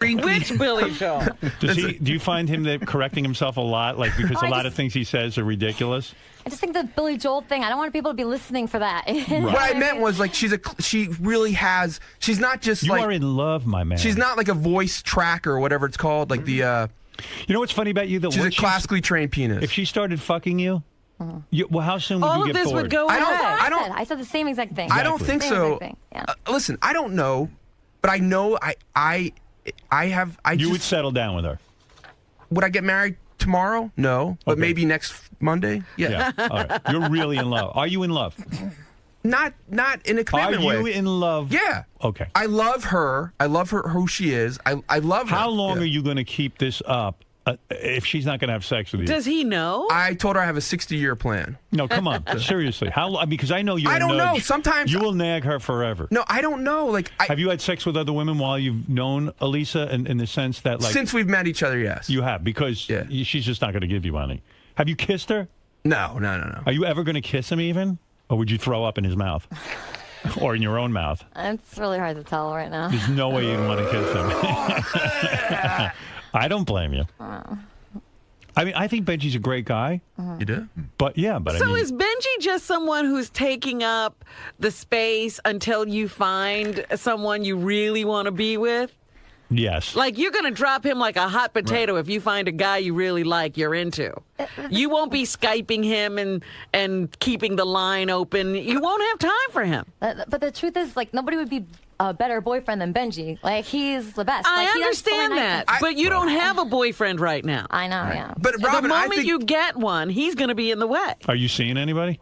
Which Billy Joel? Do you find him correcting himself a lot? Like, because a lot of things he says are ridiculous? I just think the Billy Joel thing, I don't want people to be listening for that. Right. What I meant was, like, she really has, she's not just you like... You are in love, my man. She's not like a voice tracker or whatever it's called, like the... You know what's funny about you? She's a classically trained pianist. If she started fucking you, well, how soon would All you of get this bored? would go away. I said the same exact thing. I don't think so. Yeah. Listen, I don't know, but I know You would settle down with her. Would I get married tomorrow? No, but maybe next Monday. Yeah. All right. You're really in love. Are you in love? Not in a commitment way. Are you in love? Yeah. Okay. I love her. I love her who she is. I love her. How long are you going to keep this up if she's not going to have sex with you? Does he know? I told her I have a 60-year plan. No, come on. Seriously. How? Because I know you. I don't know. Sometimes you will nag her forever. No, I don't know. Like, have you had sex with other women while you've known Elisa? In the sense that, like, since we've met each other, yes. You have, because she's just not going to give you money. Have you kissed her? No. Are you ever going to kiss him even? Or would you throw up in his mouth? Or in your own mouth? It's really hard to tell right now. There's no way you'd want to kiss him. I don't blame you. I mean, I think Benji's a great guy. You do? But yeah, but so I mean, is Benji just someone who's taking up the space until you find someone you really want to be with? Yes. Like, you're going to drop him like a hot potato if you find a guy you really like you're into. You won't be Skyping him and keeping the line open. You won't have time for him. But the truth is, like, nobody would be a better boyfriend than Benji. Like, he's the best. I like, understand that, but you don't have a boyfriend right now. I know, yeah. But So Robin, the moment you get one, he's going to be in the way. Are you seeing anybody?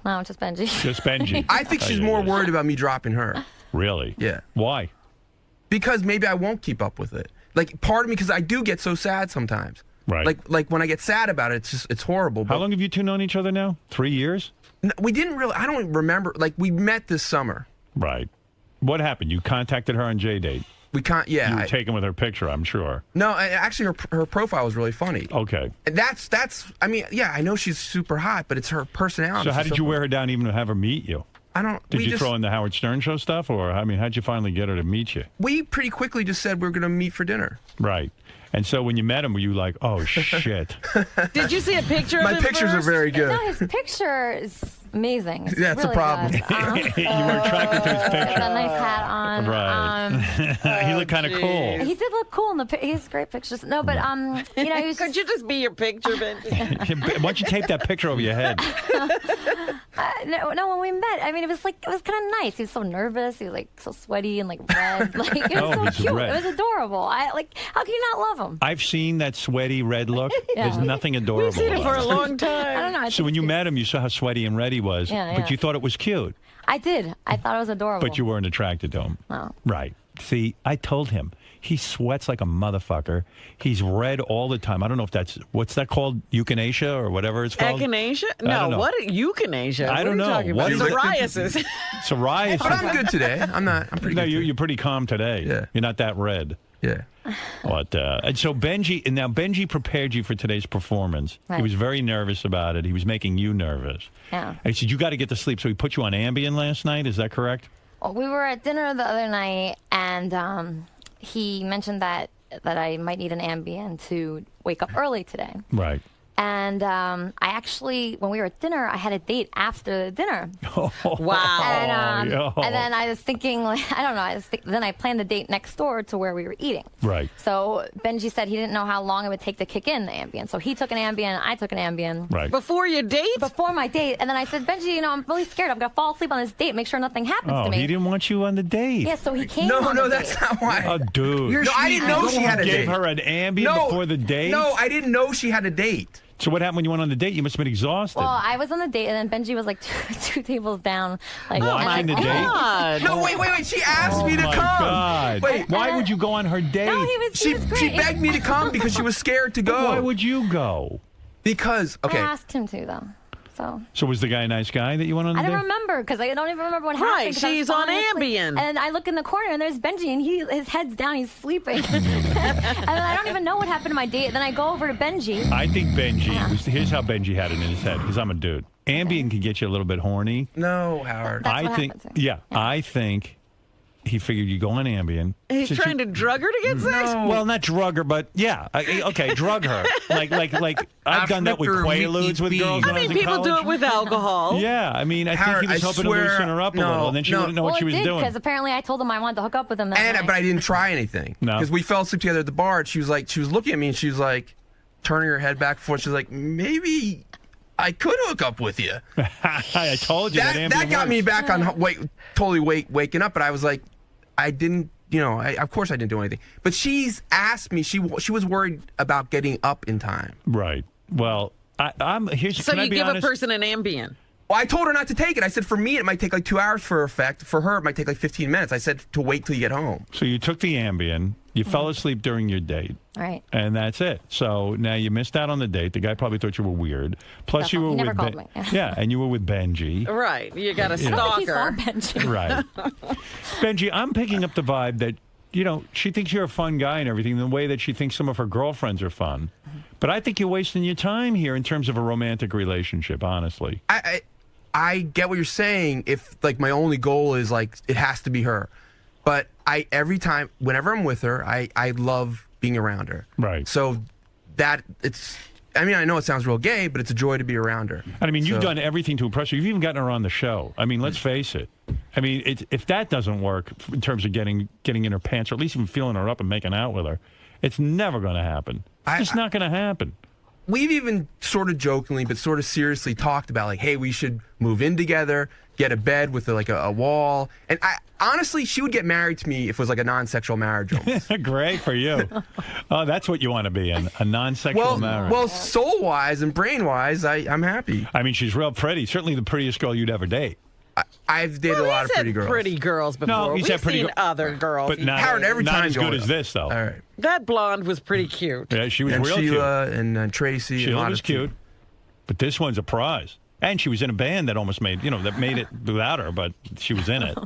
No, just Benji. Just Benji. I think she's more worried about me dropping her. Really? Yeah. Why? Because maybe I won't keep up with it. Like, part of me, because I do get so sad sometimes. Right. Like when I get sad about it, it's horrible. How long have you two known each other now? 3 years? We didn't really. I don't remember. Like, we met this summer. Right. What happened? You contacted her on J-Date. We can't. Yeah. You were taken with her picture, I'm sure. No, actually, her profile was really funny. Okay. That's. I mean, yeah, I know she's super hot, but it's her personality. So how did you wear her down even to have her meet you? I don't. Did you throw in the Howard Stern show stuff, or I mean, how'd you finally get her to meet you? We pretty quickly just said we were going to meet for dinner. Right. And so when you met him, were you like, oh shit? Did you see a picture of My him pictures first? are very good. No, his picture is amazing. It's That's really a problem. Good. You were attracted to his He had picture. a nice hat on. Right. He looked kind of cool. He did look cool in the he has great pictures. No, but you know, he was Could you just be your picture, Benji? Why don't you tape that picture over your head? no, when we met, I mean, it was kind of nice. He was so nervous. He was like so sweaty and like red. Like it was so he's cute. red. It was adorable. How can you not love him? I've seen that sweaty red look. There's nothing adorable We've seen it for about a it. long time. I don't know. So when you met him, you saw how sweaty and red he was, Yeah, but yeah. you thought it was cute. I did. I thought it was adorable. But you weren't attracted to him. No. Right. See, I told him. He sweats like a motherfucker. He's red all the time. I don't know if what's that called? Euthanasia or whatever it's called? Echinacea? I don't know. What euthanasia? I don't know. What are you talking What about? is it? Psoriasis. Psoriasis. But I'm good today. I'm pretty No, good. you're pretty calm today. Yeah. You're not that red. Yeah. But and so Benji prepared you for today's performance. Right. He was very nervous about it. He was making you nervous. Yeah. And he said, you got to get to sleep. So he put you on Ambien last night. Is that correct? Well, we were at dinner the other night, and he mentioned that I might need an Ambien to wake up early today. Right. And I actually, when we were at dinner, I had a date after the dinner. Wow. And then I was thinking, like, I don't know. Then I planned the date next door to where we were eating. Right. So Benji said he didn't know how long it would take to kick in the Ambien. So he took an Ambien, I took an Ambien. Right. Before your date? Before my date. And then I said, Benji, I'm really scared. I'm going to fall asleep on this date. Make sure nothing happens Oh, to me. he didn't want you on the date. Yeah, so he came No, on the that's date. not why. Oh, dude. No, I didn't know she had a Gave date. her an Ambien before the date? No, I didn't know she had a date. So what happened when you went on the date? You must have been exhausted. Well, I was on the date, and then Benji was like two tables down. Like, Watching the date? God. No, wait. She asked me to my come. God. Wait. Why would you go on her date? No, he was She great. begged me to come because she was scared to go. Why would you go? Because, okay. I asked him to, though. So was the guy a nice guy that you went on the I date? don't remember because I don't even remember what happened. Right, 'cause I was she's on falling asleep. Ambien. And I look in the corner and there's Benji and his head's down, he's sleeping. And then I don't even know what happened to my date. Then I go over to Benji. I think Benji, here's how Benji had it in his head, because I'm a dude. Ambien can get you a little bit horny. No, Howard. That's I what think, happened to me. I think he figured you go on Ambien. He's Since trying to drug her to get sex? Well, not drug her, but yeah. Okay, drug her. Like I've done that with Quaaludes with girls. I mean, people do it with alcohol. Yeah, I mean, I think he was hoping to loosen her up a little, and then she wouldn't know what she was doing. Because apparently I told him I wanted to hook up with him that night. But I didn't try anything. No. Because we fell asleep together at the bar, and she was looking at me, and she was like, turning her head back and forth. She was like, maybe I could hook up with you. I told you that got me back on waking up, but I was like, I didn't, of course I didn't do anything. But she's asked me, she was worried about getting up in time. Right. Well, here's. So can I you be give honest? a person an Ambien. Well, I told her not to take it. I said for me it might take like 2 hours for effect. For her it might take like 15 minutes. I said to wait till you get home. So you took the Ambien. You fell asleep during your date. Right. And that's it. So now you missed out on the date. The guy probably thought you were weird. Plus Definitely. you were He never with called me. Yeah, and you were with Benjy. Right. You got a I don't think he saw stalker. Benjy. Right. Benjy, I'm picking up the vibe that, she thinks you're a fun guy and everything, the way that she thinks some of her girlfriends are fun. But I think you're wasting your time here in terms of a romantic relationship, honestly. I get what you're saying if like my only goal is like it has to be her. But every time whenever I'm with her, I love being around her. Right. So I know it sounds real gay, but it's a joy to be around her. And I mean, you've done everything to impress her. You've even gotten her on the show. I mean, let's face it. I mean, if that doesn't work in terms of getting in her pants, or at least even feeling her up and making out with her, it's never going to happen. It's just not going to happen. We've even sort of jokingly, but sort of seriously talked about like, hey, we should move in together, get a bed with like a wall. And honestly, she would get married to me if it was like a non-sexual marriage almost. Great for you. Oh, that's what you want to be in, a non-sexual marriage. Well, soul-wise and brain-wise, I'm happy. I mean, she's real pretty. Certainly the prettiest girl you'd ever date. I've dated a lot of pretty girls. Pretty girls before. No, he's We've had pretty seen other girls. But not, Howard, every not time as good as this, though. All right. That blonde was pretty cute. Yeah, she was And real Sheila cute. and Tracy. Sheila was cute. But this one's a prize. And she was in a band that almost made, that made it without her, but she was in it.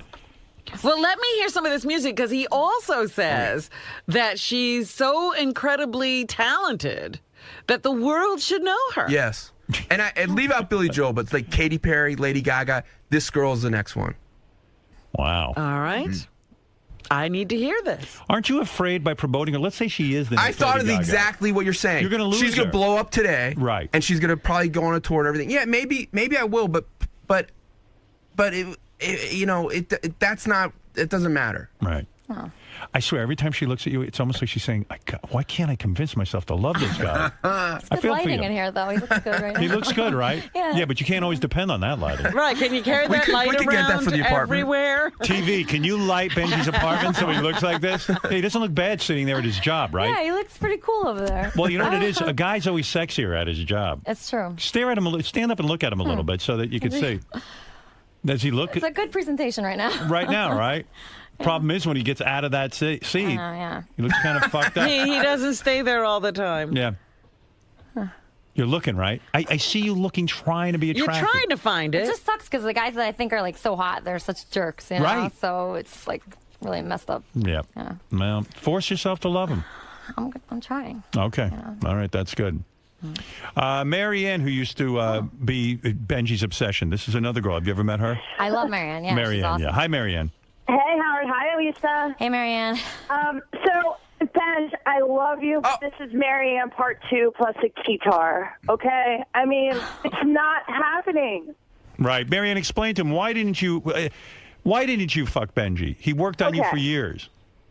Well, let me hear some of this music, because he also says that she's so incredibly talented that the world should know her. Yes. And leave out Billy Joel, but it's like Katy Perry, Lady Gaga. This girl's the next one. Wow. All right. I need to hear this. Aren't you afraid by promoting her? Let's say she is the next I thought of Lady Gaga. exactly what you're saying. You're going to lose She's going her. to blow up today. Right. And she's going to probably go on a tour and everything. Yeah, maybe I will, but that's not, it doesn't matter. Right. Oh. I swear, every time she looks at you, it's almost like she's saying, why can't I convince myself to love this guy? I Good feel for lighting you. in here, though. He looks good right now. He looks good, right? Yeah. But you can't always depend on that lighting. Right. Can you carry that light we could around get that for the apartment. everywhere? TV, can you light Benji's apartment so he looks like this? Hey, he doesn't look bad sitting there at his job, right? Yeah, he looks pretty cool over there. Well, you know what it is? A guy's always sexier at his job. It's true. Stare at him, stand up and look at him a little bit so that you can see. Does he look It's a good presentation right now. right now, right? Problem is when he gets out of that seat, yeah. he looks kind of fucked up. He doesn't stay there all the time. Yeah. You're looking, right? I see you looking, trying to be You're attractive. trying to find It it. just sucks because the guys that I think are like so hot, they're such jerks, you know? Right. So it's like really messed up. Yeah. Well, force yourself to love him. I'm trying. Okay. All right. That's good. Mary Ann, who used to be Benji's obsession. This is another girl. Have you ever met her? I love Marianne. Yeah, Mary she's Ann, awesome. yeah. Hi, Mary Ann. Hey, Howard. Hi, Elisa. Hey, Marianne. So, Benj, I love you. Oh. This is Marianne part 2 plus a guitar, okay? I mean, it's not happening. Right. Mary Ann, explain to him, why didn't you fuck Benji? He worked on you Okay. for years.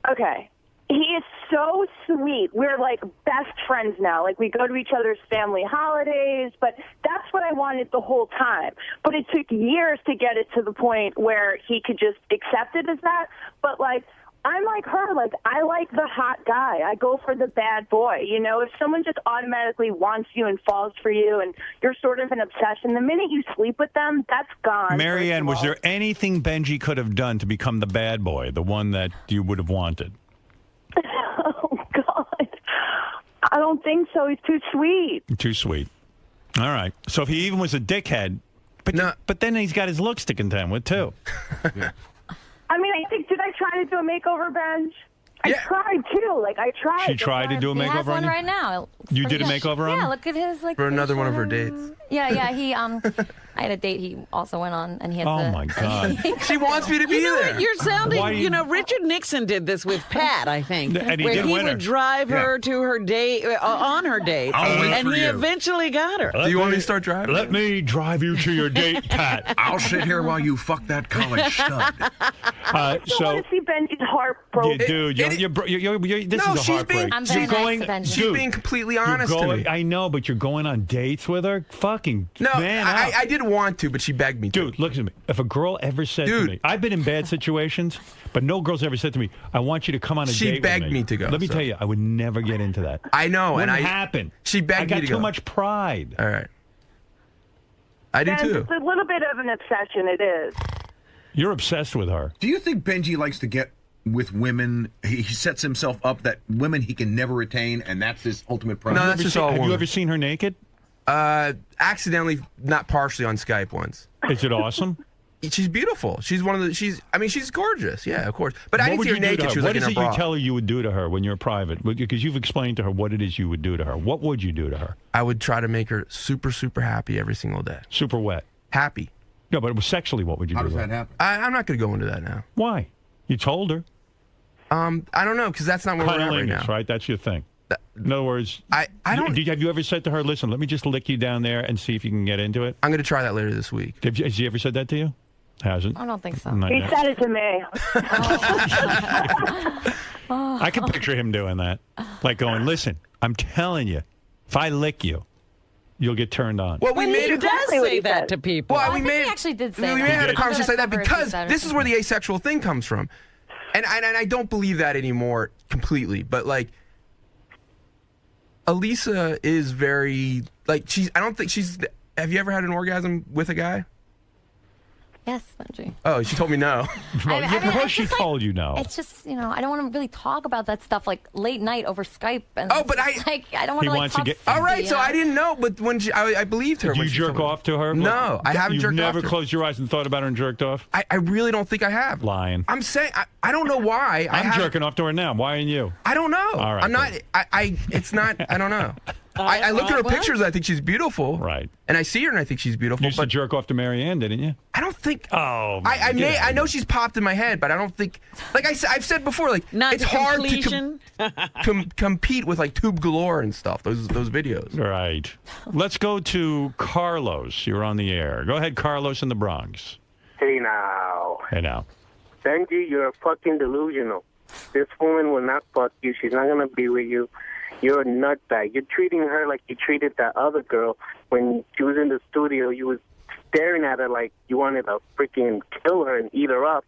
Okay. He is so sweet. We're like best friends now. Like we go to each other's family holidays, but that's what I wanted the whole time. But it took years to get it to the point where he could just accept it as that. But like, I'm like her. Like, I like the hot guy. I go for the bad boy. You know, if someone just automatically wants you and falls for you and you're sort of an obsession, the minute you sleep with them, that's gone. Mary Ann, was first of there anything Benji could have done to become the bad boy, the one that you would have wanted? all. Oh, God. I don't think so. He's too sweet. Too sweet. All right. So if he even was a dickhead, but then he's got his looks to contend with, too. I mean, I think, did I try to do a makeover, Benj? I tried too. Like I tried. She tried to do a He has makeover on one you? right now. It's You pretty did a good. makeover on Yeah, him? look at his like. For another one of her facial- dates. Yeah. He I had a date he also went on, and he had Oh, the, my God. She wants me to be You know there. what? You're sounding, Why you know, Richard Nixon did this with Pat, I think. And he where did he win her. would drive her to her date, on her date. I'll wait And for he you. eventually got her. Do you want me to start driving? Let me drive you to your date, Pat. I'll sit here while you fuck that college stud. I So, want to see Benji's heart yeah, broken. dude, this No, is a she's heartbreak. being- I'm very You're nice going, to Benji. She's dude, being completely you're honest to going, me. I know, but you're going on dates with her? Fucking No, man up. I didn't want to, but she begged me to. Dude, look at me. If a girl ever said to Dude. me, I've been in bad situations, but no girl's ever said to me, I want you to come on a She date with begged me to go, Let me so. tell you, I would never get into that. I know, and Wouldn't I happen. She begged I got me to too go. much pride. All right. I do And too. it's a little bit of an obsession. It is. You're obsessed with her. Do you think Benji likes to get with women? He sets himself up that women he can never attain, and that's his ultimate prize. No, that's just all Have you woman. ever seen her naked? Accidentally, not partially on Skype once. Is it awesome? She's beautiful. She's one of the. She's gorgeous. Yeah, of course. But I What didn't would see her you do to naked. her? She was What like in is her it bra. you tell her you would do to her when you're private? Because you've explained to her what it is you would do to her. What would you do to her? I would try to make her super, super happy every single day. Super wet. Happy. No, but sexually, what would you How do does to her? that happen? I'm not going to go into that now. Why? You told her. I don't know because that's not where we're at right Cunnilingus, now. right? That's your thing. In other words, I don't. Have you ever said to her, listen, let me just lick you down there and see if you can get into it? I'm going to try that later this week. Has he ever said that to you? Hasn't? I don't think so. Not He yet. said it to me. I can picture him doing that. Like going, listen, I'm telling you, if I lick you, you'll get turned on. Well, we Well, made he it. does Does what say he that said. to people. Well, I we think may he actually did say we that. may have had a did. conversation like that Undercover, he because said it. this is where the asexual thing comes from, and I don't believe that anymore completely. But like, Elisa is very like she's. I don't think she's. Have you ever had an orgasm with a guy? Yes, Benji. Oh, she told me no. Well, I mean, of course it's she just like- told you no. It's just, I don't want to really talk about that stuff like late night over Skype. And Oh, it's but just I don't want He to like wants to talk get- sexy, All right, so you know? I didn't know, but when I believed her. Do when you she jerk told me. off to her? No, I haven't You've jerked never off to her. closed your eyes and thought about her and jerked off? I really don't think I have. Lying. I'm saying I don't know why. I'm jerking off to her now. Why ain't you? I don't know. All right, I'm not. good. It's not. I don't know. I looked at her pictures. I think she's beautiful. Right. And I see her and I think she's beautiful. You used to But jerk off to Marianne, didn't you? I don't think. Oh, I man, get out I of know here. she's popped in my head, but I don't think. Like I've said before, like Not it's to hard completion. to compete with like Tube Galore and stuff. Those videos. Right. Let's go to Carlos. You're on the air. Go ahead, Carlos in the Bronx. Hey now. Hey, now. Benji, you're fucking delusional. This woman will not fuck you. She's not going to be with you. You're a nutbag. You're treating her like you treated that other girl when she was in the studio. You was staring at her like you wanted to freaking kill her and eat her up.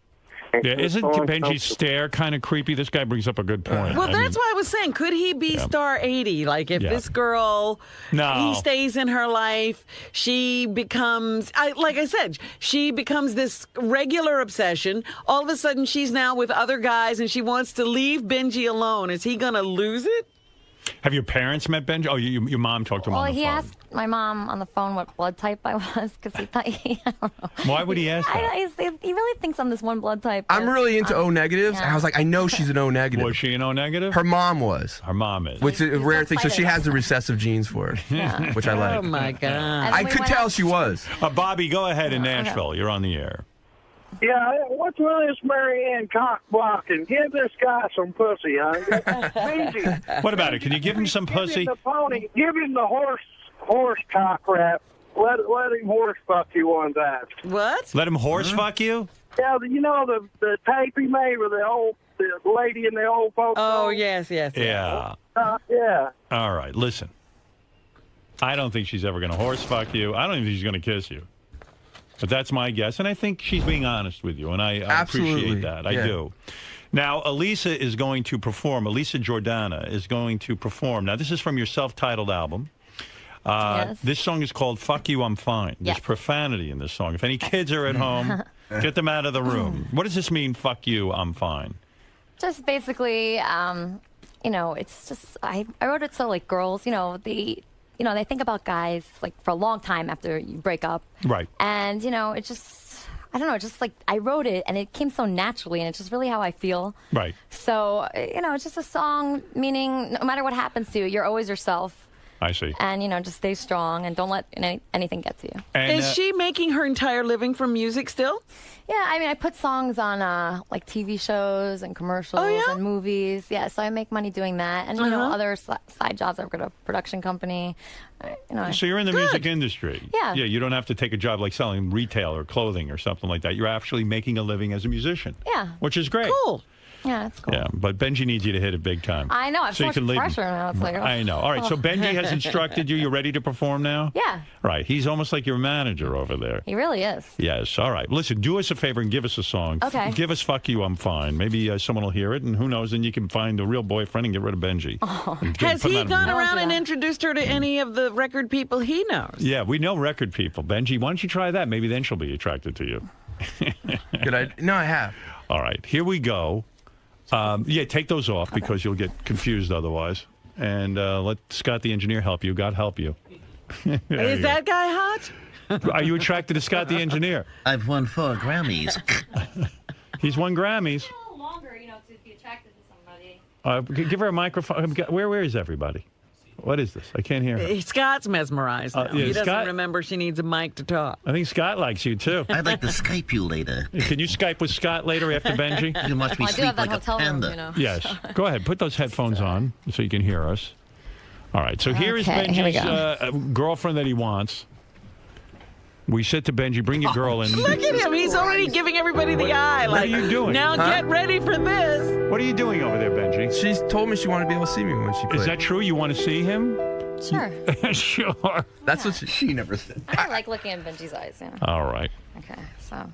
And Yeah, she was isn't so Benji's uncomfortable. stare kind of creepy? This guy brings up a good point. Well, I that's mean, why I was saying, could he be star 80? Like, if Yeah. this girl, No. he stays in her life, she becomes, like I said, she becomes this regular obsession. All of a sudden, she's now with other guys and she wants to leave Benji alone. Is he going to lose it? Have your parents met Benji? Oh, your mom talked to him Well, on the he phone. asked my mom on the phone what blood type I was because he thought I don't know. Why would he ask that? He really thinks I'm this one blood type. I'm but, really into O negatives. yeah. I was like, I know she's an O negative. Was she an O negative? Her mom was, Her mom is. which is a He's rare so thing. So she excited. has the recessive genes for it, Yeah. which I like. Oh, my God. And I we could went tell out- she was. Bobby, go ahead in Nashville. You're on the air. Yeah, what's with this Marianne cock blocking? Give this guy some pussy, huh? Benji, What about it? Can you give him some give him pussy? the pony. Give him the horse cock rap. Let him horse fuck you one time. What? Let him horse fuck you? Yeah, you know the tape he made with the lady in the old folks. Oh, home? yes. Yeah. Yeah. All right, listen. I don't think she's ever going to horse fuck you. I don't even think she's going to kiss you. But that's my guess. And I think she's being honest with you. And I Absolutely. appreciate that. I Yeah. do. Now, Elisa is going to perform. Elisa Jordana is going to perform. Now, this is from your self-titled album. Yes. This song is called Fuck You, I'm Fine. There's Yes. profanity in this song. If any kids are at home, get them out of the room. What does this mean, fuck you, I'm fine? Just basically, it's just I wrote it so like girls, they think about guys like for a long time after you break up. Right. And, it just, I don't know, just like I wrote it and it came so naturally and it's just really how I feel. Right. So, it's just a song meaning no matter what happens to you, you're always yourself. I see. And, just stay strong and don't let anything get to you. And, Is she making her entire living from music still? Yeah, I mean, I put songs on like TV shows and commercials and movies. Yeah, so I make money doing that. And, other side jobs. I've got a production company. So you're in the music industry. Yeah. Yeah, you don't have to take a job like selling retail or clothing or something like that. You're actually making a living as a musician. Yeah. Which is great. Cool. Yeah, that's cool. Yeah, but Benjy needs you to hit it big time. I know. I have so much pressure now. It's like, I know. All right, so Benjy has instructed you. You're ready to perform now? Yeah. Right. He's almost like your manager over there. He really is. Yes. All right. Listen, do us a favor and give us a song. Okay. Give us Fuck You, I'm Fine. Maybe someone will hear it, and who knows, then you can find a real boyfriend and get rid of Benjy. Oh. Has he gone around and introduced her to any of the record people he knows? Yeah, we know record people. Benjy, why don't you try that? Maybe then she'll be attracted to you. No, I have. All right. Here we go. Yeah, take those off because you'll get confused otherwise. And let Scott the engineer help you. God help you. Is that guy hot? Are you attracted to Scott the engineer? I've won 4 Grammys. He's won Grammys. A little longer, to be attracted to somebody. Give her a microphone. Where is everybody? What is this? I can't hear her. Scott's mesmerized now. Yeah, He doesn't Scott- remember she needs a mic to talk. I think Scott likes you, too. I'd like to Skype you later. Can you Skype with Scott later after Benjy? You can watch me I do sleep have that like a hotel room, panda. Yes. Go ahead. Put those headphones on so you can hear us. All right. So here is Okay, here we Benjy's girlfriend that he wants. We said to Benjy, bring your girl in. Look at him. He's already giving everybody the eye. What are you doing? Now get ready for this. What are you doing over there, Benjy? She's told me she wanted to be able to see me when she played. Is that true? You want to see him? Sure. Sure. That's what She never said. I like looking in Benji's eyes. All right. Okay, so.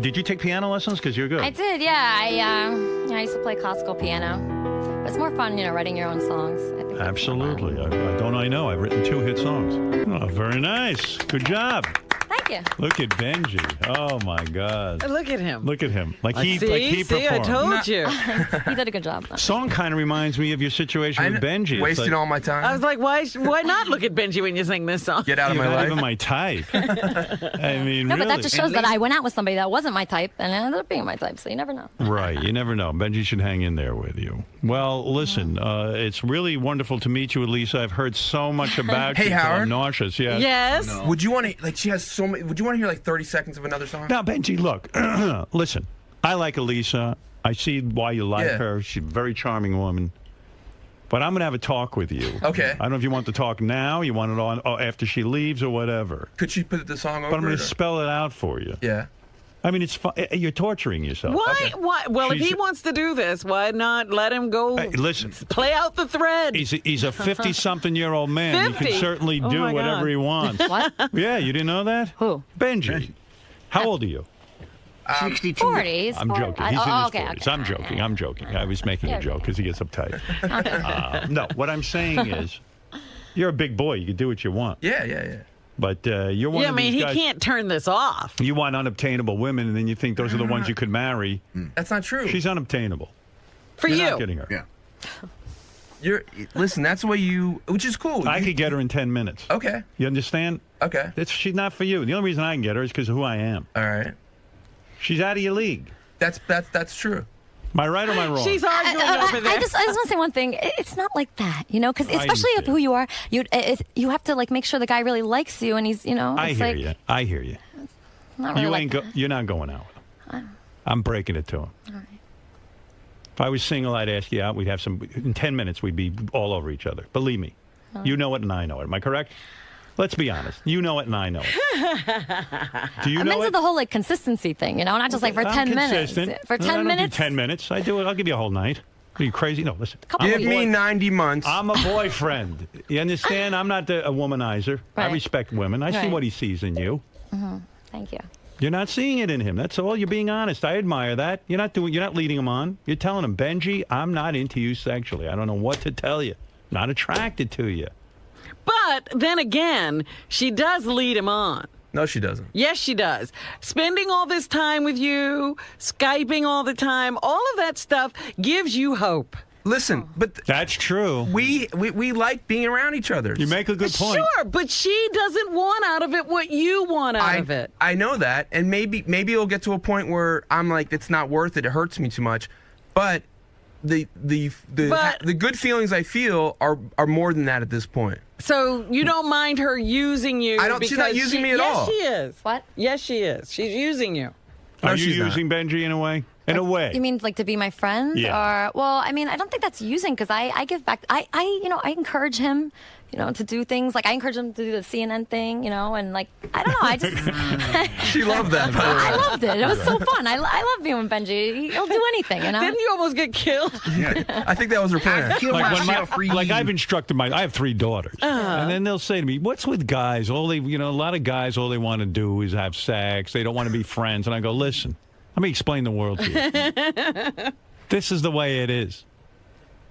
Did you take piano lessons? Because you're good. I did, yeah. I used to play classical piano. It's more fun, writing your own songs. I think that's Absolutely. more fun. I know. I've written 2 hit songs. Oh, very nice. Good job. Thank you. Look at Benjy. Oh, my God. Look at him. Look at him. Like he See, I performed. told you. He did a good job. Song kind of reminds me of your situation with Benjy. It's Wasting like, all my time. I was like, why not look at Benjy when you sing this song? Get out of you're my not life. even my type. I mean, No, really. but that just shows that I went out with somebody that wasn't my type, and it ended up being my type, so you never know. Right, you never know. Benjy should hang in there with you. Well, listen, it's really wonderful to meet you, Elisa. I've heard so much about Hey, you. till Howard? I'm nauseous. Yeah. Yes. Would you want to, she has so many, would you want to hear 30 seconds of another song? Now, Benjy, look, listen. I like Elisa. I see why you like her. She's a very charming woman. But I'm going to have a talk with you. Okay. I don't know if you want to talk now, you want it on after she leaves or whatever. Could she put the song over But I'm going it, to or- spell it out for you. Yeah. I mean, it's fun. You're torturing yourself. Why? Okay. Why? Well, if She's- he wants to do this, why not let him go? Hey, listen. Play out the thread. He's a 50-something-year-old man. 50? He can certainly Oh, do my whatever God. he wants. What? Yeah, you didn't know that? Who? Benjy. How old are you? 62. 40s. I'm joking. He's in his okay, 40s. okay. I'm joking. I'm joking. I was making a joke because he gets uptight. No, what I'm saying is, you're a big boy. You can do what you want. Yeah. But you're one Yeah, I of mean, these he guys. can't turn this off. You want unobtainable women, and then you think those are the ones you could marry. That's not true. She's unobtainable. For You're you. not getting her. Yeah. Listen, that's what which is cool. I You- could get her in 10 minutes. Okay. You understand? Okay. She's not for you. The only reason I can get her is because of who I am. All right. She's out of your league. That's true. Am I right or am I wrong? She's arguing over there. I just want to say one thing. It's not like that, because especially understand. of who you are, you have to make sure the guy really likes you, and he's, I it's hear like you. I hear you. not really You like ain't that. you're not going out with him. I'm breaking it to him. All right. If I was single, I'd ask you out. We'd have in 10 minutes, we'd be all over each other. Believe me. You know it and I know it. Am I correct? Let's be honest. You know it and I know it. Do you I'm know into it? the whole consistency thing, not just for I'm 10 minutes. consistent. For 10 I don't minutes. do 10 minutes. I do it. I'll give you a whole night. Are you crazy? No, listen. Couple Give weeks. me 90 months. I'm a boyfriend. You understand? I'm not a womanizer. I Right. respect women. I see Right. what he sees in you. Thank you. You're not seeing it in him. That's all. You're being honest. I admire that. You're not leading him on. You're telling him, Benjy, I'm not into you sexually. I don't know what to tell you. Not attracted to you. But then again, she does lead him on. No, she doesn't. Yes, she does. Spending all this time with you, Skyping all the time, all of that stuff gives you hope. Listen, but That's true. we like being around each other. You make a good point. Sure, but she doesn't want out of it what you want out of it. I know that, and maybe it'll get to a point where I'm like, it's not worth it. It hurts me too much. But the good feelings I feel are more than that at this point. So you don't mind her using you? She's not using me at all. Yes, she is. What? Yes, she is. She's using you. Are No, you she's not. using Benjy in a way? In a way. You mean like to be my friend? Yeah. Or, well, I mean, I don't think that's using because I give back. I encourage him, to do things. Like I encourage him to do the CNN thing, and like, I don't know. I just. She loved that. By the way. I loved it. It was so fun. I love being with Benjy. He'll do anything, Didn't you almost get killed? I think that was her plan. Like I've instructed I have 3 daughters, and then they'll say to me, "What's with guys? A lot of guys, all they want to do is have sex. They don't want to be friends." And I go, "Listen, let me explain the world to you. This is the way it is.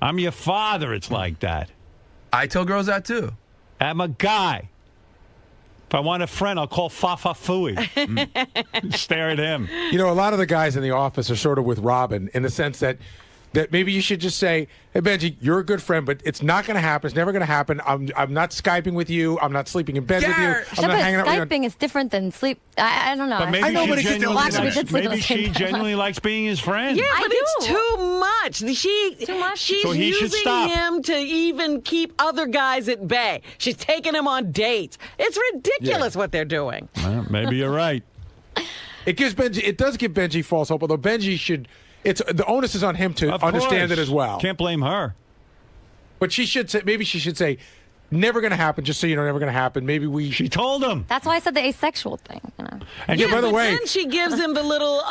I'm your father. It's like that. I tell girls that too. I'm a guy. If I want a friend, I'll call Fafa Fooey. Stare at him. A lot of the guys in the office are sort of with Robin in the sense that maybe you should just say, "Hey, Benjy, you're a good friend, but it's not going to happen. It's never going to happen. I'm not Skyping with you. I'm not sleeping in bed with you. I'm not hanging out with you." Skyping is different than sleep. I don't know. But maybe I know, but she it gets genuinely likes being his friend. Yeah, but do. it's too much. Too much? She's So he should using stop. him to even keep other guys at bay. She's taking him on dates. It's ridiculous what they're doing. Well, maybe you're right. It does give Benjy false hope, although Benjy should. The onus is on him to Of understand course. it as well. Can't blame her. But she should say, maybe she should say, "Never going to happen." Just so you know, never going to happen. Maybe She told him. That's why I said the asexual thing. And Yeah, by the but way, then she gives him the little,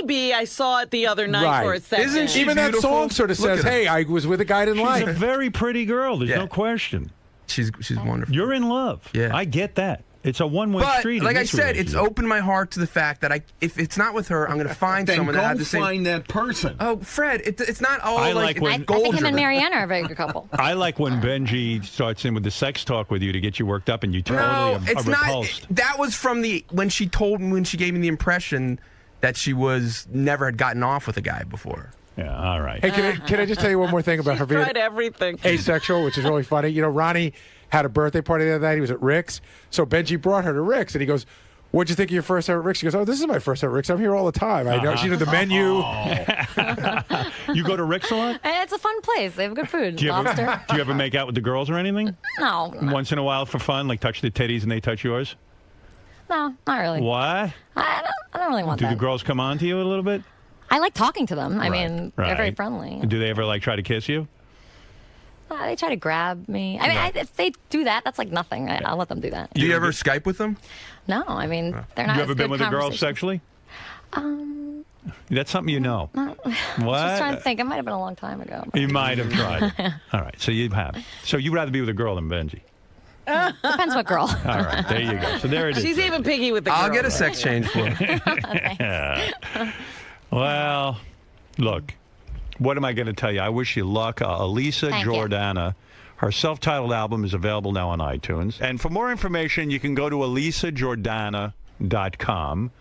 maybe I saw it the other night Right. for a second. Isn't she even that beautiful? song sort of Look says, at her. "Hey, I was with a guy I didn't she's like." a very pretty girl. There's Yeah. no question. She's wonderful. You're in love. Yeah. I get that. It's a one-way But street. in like I this said, it's relationship. opened my heart to the fact that if it's not with her, I'm going to find Then someone go that has the same. find that person. Oh, Fred, it's not all I like like when- I think him and Marianne are a very good couple. I like when Benjy starts in with the sex talk with you to get you worked up, and you totally No, are it's repulsed. not. That was from when she gave me the impression that she never had gotten off with a guy before. Yeah, all right. Hey, can I just tell you one more thing about her being Tried everything. asexual, which is really funny? Ronnie had a birthday party the other night. He was at Rick's. So Benjy brought her to Rick's, and he goes, "What'd you think of your first time at Rick's?" She goes, "Oh, this is my first time at Rick's. I'm here all the time. I know." She knew the menu. You go to Rick's a lot? And it's a fun place. They have good food. Do you Lobster. ever make out with the girls or anything? No. Once in a while for fun, like touch the titties and they touch yours? No, not really. Why? I don't really want Do that. the girls come on to you a little bit? I like talking to them. I mean, they're very Right. friendly. Do they ever like try to kiss you? They try to grab me. I mean, if they do that, that's like nothing. I'll let them do that. Do you ever Skype with them? No, I mean, they're not. You ever as been good with a girl conversations. sexually? That's something you know. Just What? trying to think. It might have been a long time ago. You might have tried. All right, so you have. So you'd rather be with a girl than Benjy. Depends what girl. All right, there you go. So there it is. She's even picky with the I'll girl. get a sex change for her. Well, look, what am I going to tell you? I wish you luck. Elisa Thank you. Jordana. Her self-titled album is available now on iTunes. And for more information, you can go to elisajordana.com.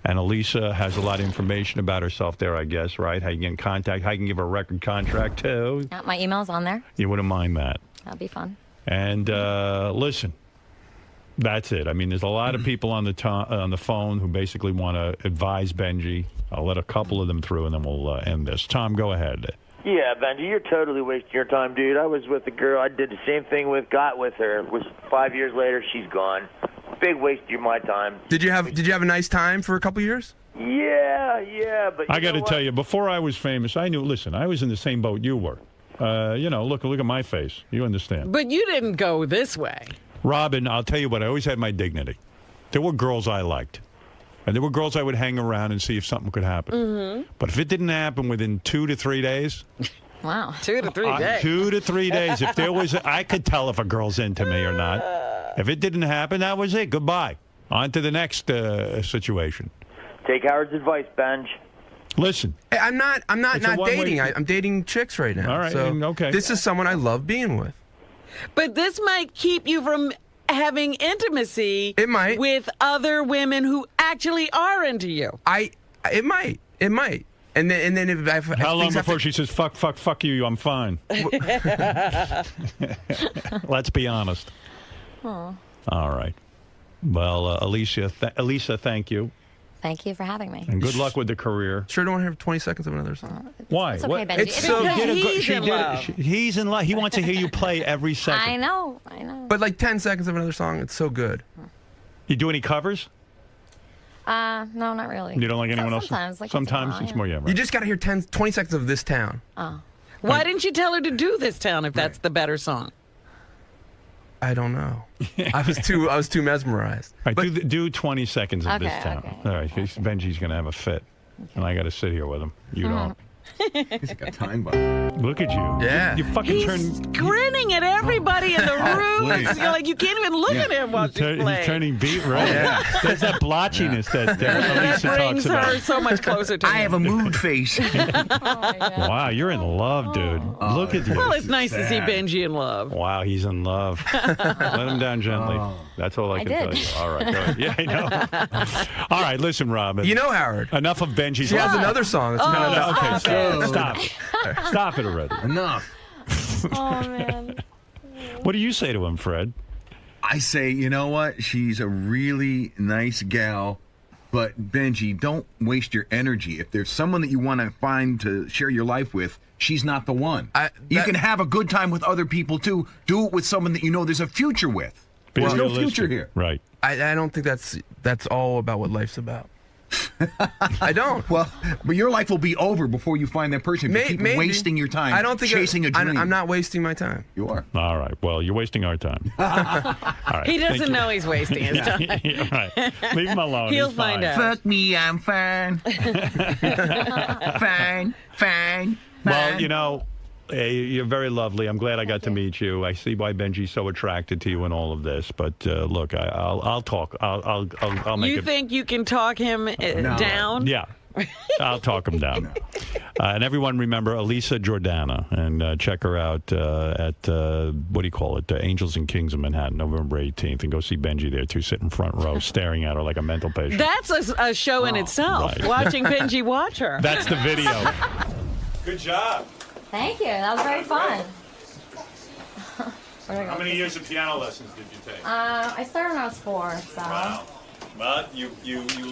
And Elisa has a lot of information about herself there, I guess, right? How you get in contact, how you can give her a record contract, too. My email's on there. You wouldn't mind that. That'll be fun. And listen, that's it. I mean, there's a lot of people on the phone who basically want to advise Benjy. I'll let a couple of them through, and then we'll end this. Tom, go ahead. Yeah, Benjy, you're totally wasting your time, dude. I was with a girl I did the same thing with, got with her. Was 5 years later, she's gone. Big waste of my time. Did you have a nice time for a couple years? Yeah, but I got to tell you, before I was famous, I knew. Listen, I was in the same boat you were. Look at my face. You understand? But you didn't go this way. Robin, I'll tell you what. I always had my dignity. There were girls I liked, and there were girls I would hang around and see if something could happen. Mm-hmm. But if it didn't happen within 2 to 3 days. Wow. 2 to 3 days. 2 to 3 days. If there was, I could tell if a girl's into me or not. If it didn't happen, that was it. Goodbye. On to the next situation. Take Howard's advice, Benj. Listen. Hey, I'm not It's a one-way dating. street. I'm dating chicks right now. All right, So okay. This is someone I love being with. But this might keep you from having intimacy. It might. With other women who actually are into you. It might. And then if how long before she says fuck you, I'm fine. Let's be honest. Aw. All right. Well, Elisa, thank you. Thank you for having me. And good luck with the career. Sure, don't have 20 seconds of another song. Why? It's okay, Benjy. It's so he's in love. He wants to hear you play every second. I know. But like 10 seconds of another song, it's so good. You do any covers? No, not really. You don't like anyone else? Sometimes, like sometimes it's more, yeah. Right. You just got to hear 20 seconds of This Town. Oh. Why didn't you tell her to do This Town if that's the better song? I don't know. I was too mesmerized. All right, do 20 seconds of This Town. Okay. All right, Benji's going to have a fit. And I got to sit here with him. You don't. He's got time bomb. Look at you. Yeah. You fucking He's grinning at everybody in the room. It's like you can't even look at him while she's playing. He's turning beat red. Yeah. There's that blotchiness that Elisa that talks brings about. her so much closer to him. I have a mood face. Wow, you're in love, dude. Look at you. Well, it's nice to see Benjy in love. Wow, he's in love. Let him down gently. That's all I can tell you. All right, go ahead. Yeah, I know. All right, listen, Robin. You know, Howard. Enough of Benji's. She has another song. That's kind of okay, stop it. Stop it already. Enough. Oh, man. What do you say to him, Fred? I say, you know what? She's a really nice gal, but Benjy, don't waste your energy. If there's someone that you want to find to share your life with, she's not the one. You can have a good time with other people, too. Do it with someone that you know there's a future with. There's no future here. Right. I don't think that's all about what life's about. I don't. Well, but your life will be over before you find that person. If you keep wasting your time. I don't think chasing a dream. I'm not wasting my time. You are. All right. Well, you're wasting our time. All right. He doesn't know he's wasting his time. Right. Leave him alone. He'll He's find fine. out. Fuck me, I'm fine. fine. Well, you know, you're very lovely. I'm glad I got to meet you. I see why Benji's so attracted to you in all of this. But look, I'll talk. I'll make it. You think you can talk him down? Yeah. I'll talk him down. And everyone remember Elisa Jordana, and check her out at, what do you call it, Angels and Kings of Manhattan, November 18th. And go see Benjy there, too. Sit in front row, staring at her like a mental patient. That's a show in itself, right. watching Benjy watch her. That's the video. Good job. Thank you. That was very fun. How many years of piano lessons did you take? I started when I was 4, so. Wow. Well, you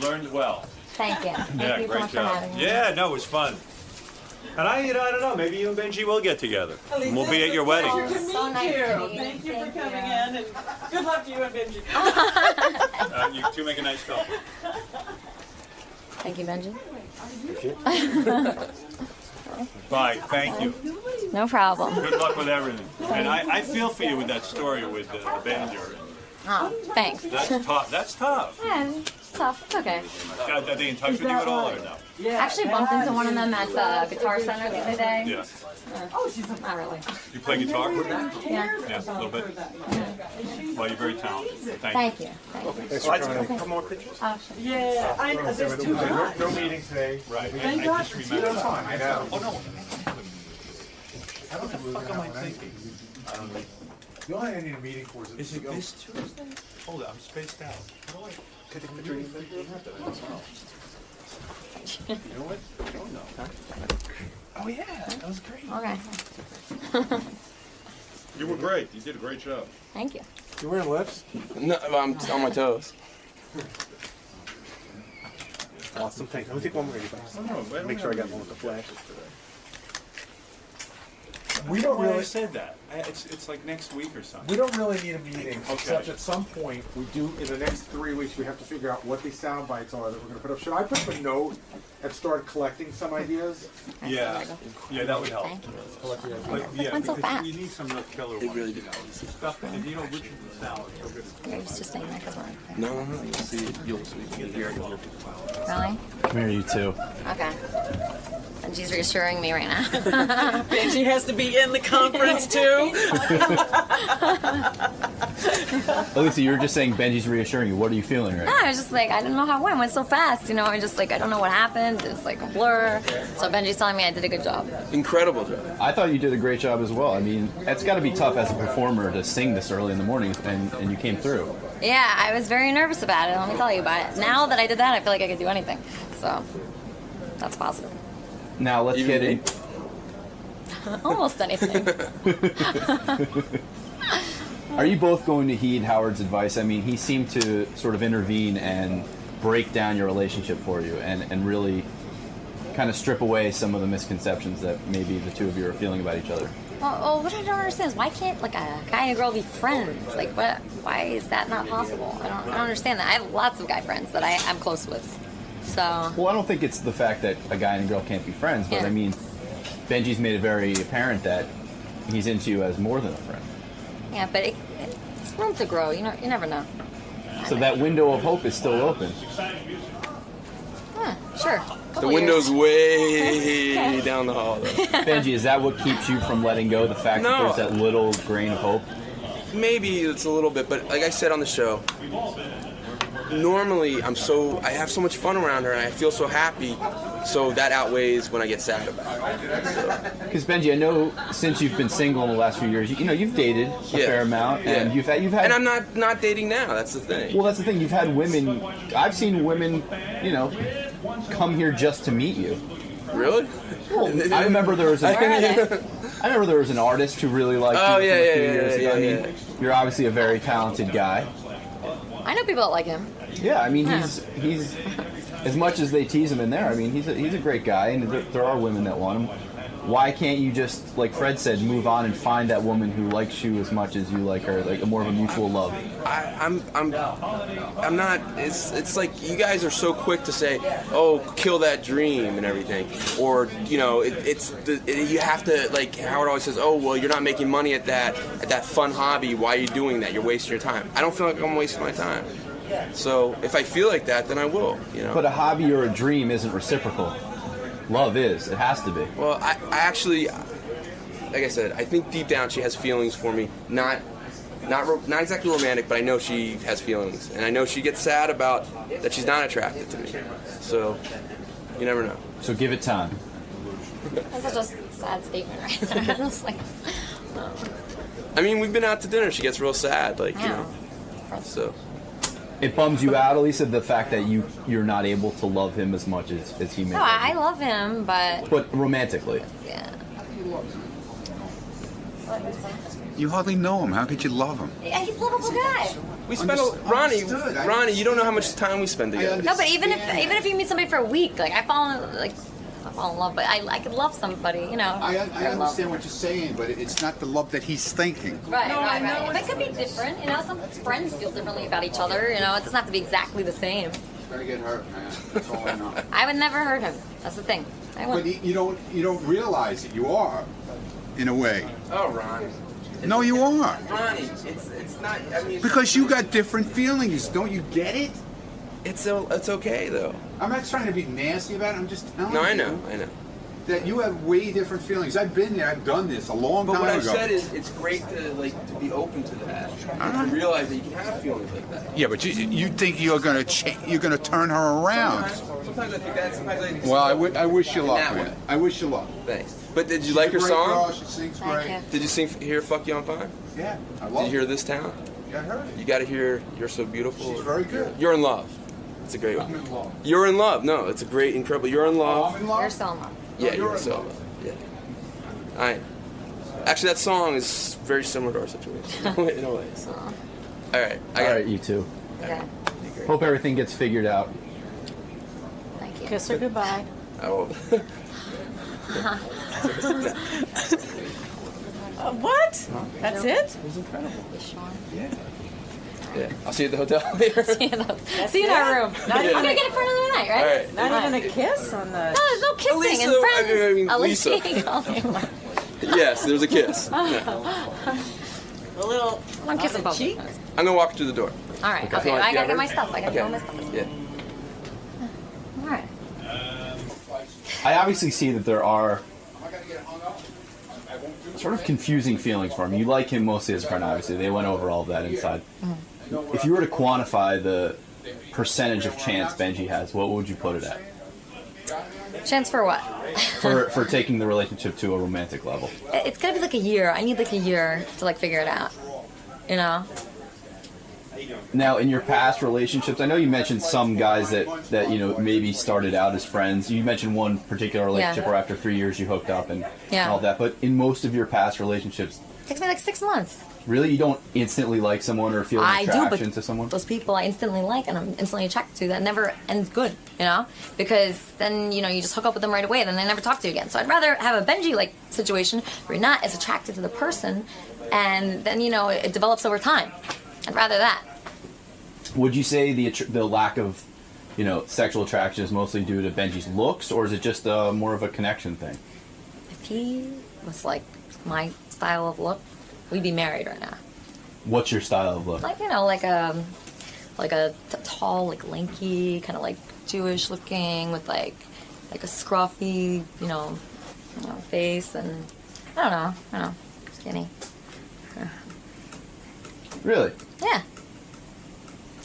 learned well. Thank you. Thank you so great much job. for having me. Yeah, no, it was fun. And I don't know, maybe you and Benjy will get together. And we'll be at your wedding. So nice to meet you. Thank you for coming in, and good luck to you and Benjy. You two make a nice couple. Thank you, Benjy. Bye, thank you. No problem. Good luck with everything. And I feel for you with that story with the band you're in. Oh, thanks. That's tough. That's tough. Yeah, it's tough. It's okay. Are they in touch with you at all or no? I actually bumped into one of them at the Guitar Center the other day. Yeah. Not really. You play guitar? Yeah. Yeah, a little bit. Well, you're very talented. Thank you. Come more pictures. Oh, sure. Yeah, there's too much. No meeting today. Right. Thank I God. just remember. I know. Oh, no. What the fuck am I thinking? The only thing I need a meeting for is Is it this Tuesday? Hold it, I'm spaced out. How do I take a picture? You know what? Oh, no. Oh, yeah. That was great. Okay. You were great. You did a great job. Thank you. You wearing lifts? No, I'm on my toes. Awesome. Thanks. Let me take one more. Make sure I got one with the flashes today. We don't really. I said that. It's like next week or something. We don't really need a meeting, Okay. except at some point we do. In the next 3 weeks, we have to figure out what these sound bites are that we're going to put up. Should I put up a note and start collecting some ideas? Yeah. Yeah, that would help. Thank you. But, yeah, Went so because fast. we need some real killer ones. Really do. Stuff, and you know, Richard Salad. I was just saying that because we're No, you'll see it. You'll hear it. Really? Come here, you two. Okay. And she's reassuring me right now. Benjy has to be in the conference, too. Elisa, you were just saying Benji's reassuring you. What are you feeling right No, I was just like, I didn't know how it went so fast. You know, I just like, I don't know what happened. It's like a blur. So Benji's telling me I did a good job. Incredible job. I thought you did a great job as well. I mean, it's got to be tough as a performer to sing this early in the morning, and you came through. Yeah, I was very nervous about it. Let me tell you about it. Now that I did that, I feel like I could do anything. So that's positive. Now let's get in. Almost anything. Are you both going to heed Howard's advice? I mean, he seemed to sort of intervene and break down your relationship for you and really kind of strip away some of the misconceptions that maybe the two of you are feeling about each other. Well, what I don't understand is why can't like a guy and a girl be friends? Like, what? Why is that not possible? I don't understand that. I have lots of guy friends that I'm close with. So. Well, I don't think it's the fact that a guy and a girl can't be friends, but Yeah. I mean, Benji's made it very apparent that he's into you as more than a friend. Yeah, but it's room to grow. You never know. So that window of hope is still open. Sure. The window's way down the hall, though. Benji, is that what keeps you from letting go? The fact that there's that little grain of hope? Maybe it's a little bit, but like I said on the show, normally I have so much fun around her and I feel so happy, so that outweighs when I get sad about it. Because Benji, I know since you've been single in the last few years, you've dated a fair amount, and you've had. And I'm not dating now. That's the thing. Well, that's the thing. You've had women. I've seen women, come here just to meet you. Really? Well, I remember there was an artist who really liked you a few years ago. I mean, you're obviously a very talented guy. I know people that like him. Yeah, I mean, he's as much as they tease him in there. I mean, he's a great guy, and there are women that want him. Why can't you just, like Fred said, move on and find that woman who likes you as much as you like her, like a more of a mutual love? I'm not. It's like you guys are so quick to say, "Oh, kill that dream" and everything, or you have to, like Howard always says, "Oh, well, you're not making money at that fun hobby. Why are you doing that? You're wasting your time." I don't feel like I'm wasting my time. So if I feel like that, then I will. But a hobby or a dream isn't reciprocal. Love is. It has to be. Well, I actually, like I said, I think deep down she has feelings for me. Not exactly romantic, but I know she has feelings, and I know she gets sad about that she's not attracted to me. So you never know. So give it time. That's such a sad statement, right there. It's like, I mean, we've been out to dinner. She gets real sad, So. It bums you out, Elisa, the fact that you're not able to love him as much as he may. no, I love him, but romantically. yeah. You hardly know him. How could you love him? Yeah, he's a lovable guy. We spend Ronnie, you don't know how much time we spend together. No, but even if you meet somebody for a week, like I fall in love, but I could love somebody, I understand what you're saying, but it's not the love that he's thinking. Right. But it could be different, Some friends feel differently about each other, It doesn't have to be exactly the same. You're gonna get hurt, man. That's all I know. I would never hurt him. That's the thing. But you don't realize it. You are, in a way. Oh, Ronnie. No, you are. Ronnie, it's not. I mean, Because you got different feelings. Don't you get it? It's okay though. I'm not trying to be nasty about it. I'm just telling you. No, I know. That you have way different feelings. I've been there. I've done this a long time ago. But what I've said is, it's great to be open to that. To realize that you can have feelings like that. Yeah, but you think you're gonna turn her around? Sometimes I think that. Sometimes I think. Well, I wish you luck, man. I wish you luck. Thanks. But did you like her She's a great song? girl. She sings great. Did you hear "Fuck You, I'm Fine"? Yeah, I love Did you it. hear "This Town"? Yeah, I heard it. You got to hear "You're So Beautiful." She's very good. You're in love. It's a great one. I'm in love. You're in love. No, it's a great, incredible. You're in love. I'm in love. You're so in love. Yeah, No, you're so in love. Yeah. Actually, that song is very similar to our situation in a way. So. All right. All right, you two. Okay. Hope everything gets figured out. Thank you. Kiss her goodbye. Oh. What? That's it? It was incredible. Yeah. Yeah. I'll see you at the hotel later. See you in our room. Not I'm gonna get it for another night, right? All right. Not even a kiss on the. No, there's no kissing Lisa, and friends. I mean, Alicia. Lisa. Yes, there's a kiss. Yeah. A little. I'm kissing both. cheek. I'm gonna walk through the door. All right. Okay. I gotta get my stuff. I gotta get all my stuff. Yeah. All right. I obviously see that there are sort of confusing feelings for him. You like him mostly as a friend, obviously. They went over all of that inside. If you were to quantify the percentage of chance Benji has, what would you put it at? Chance for what? For taking the relationship to a romantic level. It's gonna be like a year. I need like a year to like figure it out. Now, in your past relationships, I know you mentioned some guys that maybe started out as friends. You mentioned one particular relationship where after 3 years you hooked up and all that. But in most of your past relationships, It takes me like 6 months. really, you don't instantly like someone or feel an attraction to someone? Those people I instantly like and I'm instantly attracted to, that never ends good, because then you just hook up with them right away, then they never talk to you again. So I'd rather have a Benjy like situation where you're not as attracted to the person, and then it develops over time. I'd rather that. Would you say the lack of sexual attraction is mostly due to Benjy's looks, or is it just more of a connection thing? If he was like my style of look, we'd be married right now. What's your style of look? Like like a tall, like lanky, kind of like Jewish looking with like a scruffy, face, and I don't know, skinny. Really? Yeah.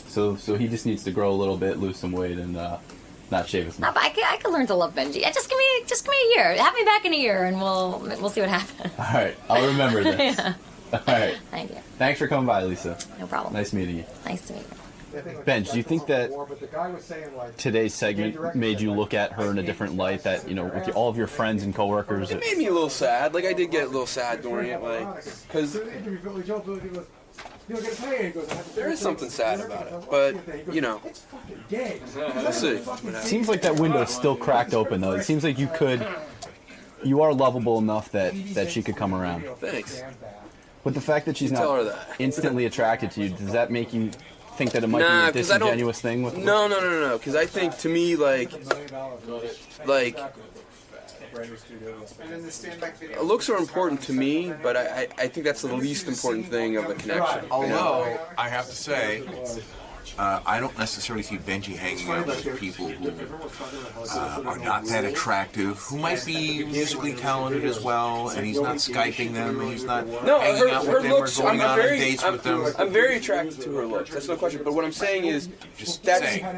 So he just needs to grow a little bit, lose some weight, and not shave as No, much. but I could learn to love Benjy. Just give me a year. Have me back in a year, and we'll see what happens. All right, I'll remember this. Yeah. All right. Thank you. Thanks for coming by, Lisa. No problem. Nice meeting you. Nice to meet you. Benj, do you think that today's segment made you look at her in a different light? That with all of your friends and coworkers, It made me a little sad. Like I did get a little sad during it, because there is something sad about it. But we'll see. seems like that window's still cracked open, though. It seems like you are lovable enough that she could come around. Thanks. But the fact that she's Tell her not that. instantly attracted to you, does that make you think that it might be a 'cause I don't- disingenuous thing with No. Because I think to me, like looks are important to me, but I think that's the least important thing of a connection. Although I have to say, I don't necessarily see Benjy hanging out with people who are not that attractive, who might be musically talented as well, and he's not Skyping them, and he's not hanging out with them or going on dates with them. I'm very attracted to her looks. That's no question. But what I'm saying is,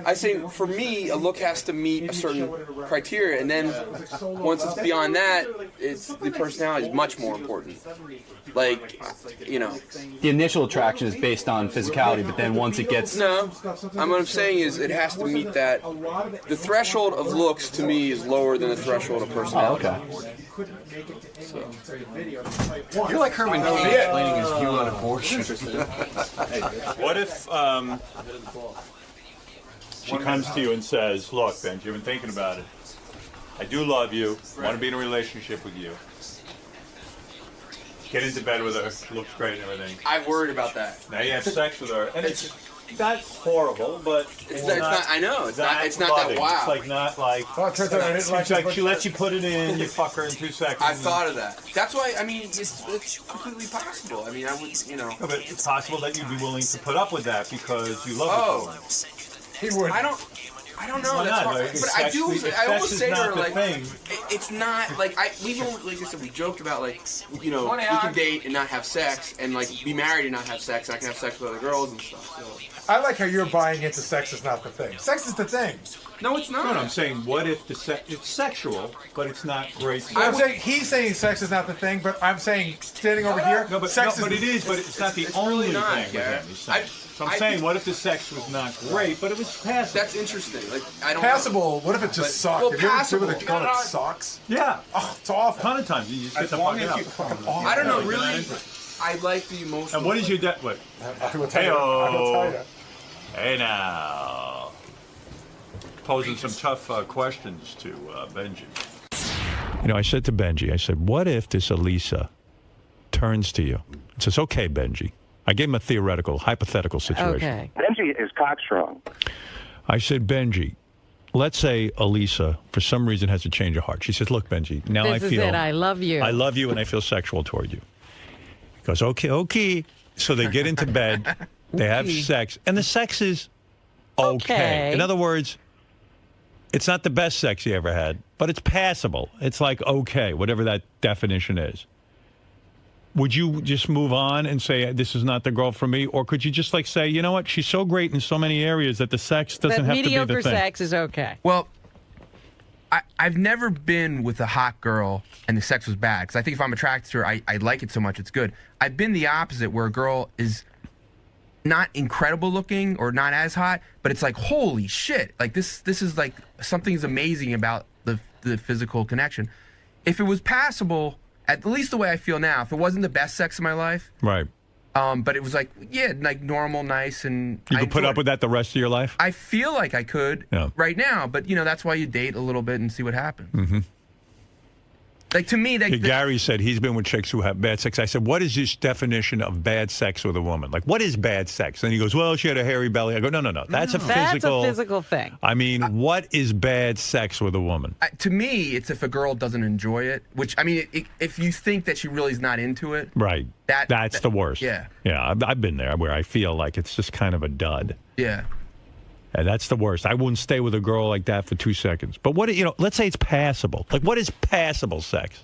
I say for me, a look has to meet a certain criteria, and then once it's beyond that, it's the personality is much more important. Like, The initial attraction is based on physicality, but then once it gets what I'm saying is it has to meet that. The threshold of looks to me is lower than the threshold of personality. You're like Herman Cain explaining his view on abortion. What if she comes to you and says, "Look, Benj, you've been thinking about it. I do love you. Want to be in a relationship with you. Get into bed with her. She looks great and everything. I've worried about that. Now you have sex with her, and it's not horrible, but it's not. I know it's not. It's not that wild. It's like not like. It's like she lets you put it in. You fuck her in 2 seconds. I've thought of that. That's why. I mean, it's completely possible. I mean, I would. No, but it's possible that you'd be willing to put up with that because you love her. He would. I don't know. Why That's not? hard. Like, But I do. I always say to her like, thing. it's not like like I said, we joked about like we can date and not have sex, and like be married and not have sex. And I can have sex with other girls and stuff. So. I like how you're buying into sex is not the thing. Sex is the thing. No, it's not. No, I'm saying, what if it's sexual, but it's not great? I'm saying he's saying sex is not the thing, but I'm saying standing over here, No, but sex it is, but it's not the only really not, thing with Garrett. him. He's saying. So I'm saying, what if the sex was not great, but it was passable? That's interesting. Like I don't. Passable. What if it just sucked? Well, Have you ever been with a passable. girl that sucks? Yeah. Oh, it's awful. A ton of times. You just get the fuck out. I don't know. Really, I like the emotional. And what is your debt? What? I will tell you. Hey now. Posing some tough questions to Benjy. I said to Benjy, I said, what if this Elisa turns to you and says, okay, Benjy. I gave him a theoretical, hypothetical situation. Okay. Benjy is cockstrong. I said, Benjy, let's say Elisa, for some reason, has a change of heart. She says, look, Benjy, now This I is feel... it. I love you. I love you and I feel sexual toward you. He goes, okay. So they get into bed, they have sex, and the sex is okay. In other words, it's not the best sex you ever had, but it's passable. It's like okay, whatever that definition is. Would you just move on and say, this is not the girl for me? Or could you just like say, you know what, she's so great in so many areas that the sex doesn't have to be the thing? Mediocre sex is okay. Well, I've never been with a hot girl and the sex was bad. Because I think if I'm attracted to her, I like it so much, it's good. I've been the opposite, where a girl is not incredible looking or not as hot, but it's like, holy shit. Like this is like something's amazing about the physical connection. If it was passable, at least the way I feel now, if it wasn't the best sex of my life, right. But it was like, yeah, like normal, nice, and You could put up with that the rest of your life? I feel like I could right now, but that's why you date a little bit and see what happens. Mm-hmm. Like to me, Gary said he's been with chicks who have bad sex. I said, what is your definition of bad sex with a woman? Like, what is bad sex? And he goes, well, she had a hairy belly. I go, no. That's a physical. That's a physical thing. I mean, what is bad sex with a woman? To me, it's if a girl doesn't enjoy it. Which I mean, if you think that she really is not into it, right? That's the worst. Yeah. Yeah, I've been there where I feel like it's just kind of a dud. Yeah. And that's the worst. I wouldn't stay with a girl like that for 2 seconds. But what, let's say it's passable. Like, what is passable sex?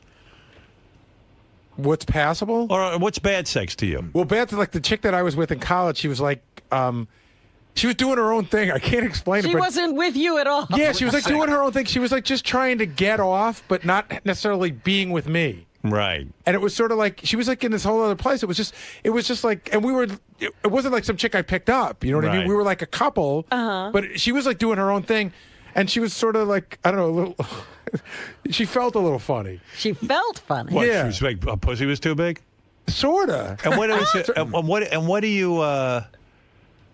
What's passable? Or what's bad sex to you? Well, bad, like the chick that I was with in college, she was like, she was doing her own thing. I can't explain it. She wasn't with you at all. Yeah, she was like doing her own thing. She was like just trying to get off, but not necessarily being with me. Right. And it was sort of like, she was like in this whole other place. It was just like, and it wasn't like some chick I picked up. You know what I mean? We were like a couple, but she was like doing her own thing. And she was sort of like, I don't know, a little, she felt a little funny. She felt funny. What, yeah. She was like, a pussy was too big? Sorta. And what is it, and what do you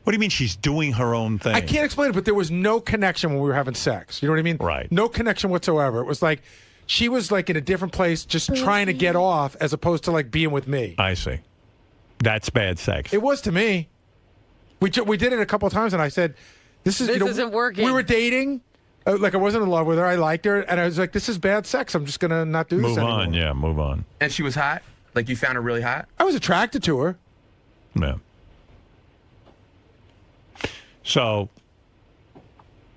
mean she's doing her own thing? I can't explain it, but there was no connection when we were having sex. You know what I mean? Right. No connection whatsoever. It was like, she was like in a different place just trying to get off as opposed to like being with me. I see. That's bad sex. It was to me. We did it a couple of times and I said, this isn't working. We were dating. Like I wasn't in love with her. I liked her. And I was like, this is bad sex. I'm just going to not do this anymore. Move on. Yeah, move on. And she was hot? Like you found her really hot? I was attracted to her. Yeah. So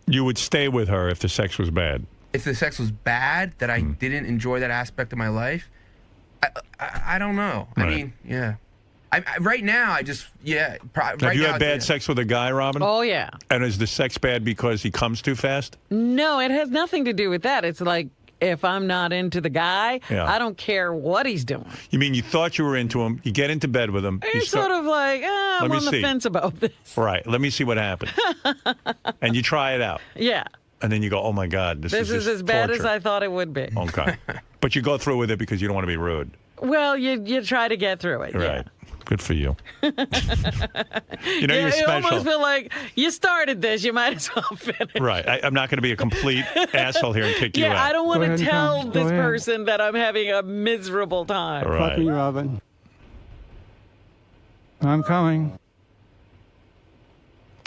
you would stay with her if the sex was bad? If the sex was bad, that I didn't enjoy that aspect of my life, I don't know. Right. I mean, yeah. Right now, I just, yeah. Have you had bad sex with a guy, Robin? Oh, yeah. And is the sex bad because he comes too fast? No, it has nothing to do with that. It's like, if I'm not into the guy, I don't care what he's doing. You mean you thought you were into him, you get into bed with him. You're sort of like, I'm on the fence about this. Right, let me see what happens. And you try it out. Yeah. And then you go, oh my God, this is as bad as I thought it would be. Okay. But you go through with it because you don't want to be rude. Well, you try to get through it. Right. Yeah. Good for you. You're You special. almost feel like you started this. You might as well finish. Right. I'm not going to be a complete asshole here and kick you out. Yeah, I don't want to tell this person that I'm having a miserable time. Right. Fuck me, Robin. I'm coming.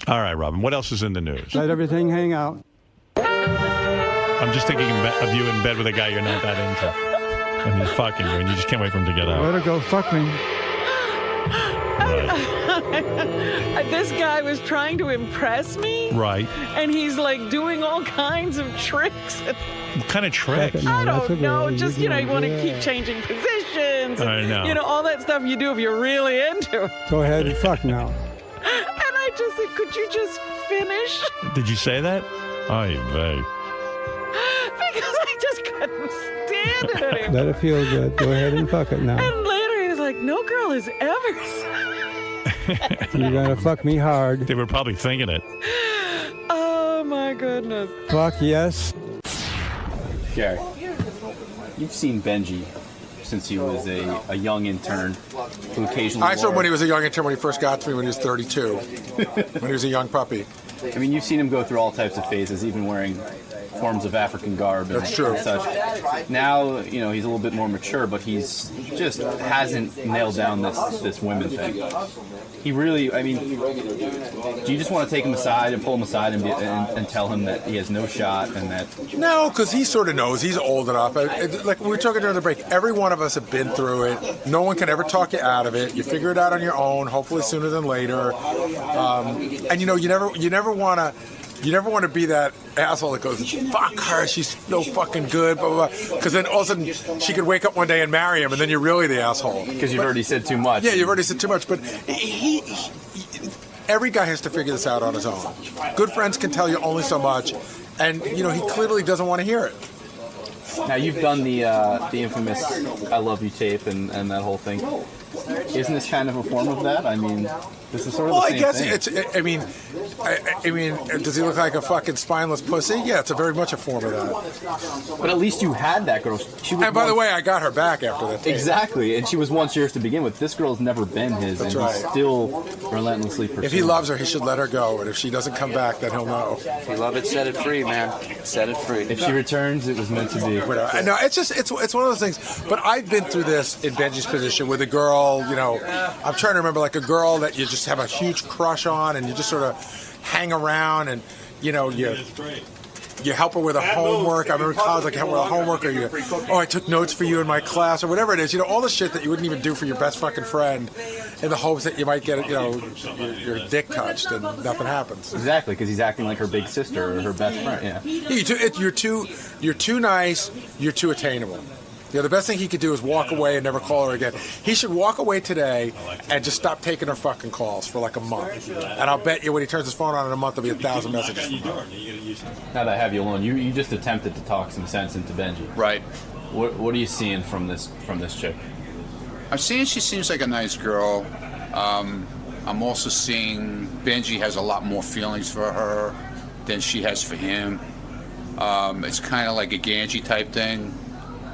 All right, Robin. What else is in the news? Let everything hang out. I'm just thinking of you in bed with a guy you're not that into. And he's fucking you, and you just can't wait for him to get out. Let her go fuck me. This guy was trying to impress me. Right. And he's like doing all kinds of tricks. What kind of tricks? I don't know. Just, you want to keep changing positions. I know. All that stuff you do if you're really into it. Go ahead and fuck now. And I just said, could you just finish? Did you say that? Ay vey. Because I just couldn't stand it anymore. Let it feel good. Go ahead and fuck it now. And later he was like, no girl has ever said You're gonna fuck me hard. They were probably thinking it. Oh my goodness. Fuck yes. Gary, you've seen Benjy since he was a young intern who occasionally... I saw him when he was a young intern, when he first got to me when he was 32. When he was a young puppy. I mean, you've seen him go through all types of phases, even wearing forms of African garb and, That's true. and such. Now, he's a little bit more mature, but he's just hasn't nailed down this women thing. He really, I mean, do you just want to take him aside and pull him aside and tell him that he has no shot and that... No, because he sort of knows. He's old enough. Like we were talking during the break, every one of us have been through it. No one can ever talk you out of it. You figure it out on your own, hopefully sooner than later. And you never want to be that asshole that goes, fuck her, she's no fucking good, blah, blah, blah. Because then all of a sudden she could wake up one day and marry him, and then you're really the asshole. Because you've already said too much. Yeah, you've already said too much. But every guy has to figure this out on his own. Good friends can tell you only so much, and he clearly doesn't want to hear it. Now you've done the infamous "I love you" tape and that whole thing. Isn't this kind of a form of that? I mean, this is sort of the same thing. It's. I mean, does he look like a fucking spineless pussy? Yeah, it's very much a form of that. But at least you had that girl. She was and by the way, I got her back after that tape. Exactly, and she was once yours to begin with. This girl's never been his, That's and right. he's still relentlessly pursuing. If he loves her, he should let her go, and if she doesn't come back, then he'll know. If you love it, set it free, man. Set it free. If she returns, it was meant to be. No, it's one of those things. But I've been through this in Benjy's position with a girl. You know, I'm trying to remember like a girl that you just have a huge crush on, and you just sort of hang around, and you know you help her with her homework. I remember in college, like help her with her homework, or I took notes for you in my class, or whatever it is. You know, all the shit that you wouldn't even do for your best fucking friend, in the hopes that you might get, your dick touched, and nothing happens. Exactly, because he's acting like her big sister or her best friend. Yeah. You're too nice. You're too attainable. You know, the best thing he could do is walk away and never call her again. He should walk away today and just stop taking her fucking calls for like a month. And I'll bet you when he turns his phone on in a month, there'll be 1,000 messages from her. Now that I have you alone, you just attempted to talk some sense into Benjy. Right. What are you seeing from this chick? I'm seeing she seems like a nice girl. I'm also seeing Benjy has a lot more feelings for her than she has for him. It's kind of like a Ganji type thing,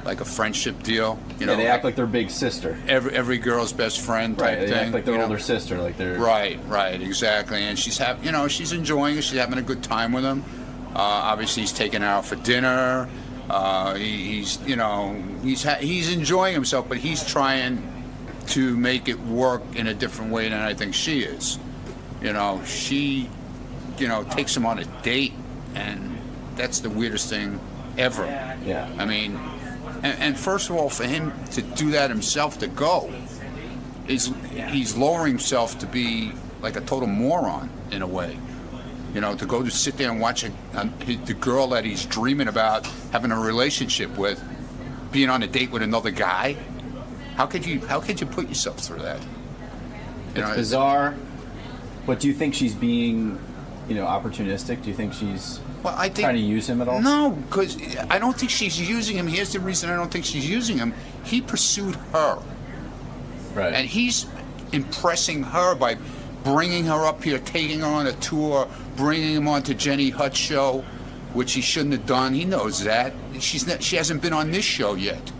like a friendship deal. You know, they act like they're big sister. Every girl's best friend type they thing. Act like they're older sister, like they're right, exactly. And she's she's enjoying it. She's having a good time with him. Obviously, he's taking her out for dinner. He's enjoying himself, but he's trying to make it work in a different way than I think she is. You know, she, takes him on a date, and that's the weirdest thing ever. Yeah. I mean, and first of all, for him to do that himself, to go, he's lowering himself to be like a total moron in a way. You know, to go to sit there and watch the girl that he's dreaming about having a relationship with, being on a date with another guy. How could you put yourself through that? It's bizarre. But do you think she's being, opportunistic? Do you think she's trying to use him at all? No, because I don't think she's using him. Here's the reason I don't think she's using him. He pursued her. Right. And he's impressing her by bringing her up here, taking her on a tour, bringing him on to Jenny Hutt's show, which he shouldn't have done. He knows that. She hasn't been on this show yet.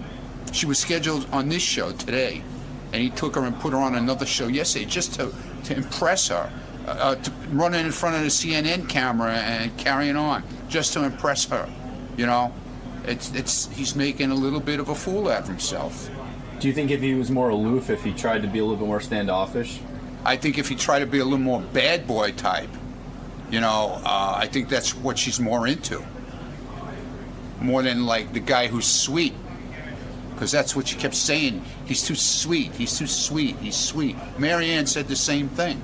She was scheduled on this show today, and he took her and put her on another show yesterday just to impress her, to run in front of the CNN camera and carrying on just to impress her. You know, he's making a little bit of a fool out of himself. Do you think if he was more aloof, if he tried to be a little bit more standoffish? I think if he tried to be a little more bad boy type, I think that's what she's more into. More than like the guy who's sweet. Because that's what she kept saying. He's too sweet. He's too sweet. He's sweet. Marianne said the same thing.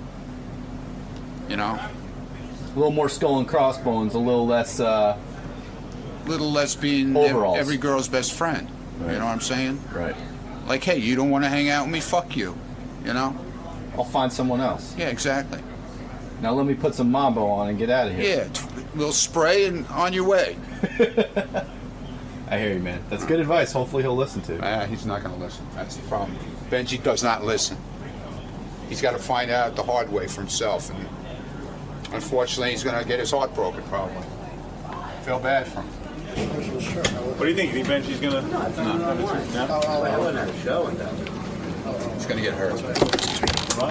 A little more skull and crossbones, a little less being overalls. Every girl's best friend. Right. You know what I'm saying? Right. Like, hey, you don't want to hang out with me? Fuck you. I'll find someone else. Yeah, exactly. Now let me put some mambo on and get out of here. Yeah, little spray and on your way. I hear you, man. That's good advice. Hopefully he'll listen to. He's not going to listen. That's the problem. Benjy does not listen. He's got to find out the hard way for himself. And unfortunately, he's going to get his heart broken, probably. Feel bad for him. What do you think? You think Benjy's going to... He's going to get hurt.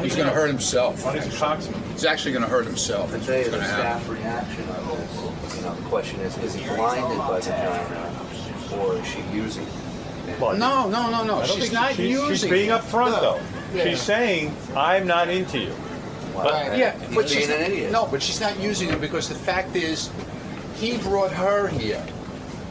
He's going to hurt himself. He's actually going to hurt himself. The day of the staff reaction on this, the question is he blinded by the camera, or is she using it? No. She's not using it. She's being upfront, though. Yeah. She's saying, I'm not into you. But she's an idiot. No, but she's not using him because the fact is, he brought her here.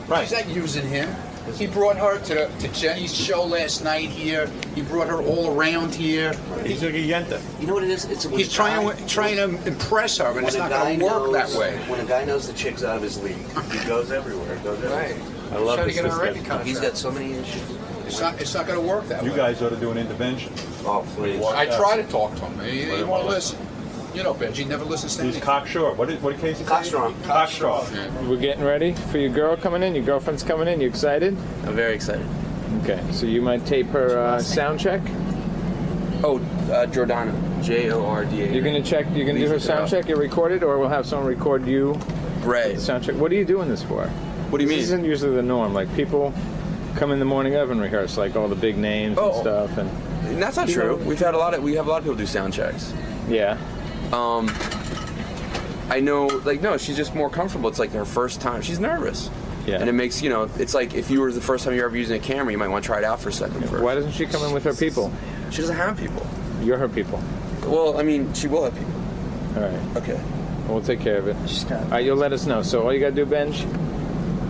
Right. She's not using him. He brought her to Jenny's show last night here. He brought her all around here. He's like a yenta. You know what it is? He's trying to impress her, but it's not going to work that way. When a guy knows the chick's out of his league, he goes everywhere. Right. I love this system. He's got so many issues. It's not going to work that way. You guys ought to do an intervention. Oh, please. I try to talk to him. He won't listen. You know, Benjy never listens to He's anything. cocksure. What did Casey say? Cockstraw. We're getting ready for your girl coming in. Your girlfriend's coming in. You excited? I'm very excited. Okay, so you might tape her sound check. Oh, Jordana. Jorda. You're gonna check. You're gonna do her sound check. You record it, or we'll have someone record you. Right. Sound check. What are you doing this for? What do you mean? This isn't usually the norm. Like people come in the morning of and rehearse, like all the big names and stuff. And that's not true. We have a lot of people do sound checks. Yeah. I know, like, no, she's just more comfortable. It's like her first time. She's nervous. Yeah. And it makes, it's like if you were the first time you're ever using a camera, you might want to try it out for a second first. Why doesn't she come in with her people? She doesn't have people. You're her people. Well, I mean, she will have people. All right. Okay. We'll take care of it. All right, you'll let us know. So all you gotta do, Benj,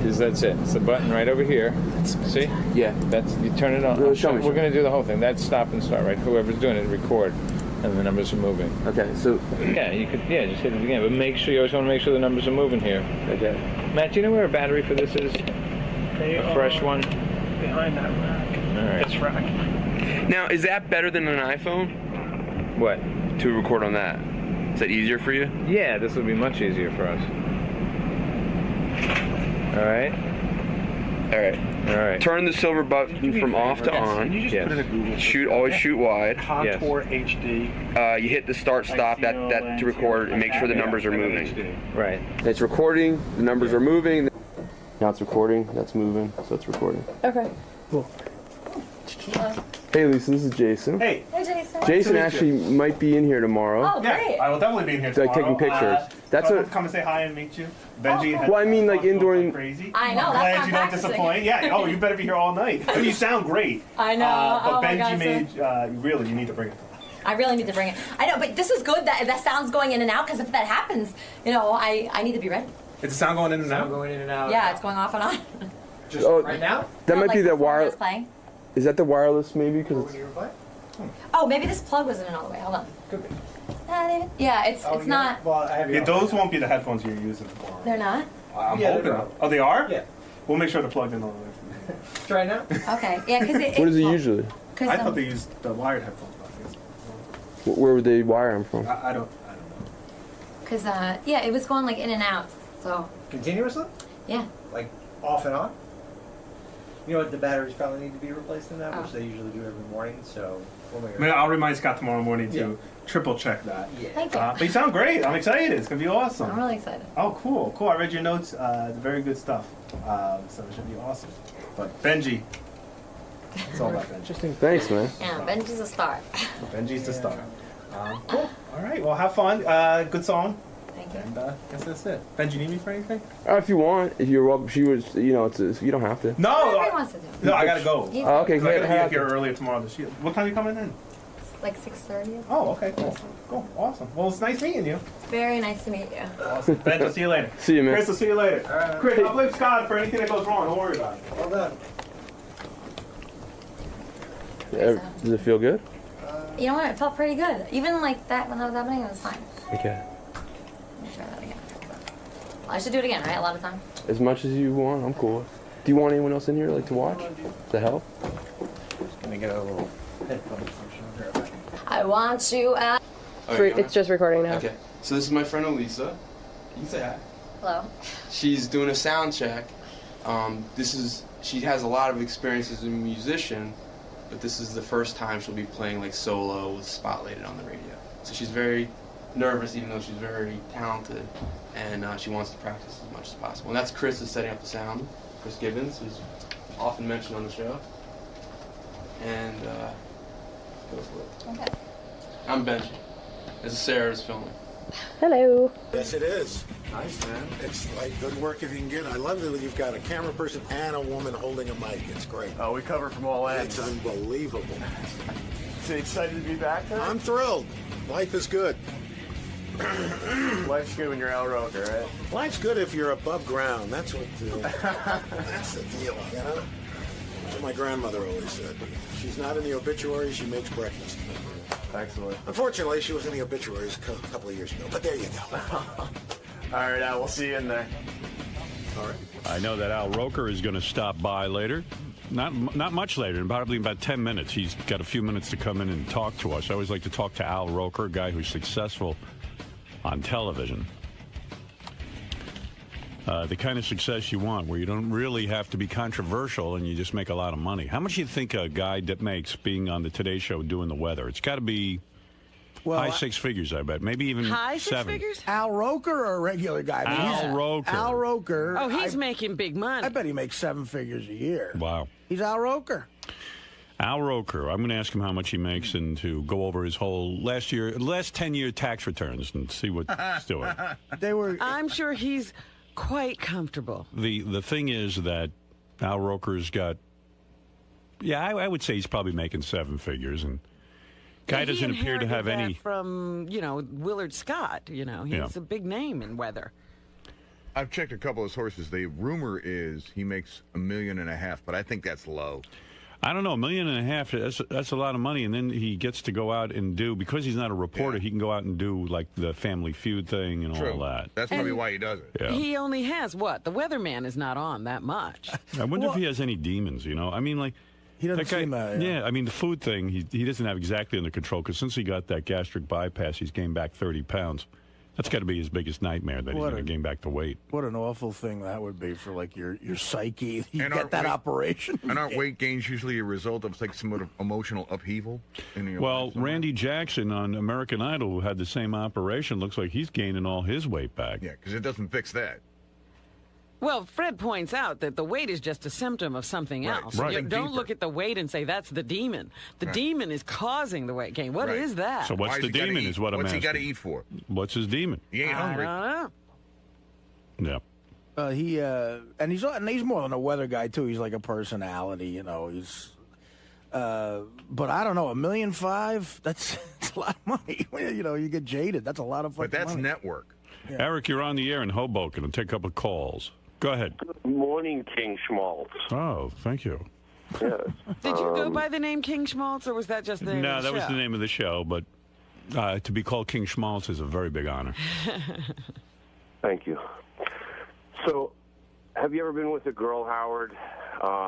is that's it. It's the button right over here. See? Yeah. That's you turn it on. Show me. We're gonna do the whole thing. That's stop and start, right? Whoever's doing it, record, and the numbers are moving. Okay. So. Yeah, you could. Yeah, just hit it again. But make sure you always want to make sure the numbers are moving here. Okay. Matt, do you know where a battery for this is? A fresh one. Behind that rack. All right. This rack. Now, is that better than an iPhone? What? To record on that. Is that easier for you? Yeah, this will be much easier for us. All right. All right. All right. Turn the silver button from off to on. You just put in a Google. Shoot. Always shoot wide. Contour HD. You hit the start stop that to record and make sure the numbers are moving. Right. It's recording. The numbers are moving. Now it's recording. That's moving. So it's recording. Okay. Cool. Hey Lisa, this is Jason. Hey. Hey, Jason. Jason actually might be in here tomorrow. Oh, great. Yeah, I will definitely be in here Like tomorrow. taking pictures. That's come, what. come and say hi and meet you. Benjy. Well, I mean, like indoor. Crazy. I know, I'm that's glad why you I'm don't practicing. disappoint. Yeah. Oh, you better be here all night. I mean, you sound great. I know. But Oh, my Benjy God, made really. You need to bring it. I really need to bring it. I know, but this is good that sound's going in and out, because if that happens, I need to be ready. Is the sound going in and out? Going in and out. Yeah, it's going off and on. Just right now? That might be the before wireless. it's playing. Is that the wireless maybe? Because Oh, maybe this plug wasn't in all the way. Hold on. Could be. Yeah, it's not. Well, I have Yeah, those won't be the headphones you're using tomorrow. They're not? I'm Yeah, hoping. they're not. Oh, they are? Yeah. We'll make sure they're plugged in all the way. Try now. Okay. Yeah, because it. what is it usually? I thought they used the wired headphones. Where would they wire them from? I don't know. Because, yeah, it was going like in and out. So. Continuously? Yeah. Like off and on? You know what? The batteries probably need to be replaced in that, Oh. which they usually do every morning. So we'll make I mean, I'll remind Scott tomorrow morning to triple check that. Yeah. Thank you. But you sound great. I'm excited. It's gonna be awesome. I'm really excited. Oh, cool, cool. I read your notes. Very good stuff. So it should be awesome. But Benjy, it's all about Benjy. Interesting. Thanks, man. Yeah, Benji's a star. Benjy's the star. Cool. All right. Well, have fun. Good song. Thank you. And I guess that's it. Benjy, need me for anything? If you want, if you're up, she was. You don't have to. No. Whatever he wants to do. No, I gotta go. Oh, okay. 'Cause I gotta head be out here earlier tomorrow to shoot. What time are you coming in? It's like 6:30. Oh, okay. Cool. Cool. Awesome. Well, it's nice meeting you. It's very nice to meet you. Awesome. Benj, I'll see you later. See you, man. Chris, I'll see you later. Chris, I'll blame Scott for anything that goes wrong. Don't worry about it. Well done. Does it feel good? You know what? It felt pretty good. Even like that when that was happening, it was fine. Okay. Let me try that again. I should do it again, right? A lot of time. As much as you want, I'm cool. Do you want anyone else in here like to watch? To help? Let me get a little headphone function here. I want you out. It's just recording now. Okay. So this is my friend Elisa. You can say hi. Hello. She's doing a sound check. She has a lot of experience as a musician, but this is the first time she'll be playing like solo with spotlighted on the radio. So she's very nervous, even though she's very talented, and she wants to practice as much as possible. And that's Chris is setting up the sound. Chris Gibbons, who's often mentioned on the show. And go for it. Okay. I'm Benjy. This is Sarah's filming. Hello. Yes, it is. Nice, man. It's like good work if you can get it. I love that you've got a camera person and a woman holding a mic. It's great. Oh, we cover from all ends. It's unbelievable. So you excited to be back there? I'm thrilled. Life is good. Life's good when you're Al Roker, right? Life's good if you're above ground. That's what. That's the deal, you know. That's what my grandmother always said. She's not in the obituary. She makes breakfast. Excellent. Unfortunately, she was in the obituaries a couple of years ago. But there you go. All right, Al. We'll see you in there. All right. I know that Al Roker is going to stop by later. Not much later, probably about 10 minutes. He's got a few minutes to come in and talk to us. I always like to talk to Al Roker, a guy who's successful on television. The kind of success you want, where you don't really have to be controversial and you just make a lot of money. How much do you think a guy that makes being on the Today Show doing the weather? It's got to be high six figures, I bet. Maybe even high seven. 6 figures? Al Roker or a regular guy? Al Roker. Al Roker. Oh, he's making big money. I bet he makes 7 figures a year. Wow. He's Al Roker. Al Roker. I'm going to ask him how much he makes and to go over his whole last 10-year tax returns and see what he's doing. I'm sure he's quite comfortable. The thing is that Al Roker's got, I would say he's probably making 7 figures, and guy doesn't appear to have any from Willard Scott. He's a big name in weather. I've checked a couple of sources. The rumor is he makes $1.5 million, but I think that's low. I don't know, $1.5 million, that's a lot of money, and then he gets to go out and do, because he's not a reporter, he can go out and do like the Family Feud thing and all that. That's probably why he does it. Yeah. He only has what? The weatherman is not on that much. I wonder if he has any demons, I mean, like, he doesn't seem I mean, the food thing, he doesn't have exactly under control, because since he got that gastric bypass, he's gained back 30 pounds. That's got to be his biggest nightmare, that he's going to gain back the weight. What an awful thing that would be for, like, your psyche. You get that operation. And aren't weight gains usually a result of, like, some sort of emotional upheaval? Well, Randy Jackson on American Idol, who had the same operation, looks like he's gaining all his weight back. Yeah, because it doesn't fix that. Well, Fred points out that the weight is just a symptom of something else. Right. Don't look at the weight and say that's the demon. The demon is causing the weight gain. What is that? So what's the demon is what I'm asking. What's he got to eat for? What's his demon? He ain't hungry. I don't know. Yeah. And he's more than a weather guy too. He's like a personality, he's but I don't know, $1.5 million, that's a lot of money. You get jaded. That's a lot of fucking But that's money. network. Yeah. Eric, you're on the air in Hoboken. I'll take a couple of calls. Go ahead. Good morning, King Schmaltz. Oh, thank you. Yes. Did you go by the name King Schmaltz, or was that just the name No, of the that was show? the name of the show, but to be called King Schmaltz is a very big honor. Thank you. So, have you ever been with a girl, Howard,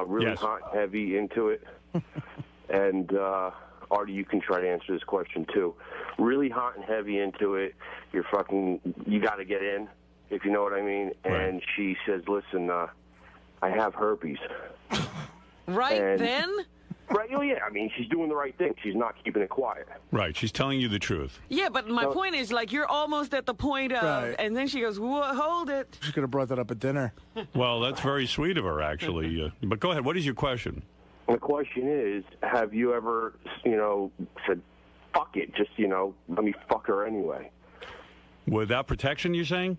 really Yes. hot, heavy into it? And, Artie, you can try to answer this question, too. Really hot and heavy into it, you got to get in, if you know what I mean. And she says, listen, I have herpes. Right then? Right, oh yeah, I mean, she's doing the right thing. She's not keeping it quiet. Right, she's telling you the truth. Yeah, but my point is, like, you're almost at the point of, Right. and then she goes, hold it. She could have brought that up at dinner. Well, that's very sweet of her, actually. But go ahead. What is your question? The question is, have you ever, said, fuck it, just, let me fuck her anyway? Without protection, you're saying?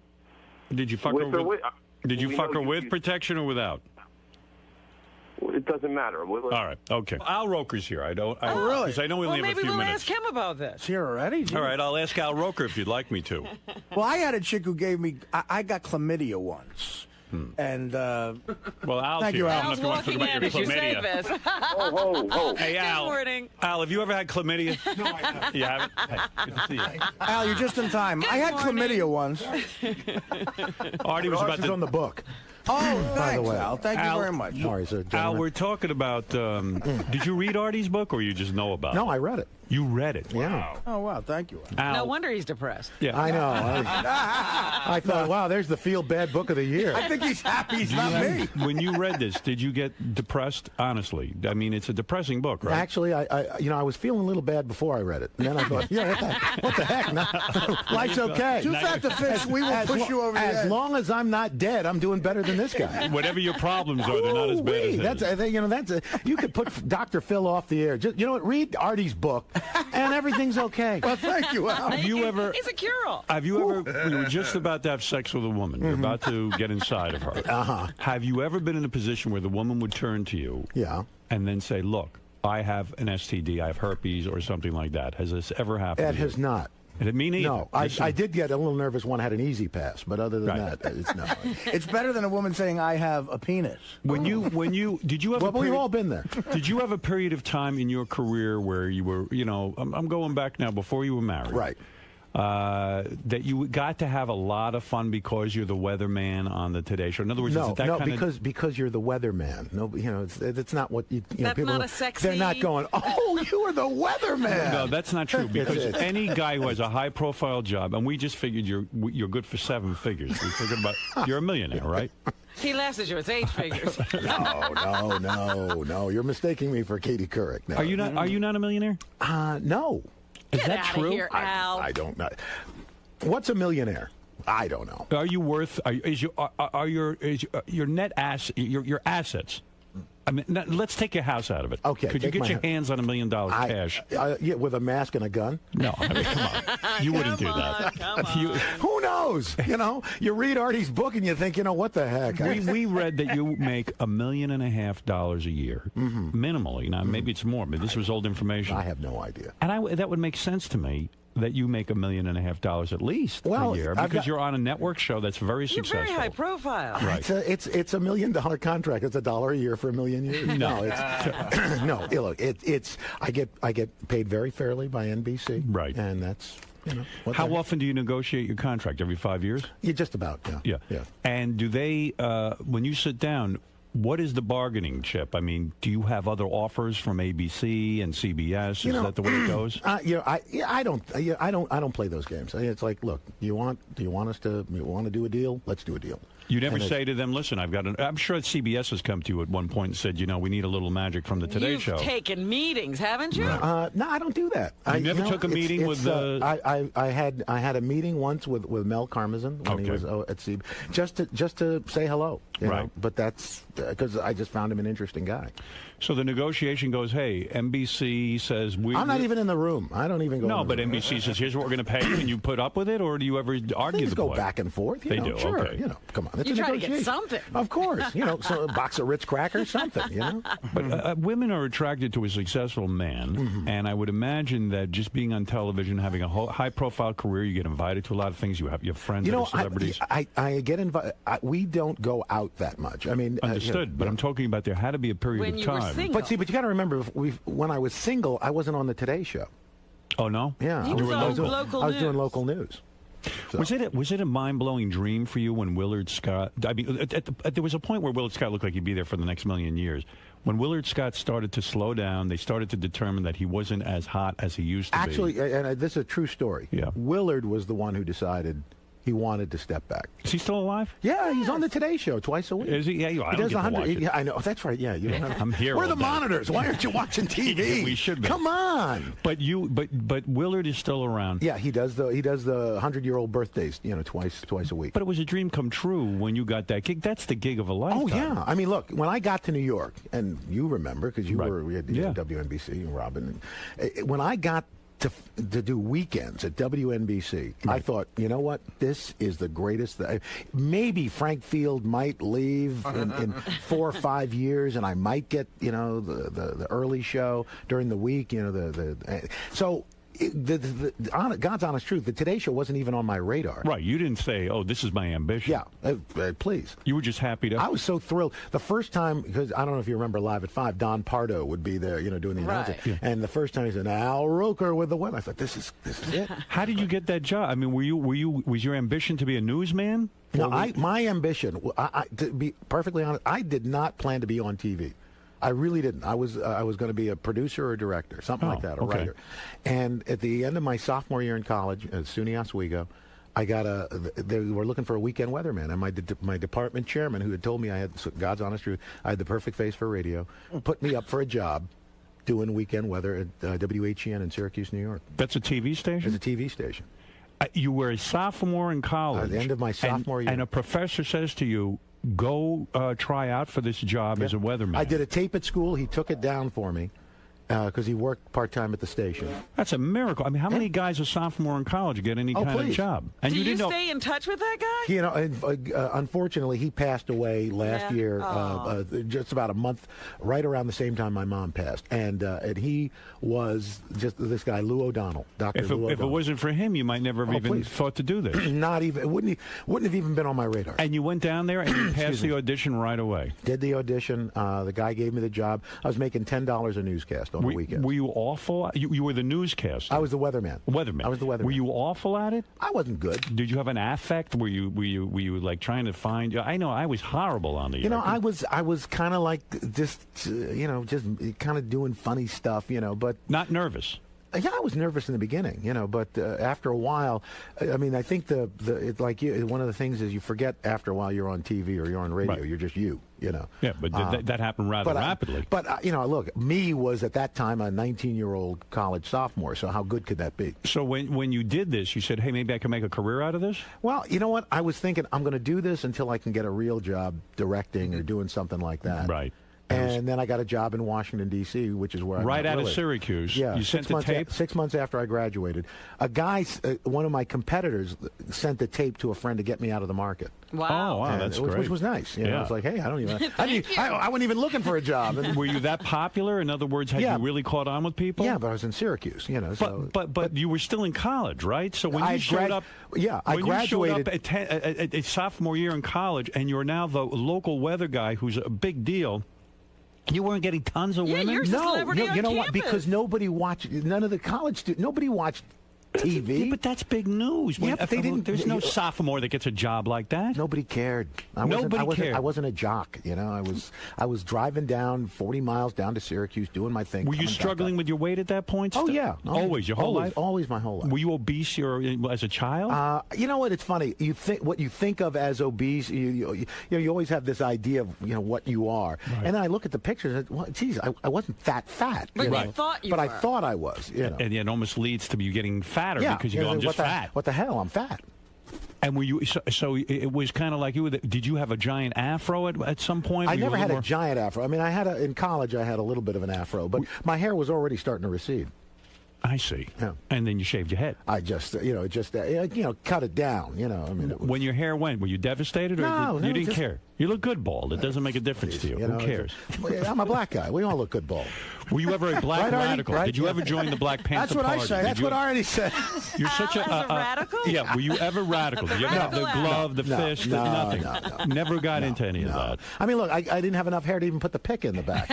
Did you fuck With her or with? Did you we fuck know her you- with protection or without? It doesn't matter. All right. Okay. Al Roker's here. I know we Well, only have maybe a few we'll minutes. ask him about this. It's here already? All right. I'll ask Al Roker if you'd like me to. Well, I had a chick who gave me, I got chlamydia once. And, well, Al's thank here. you, I Al. don't know if you want to talk about your chlamydia. Oh. Hey, Al. Good morning. Al, have you ever had chlamydia? No, I haven't. You haven't? Hey, good to see you. Al, you're just in time. I had chlamydia once. Artie was about to... on the book. Oh, By the way. Al. Thank you very much. Sorry, sir. Al, we're talking about... did you read Artie's book, or you just know about it? No, I read it. You read it? Yeah. Oh, wow. Thank you. Al, No wonder he's depressed. Yeah. I know. I thought, wow, there's the feel-bad book of the year. I think he's happy he's not me. When you read this, did you get depressed? Honestly, I mean, it's a depressing book, right? Actually, I was feeling a little bad before I read it. And then I thought, what the heck? No, life's okay. Too fat to fish. We will push you over the edge. As long as I'm not dead, I'm doing better than this guy. Whatever your problems are, they're not as bad as his. You could put Dr. Phil off the air. Just, read Artie's book, and everything's okay. Well, thank you, Al. Have you ever? It's a cure-all. Have you ever? You were just about to have sex with a woman. You're about to get inside of her. Have you ever been in a position where the woman would turn to you? Yeah. And then say, "Look, I have an STD. I have herpes, or something like that." Has this ever happened? It has not. It me neither. No, I did get a little nervous when I had an easy pass, but other than that, it's no. It's better than a woman saying, I have a penis. Did you have? Well, we've all been there. Did you have a period of time in your career where you were, I'm going back now, before you were married, right? that you got to have a lot of fun because you're the weatherman on the Today Show? In other words, is it that kind of... because you're the weatherman. No, it's not what you. That's people, not a sexy. They're not going. Oh, you are the weatherman. No, that's not true. Because any guy who has a high-profile job, and we just figured you're good for 7 figures. We figured about you're a millionaire, right? He laughs at you. It's 8 figures. No. You're mistaking me for Katie Couric. No. Are you not? Are you not a millionaire? No. Is that outta true? here, Al. I don't know. What's a millionaire? I don't know. Are you worth? Is your net your assets? I mean, let's take your house out of it. Okay. Could you get your hands on $1 million cash? Yeah, with a mask and a gun? No, I mean, come on. You wouldn't do that. Who knows? You read Artie's book and you think, what the heck? We read that you make $1.5 million a year, minimally. Now, maybe it's more, but this was old information. I have no idea. And that would make sense to me. That you make $1.5 million at least a year because you're on a network show that's very successful. You're very high profile. Right. It's a $1 million contract. It's $1 a year for 1 million years. No, it's no. Look, it's I get paid very fairly by NBC. Right. And that's how often do you negotiate your contract? Every 5 years? Yeah, just about. Yeah. And do they when you sit down? What is the bargaining chip? I mean, do you have other offers from ABC and CBS? Is that the way it goes? I don't play those games. It's like, look, do you want us to do a deal? Let's do a deal. You never say to them, listen, I'm sure CBS has come to you at one point and said, we need a little magic from the Today Show. You've taken meetings, haven't you? No, I don't do that. You never took a meeting with the... I had a meeting once with Mel Karmazin when he was at CBS, just to say hello. Right. But that's because I just found him an interesting guy. So the negotiation goes, hey, NBC says I'm not even in the room. I don't even go. No, but NBC says, here's what we're going to pay you, and you put up with it, or do you ever argue Things the go point? back and forth. They do. Sure. Okay. Come on. It's you a try to negotiation. get something. Of course. So a box of Ritz crackers, something. But women are attracted to a successful man, and I would imagine that just being on television, having a high-profile career, you get invited to a lot of things. You have friends that are celebrities. I get invited. We don't go out that much. I mean, understood. But I'm talking about there had to be a period when of you time. were single. But you got to remember, when I was single, I wasn't on the Today Show. Oh no? Yeah, I was doing local news. So. Was it a mind-blowing dream for you when Willard Scott? I mean, there was a point where Willard Scott looked like he'd be there for the next million years. When Willard Scott started to slow down, they started to determine that he wasn't as hot as he used to be. Actually, and this is a true story. Yeah. Willard was the one who decided he wanted to step back. Is he still alive? Yeah, he's on the Today Show twice a week. Is he? Yeah, I don't get to watch it. Yeah, I know. That's right. Yeah, you don't have, I'm here. We're all the day. monitors. Why aren't you watching TV? We should be. Come on. But Willard is still around. Yeah, he does the 100-year-old birthdays, twice a week. But it was a dream come true when you got that gig. That's the gig of a lifetime. Oh yeah. I mean, look, when I got to New York, and you remember because we had WNBC and Robin. When I got to do weekends at WNBC, right. I thought, you know what? This is the greatest. Maybe Frank Field might leave in 4 or 5 years, and I might get the early show during the week. So. God's honest truth, the Today Show wasn't even on my radar. Right, you didn't say, "Oh, this is my ambition." Yeah, please. You were just happy to. I was so thrilled the first time because I don't know if you remember Live at 5. Don Pardo would be there, doing the announcing. Yeah. And the first time he said, "Al Roker with the women," I thought, "This is it." How did you get that job? I mean, was your ambition to be a newsman? No, my ambition. To be perfectly honest, I did not plan to be on TV. I really didn't. I was going to be a producer or a director, something like that, a writer. And at the end of my sophomore year in college at SUNY Oswego, they were looking for a weekend weatherman, and my department chairman, who had told me I had, God's honest truth, I had the perfect face for radio, put me up for a job doing weekend weather at WHEN in Syracuse, New York. That's a TV station? It's a TV station. You were a sophomore in college. At the end of my sophomore year. And a professor says to you, go try out for this job as a weatherman. I did a tape at school. He took it down for me because he worked part-time at the station. That's a miracle. I mean, how many guys a sophomore in college get any kind of job? And do you stay in touch with that guy? Unfortunately, he passed away last year, just about a month, right around the same time my mom passed. And he was just this guy, Lou O'Donnell, Dr. Lou O'Donnell. If it wasn't for him, you might never have even thought to do this. Not even. It wouldn't have even been on my radar. And you went down there and you passed the audition right away. Did the audition. The guy gave me the job. I was making $10 a newscast on the weekends. Were you awful? You were the newscaster. I was the weatherman. Weatherman. I was the weatherman. Were you awful at it? I wasn't good. Did you have an affect? Were you like trying to find? I know I was horrible on the air. You know, I was kind of like just kind of doing funny stuff, but not nervous. Yeah, I was nervous in the beginning, but after a while, I mean, I think one of the things is you forget after a while you're on TV or you're on radio. Right. You're just you. Yeah, but that happened rather rapidly. Look, me was at that time a 19-year-old college sophomore, so how good could that be? So when you did this, you said, hey, maybe I can make a career out of this? Well, you know what? I was thinking I'm going to do this until I can get a real job directing or doing something like that. Right. And then I got a job in Washington, D.C., which is where I right out of Syracuse. Yeah, you sent the tape? 6 months after I graduated. A guy, one of my competitors, sent the tape to a friend to get me out of the market. Wow. Oh, wow, that's great. Which was nice. I was like, hey, I wasn't even looking for a job. Were you that popular? In other words, had you really caught on with people? Yeah, but I was in Syracuse, But you were still in college, right? So when you showed up... Yeah, I graduated... You showed up at a sophomore year in college, and you're now the local weather guy who's a big deal... You weren't getting tons of women? You're you know on what? Because nobody watched, none of the college students, nobody watched TV. Yeah, but that's big news. Yeah, but they didn't. There's no sophomore that gets a job like that. Nobody cared. Nobody cared. I wasn't a jock. I was driving down 40 miles down to Syracuse doing my thing. Were you struggling with your weight at that point? Oh yeah, always your whole life. Always my whole life. Were you obese as a child? You know what? It's funny. What you think of as obese. You always have this idea of what you are. Right. And then I look at the pictures. And, well, geez, I wasn't that fat. But you thought you were. I thought I was. And it almost leads to you getting fatter because you go, I'm just fat. What the hell? I'm fat. And were you so it was kind of like you were did you have a giant afro at some point? I never had a giant afro. I mean, in college I had a little bit of an afro, but my hair was already starting to recede. I see. Yeah. And then you shaved your head. I just, cut it down. I mean, when your hair went, were you devastated, or no, you didn't care? You look good bald. It doesn't make a difference to you. Who cares? I'm a black guy. We all look good bald. Were you ever a black radical? Right? Did you ever join the Black Panther Party? That's what I say. That's what Artie said. You're such a radical? Yeah. Were you ever radical? Did you ever have the glove, the fist, nothing? No. Never got into any of that. I mean, look, I didn't have enough hair to even put the pick in the back.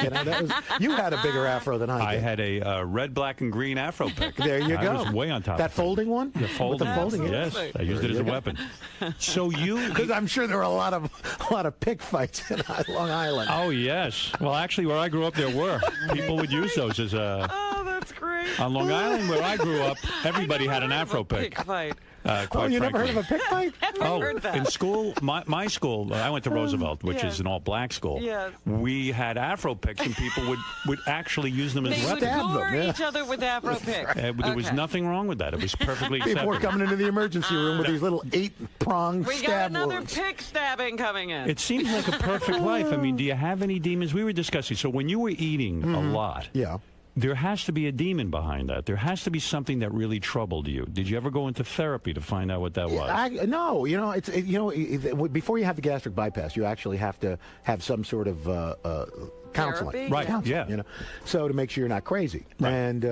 You had a bigger afro than I did. I had a red, black, and green afro pick. There you go. I was way on top. That folding one? The folding. Absolutely. Yes, I used it as a weapon. So because I'm sure there were a lot of pick fights in Long Island. Oh yes. Well, actually, where I grew up, there were people would use those as a. Oh, that's great. On Long Island, where I grew up, everybody had an afro pick. Fight. You never heard of a pick fight? Heard that. In school, my school, I went to Roosevelt, which is an all-black school. Yes. We had afro picks, and people would actually use them as weapons. They would gore each other with afro picks. There was nothing wrong with that. It was perfectly acceptable. People were coming into the emergency room with these little 8-prong stab wounds. We got another wounds. pick stabbing coming in. It seems like a perfect life. I mean, do you have any demons? We were discussing. So when you were eating a lot, there has to be a demon behind that. There has to be something that really troubled you. Did you ever go into therapy to find out what that was? No. Before you have the gastric bypass, you actually have to have some sort of counseling. Therapy? Right. Counseling, yeah. So to make sure you're not crazy. Right. And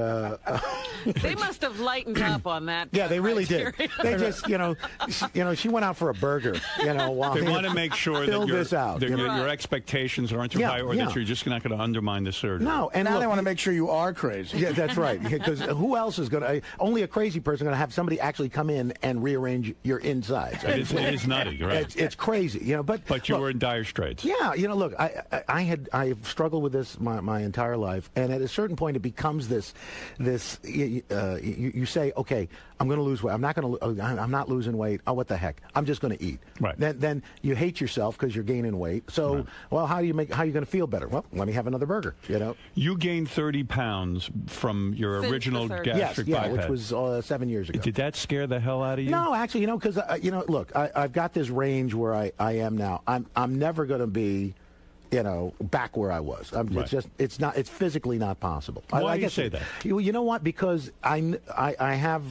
they must have lightened up on that. Yeah, they really did. They just, she went out for a burger. While they want to make sure that your expectations aren't too high, or that you're just not going to undermine the surgery. No, and now they want to make sure you are crazy. Yeah, that's right. Because who else is going to? Only a crazy person going to have somebody actually come in and rearrange your insides. It is nutty, right? It's crazy, But you were in dire straits. Yeah, look, I've struggled with this my entire life, and at a certain point, it becomes this. You say, okay, I'm going to lose weight. I'm not losing weight. Oh, what the heck? I'm just going to eat. Right. Then you hate yourself because you're gaining weight. So, well, how are you going to feel better? Well, let me have another burger. You gained 30 pounds from your original gastric bypass, which was 7 years ago. Did that scare the hell out of you? No, actually, because look, I've got this range where I am now. I'm never going to be, back where I was. It's physically not possible. Why do you say that? You know what? Because I have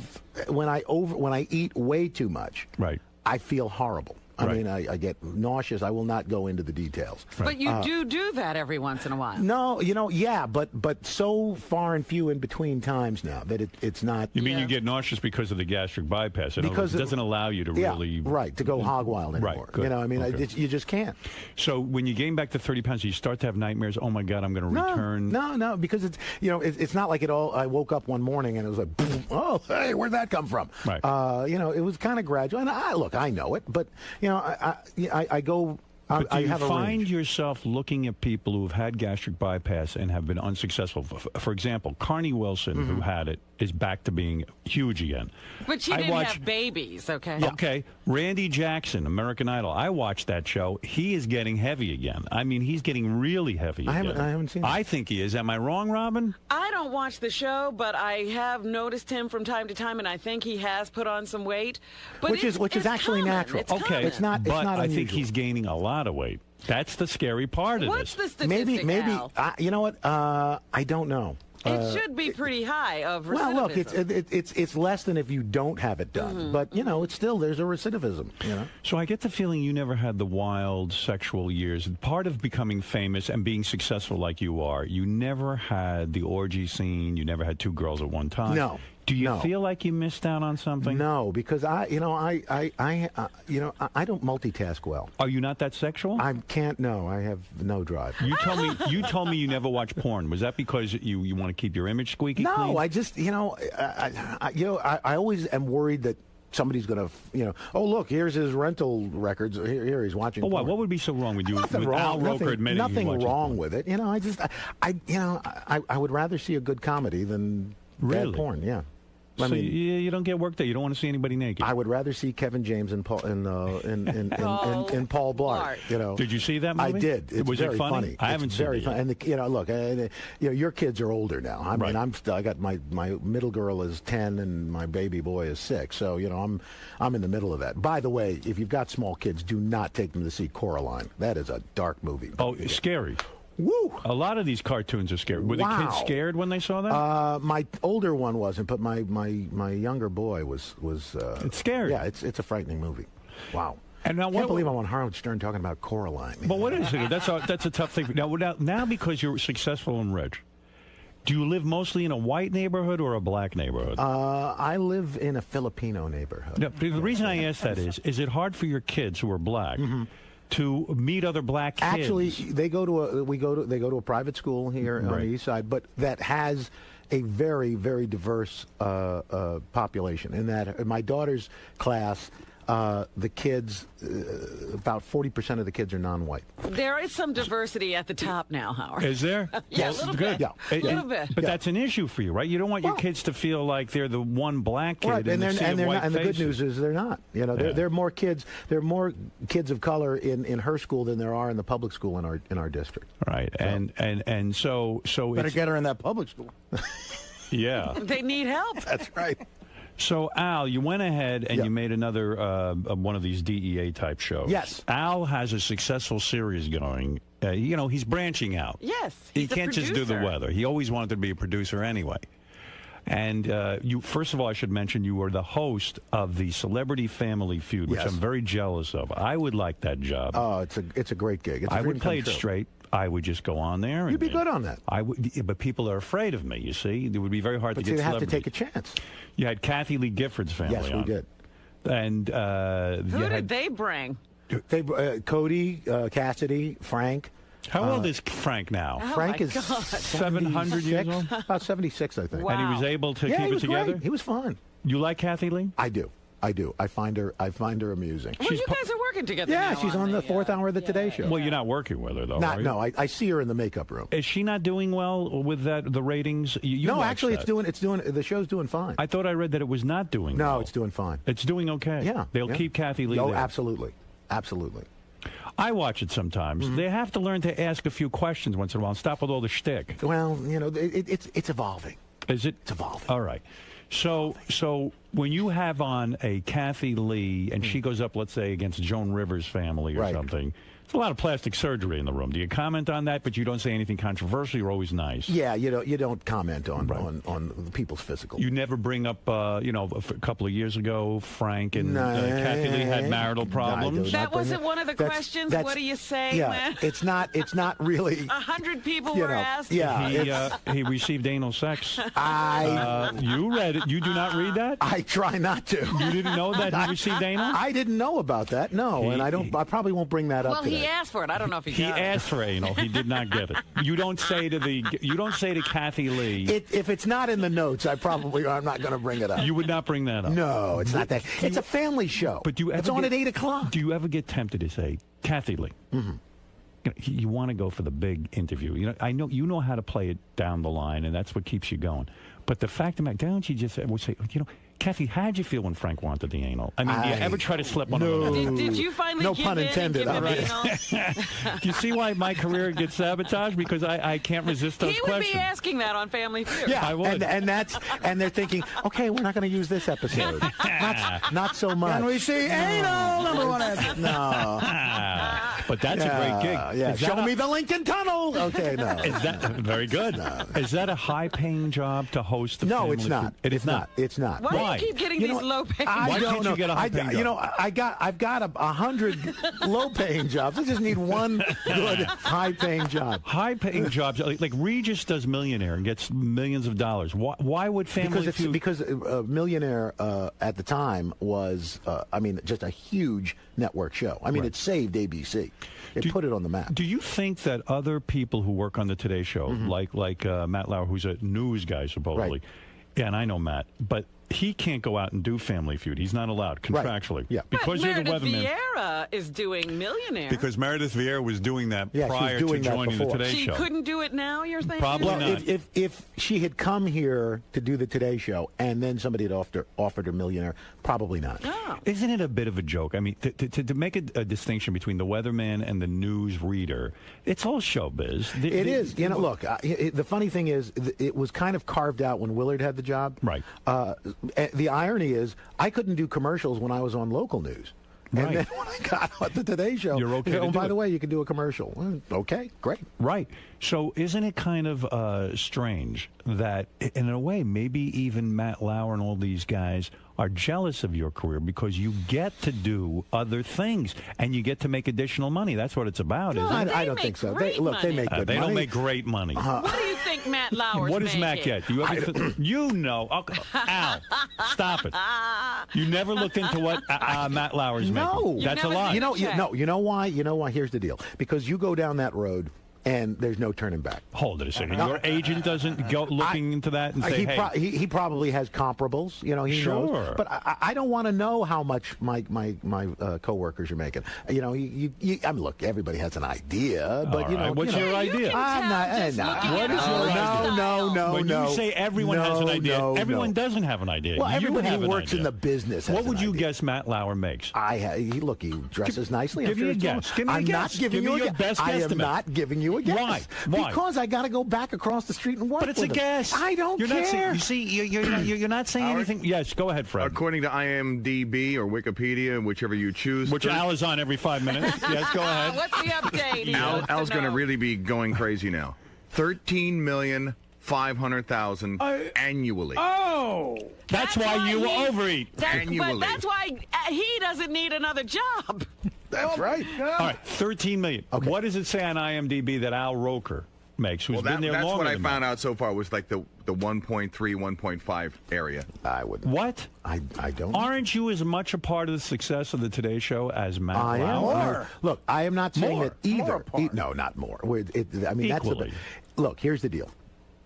when I eat way too much. Right. I feel horrible. I mean, I get nauseous. I will not go into the details. But you do that every once in a while. No, yeah, but so far and few in between times now that it's not. You mean you get nauseous because of the gastric bypass? Because it doesn't allow you to really to go hog wild anymore. Right, I mean, you just can't. So when you gain back to 30 pounds, you start to have nightmares. Oh my God, I'm going to return. No, because it's not like it all. I woke up one morning and it was like, boom, oh, hey, where'd that come from? Right. It was kind of gradual. And I know it, but I go. But do I you have find yourself looking at people who have had gastric bypass and have been unsuccessful? For example, Carney Wilson, who had it, is back to being huge again. But she didn't have babies, okay? Yeah. Okay. Randy Jackson, American Idol. I watched that show. He is getting heavy again. I mean, he's getting really heavy again. I haven't seen it. I think he is. Am I wrong, Robin? I don't watch the show, but I have noticed him from time to time, and I think he has put on some weight. But which is actually common. natural. It's okay. common. It's not. But I unusual. think he's gaining a lot of weight. That's the scary part of What's this. the statistic, maybe. Al? You know what? I don't know. It should be pretty high of recidivism. Well, look, it's less than if you don't have it done, but it's still there's a recidivism. So I get the feeling you never had the wild sexual years. Part of becoming famous and being successful like you are, you never had the orgy scene. You never had two girls at one time. No. Do you feel like you missed out on something? No, because I don't multitask well. Are you not that sexual? I can't. No, I have no drive. You told me you never watch porn. Was that because you want to keep your image squeaky clean? No, I just I always am worried that somebody's going to, oh, look, here's his rental records. Here he's watching. Oh, porn. what would be so wrong with you? Nothing with wrong. Al Roker admitting nothing he wrong with it. I would rather see a good comedy than bad porn. Yeah. So you don't get work there. You don't want to see anybody naked. I would rather see Kevin James and Paul and Paul Blart. Did you see that movie? I did. It's was very it funny? I haven't seen very it. Funny. And look, your kids are older now. I mean, I got my middle girl is 10 and my baby boy is 6. So I'm in the middle of that. By the way, if you've got small kids, do not take them to see Coraline. That is a dark movie. Oh, it's scary. Woo! A lot of these cartoons are scary. Were the kids scared when they saw that? My older one wasn't, but my younger boy was. It's scary. Yeah, it's a frightening movie. Wow. And now, I can't believe I'm on Howard Stern talking about Coraline. But what is it? That's a tough thing. Now, because you're successful and rich, do you live mostly in a white neighborhood or a black neighborhood? I live in a Filipino neighborhood. No, the reason I ask that is it hard for your kids who are black to meet other black kids? Actually, they go to a private school here on the east side, but that has a very, very diverse population. In that, my daughter's class, the kids, about 40% of the kids are non-white. There is some diversity at the top now, Howard. Is there? Yeah, a little bit. Yeah. A little bit. But that's an issue for you, right? You don't want your kids to feel like they're the one black kid Right, in the sea of white and the good faces. news is they're not. There are more kids. There are more kids of color in her school than there are in the public school in our district. Right, and so better get her in that public school. Yeah, they need help. That's right. So, Al, you went ahead and you made another one of these DEA type shows. Yes. Al has a successful series going. He's branching out. Yes, he can't just do the weather. He always wanted to be a producer anyway. And first of all, I should mention you were the host of the Celebrity Family Feud, which I'm very jealous of. I would like that job. Oh, it's a great gig. It's a I dream would play come it true. straight. I would just go on there. You'd be good on that. I would, but people are afraid of me. You see, it would be very hard to get. But you have to celebrities. take a chance. You had Kathy Lee Gifford's family. Yes, we on. did. And who did they bring? Cody, Cassidy, Frank. How old is Frank now? Oh Frank my is God. 700 years old. About 76, I think. Wow. And he was able to keep he it was together. Great. He was fun. You like Kathy Lee? I do. I find her amusing. Well, you guys are working together. Yeah, now she's on the fourth hour of the Today Show. Well, you're not working with her though. are you? No, I see her in the makeup room. Is she not doing well with the ratings? You No, watch actually, that. the show's doing fine. I thought I read that it was not doing. No, well. it's doing fine. It's doing okay. Yeah, they'll keep Kathy Lee. Oh, there. absolutely. I watch it sometimes. They have to learn to ask a few questions once in a while and stop with all the shtick. Well, it's evolving. Is it? It's evolving. All right. So when you have on a Kathy Lee and she goes up, let's say, against Joan Rivers' family or something, There's a lot of plastic surgery in the room. Do you comment on that? But you don't say anything controversial. You're always nice. Yeah, you don't comment on people's physical. You never bring up, a couple of years ago, Frank and Kathy Lee had marital problems. That wasn't one of the questions. What do you say? Yeah, it's not really. 100 people were asked. Yeah, he received anal sex. You read it. You do not read that? I try not to. You didn't know that he received anal? I didn't know about that. No, and I probably won't bring that up. Well, he asked for it. I don't know if he got it. asked for anal. He did not get it. You don't say to Kathy Lee. If it's not in the notes, I'm not going to bring it up. You would not bring that up. No, it's not that. It's a family show. But it's on at 8 o'clock. Do you ever get tempted to say, Kathy Lee? Mm-hmm. You want to go for the big interview. I know you know how to play it down the line, and that's what keeps you going. But the fact of the matter, don't you just say, Kathy, how'd you feel when Frank wanted the anal? I mean, do you ever try to slip one of them? Did you finally no give pun in intended. and give him anal? Do you see why my career gets sabotaged? Because I can't resist those questions. He would be asking that on Family Feud. Yeah, I would. And they're thinking, okay, we're not going to use this episode. Not so much. Can we see anal? Number one answer. No. But that's a great gig. Yeah. Show me the Lincoln Tunnel. Okay, no. Is that very good? No. Is that a high-paying job to host the Family it's not. Feud? It's not. It's not. Why do you keep getting these low-paying jobs? Why can't you get a high-paying job? I've got 100 low-paying jobs. I just need one good high-paying job. High-paying jobs, like Regis does Millionaire and gets millions of dollars. Why would Family Feud? Because Millionaire at the time was, just a huge network show. It saved ABC. It put it on the map. Do you think that other people who work on the Today Show, like Matt Lauer, who's a news guy supposedly, and I know Matt, but he can't go out and do Family Feud. He's not allowed contractually. Right. Yeah. Because but you're the Meredith weatherman. Vieira is doing Millionaire. Because Meredith Vieira was doing that prior to joining the Today she Show. She couldn't do it now, you're thinking? Probably not. If she had come here to do the Today Show and then somebody had offered her Millionaire, probably not. Oh. Isn't it a bit of a joke? I mean, to make a distinction between the weatherman and the news reader, it's all showbiz. It is. Look, the funny thing is, it was kind of carved out when Willard had the job. Right. The irony is, I couldn't do commercials when I was on local news. And then when I got on the Today Show, you're okay. By the way, you can do a commercial. Well, okay, great. Right. So isn't it kind of strange that, in a way, maybe even Matt Lauer and all these guys are jealous of your career because you get to do other things and you get to make additional money. That's what it's about, isn't it? I don't think so. They make good money. They don't make great money. What do you think Matt Lauer's What does Matt making? get? Do you ever you know. Al, stop it. You never looked into what Matt Lauer's making. No. That's a lie. You know why? Here's the deal. Because you go down that road and there's no turning back. Hold it a second. Your agent doesn't go looking into that and say, hey. He probably has comparables. He knows. But I don't want to know how much my coworkers are making. Look, everybody has an idea, but what's your idea? I'm not. What is your idea? No. When you say everyone has an idea, everyone doesn't have an idea. Well, everybody who works in the business has What would an you idea. guess Matt Lauer makes? Look, he dresses nicely. Give me a guess. Give me a guess. Give me your best guesstimate. I am not giving you a guess. Why? Because I got to go back across the street and work. But it's a guess. I don't care. You're not saying anything. Yes, go ahead, Fred. According to IMDb or Wikipedia, whichever you choose. Which Al is on every 5 minutes. Yes, go ahead. What's the update? Al's going to really be going crazy now. 13,500,000 annually. Oh, that's why you overeat annually. But that's why he doesn't need another job. That's right. All right, 13 million. Okay. What does it say on IMDb that Al Roker makes? Who's been there that's longer what I than found out so far was like the 1.3, 1.5 area. I wouldn't. What? I don't. Aren't you as much a part of the success of the Today Show as Matt I am. Lauer? Look, I am not saying that either. More No, not more. That's Equally. Look, here's the deal.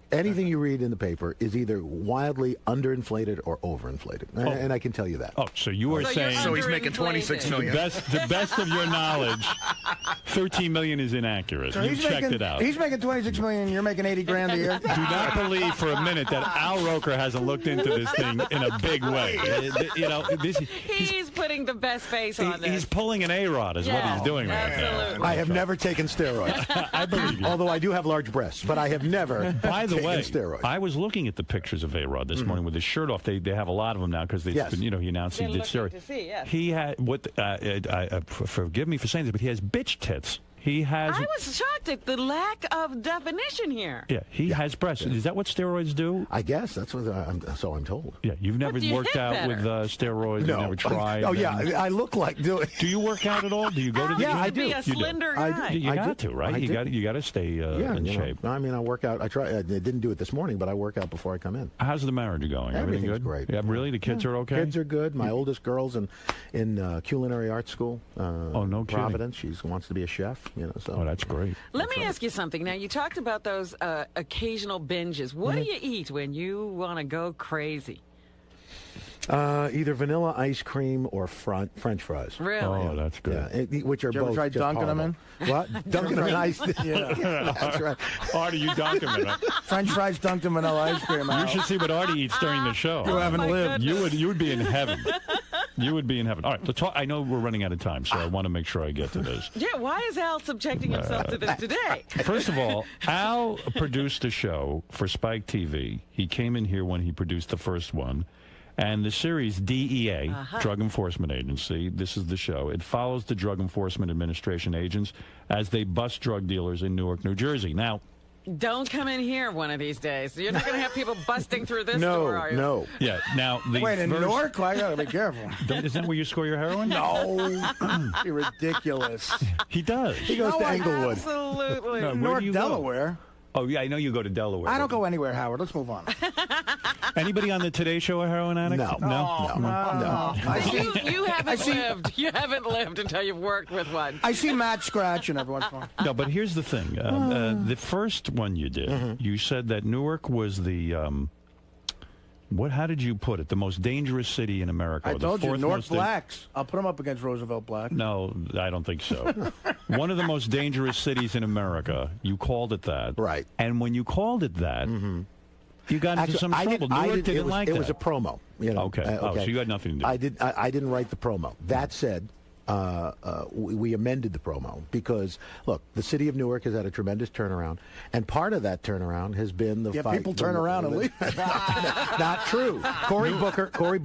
Anything you read in the paper is either wildly underinflated or overinflated, and I can tell you that. Oh, so you are saying so he's making 26 million. The best of your knowledge, 13 million is inaccurate. So you checked it out. He's making 26 million. And you're making 80 grand a year. Do not believe for a minute that Al Roker hasn't looked into this thing in a big way. He's putting the best face on this. He's pulling an A-Rod is what he's doing right now. I have never taken steroids. I believe you. Although I do have large breasts, but I have never. By the way, steroids. I was looking at the pictures of A-Rod this morning with his shirt off. They have a lot of them now because Yes. he announced he did steroids. to see, yes. He had forgive me for saying this, but he has bitch tits. He has. I was shocked at the lack of definition here. Yeah, he has breasts. Is that what steroids do? I guess that's what so I'm told. Yeah, you've never do you worked hit out with steroids. No. You've never tried. Oh yeah, I look like doing. Do you work out at all? Do you go to the Yeah, gym? I do. Be a You do. slender guy. You I got do. to, right? I You do. got to stay in you know, shape. I mean, I work out. I didn't do it this morning, but I work out before I come in. How's the marriage going? Everything Everything's good? great. Yeah, really? The kids are okay? Kids are good. My oldest girl's in culinary arts school. Oh, no kidding. Providence. She wants to be a chef. So. Oh, that's great. Let me ask you something. Now, you talked about those occasional binges. What do you eat when you want to go crazy? Either vanilla ice cream or French fries. Really? Oh, that's good. Yeah, which are Did you ever both try just dunking them horrible. in? What? Dunking them in ice? Yeah. That's right. Artie, you dunk him in it. French fries dunked in vanilla ice cream. You should see what Artie eats during the show. You haven't lived. You would be in heaven. You would be in heaven. All right, let's talk. I know we're running out of time, so I want to make sure I get to this. Yeah, why is Al subjecting himself to this today? First of all, Al produced a show for Spike TV. He came in here when he produced the first one. And the series DEA, Drug Enforcement Agency, this is the show. It follows the Drug Enforcement Administration agents as they bust drug dealers in Newark, New Jersey. Now, Don't come in here one of these days. You're not going to have people busting through this door, are you? No. yeah, now the Wait, in first- Newark? I gotta be careful. Isn't that where you score your heroin? No, you're ridiculous. He does. He goes to Englewood. Absolutely. No, where Newark, do you go? Delaware. Oh, yeah, I know you go to Delaware. I don't go anywhere, Howard. Let's move on. Anybody on the Today Show a heroin addict? No. No. You haven't lived. You haven't lived until you've worked with one. I see Matt scratching every once in a while. No, but here's the thing. The first one you did, you said that Newark was the, how did you put it? The most dangerous city in America. I the told you, fourth North most Blacks. I'll put them up against Roosevelt Black. No, I don't think so. One of the most dangerous cities in America. You called it that. Right. And when you called it that, you got into some trouble. Newark didn't like it that. was a promo. You know, Okay. Oh, so you had nothing to do. I didn't write the promo. That said, we amended the promo because, look, the city of Newark has had a tremendous turnaround, and part of that turnaround has been the fight. People turn around and leave. Not true. Mayor Cory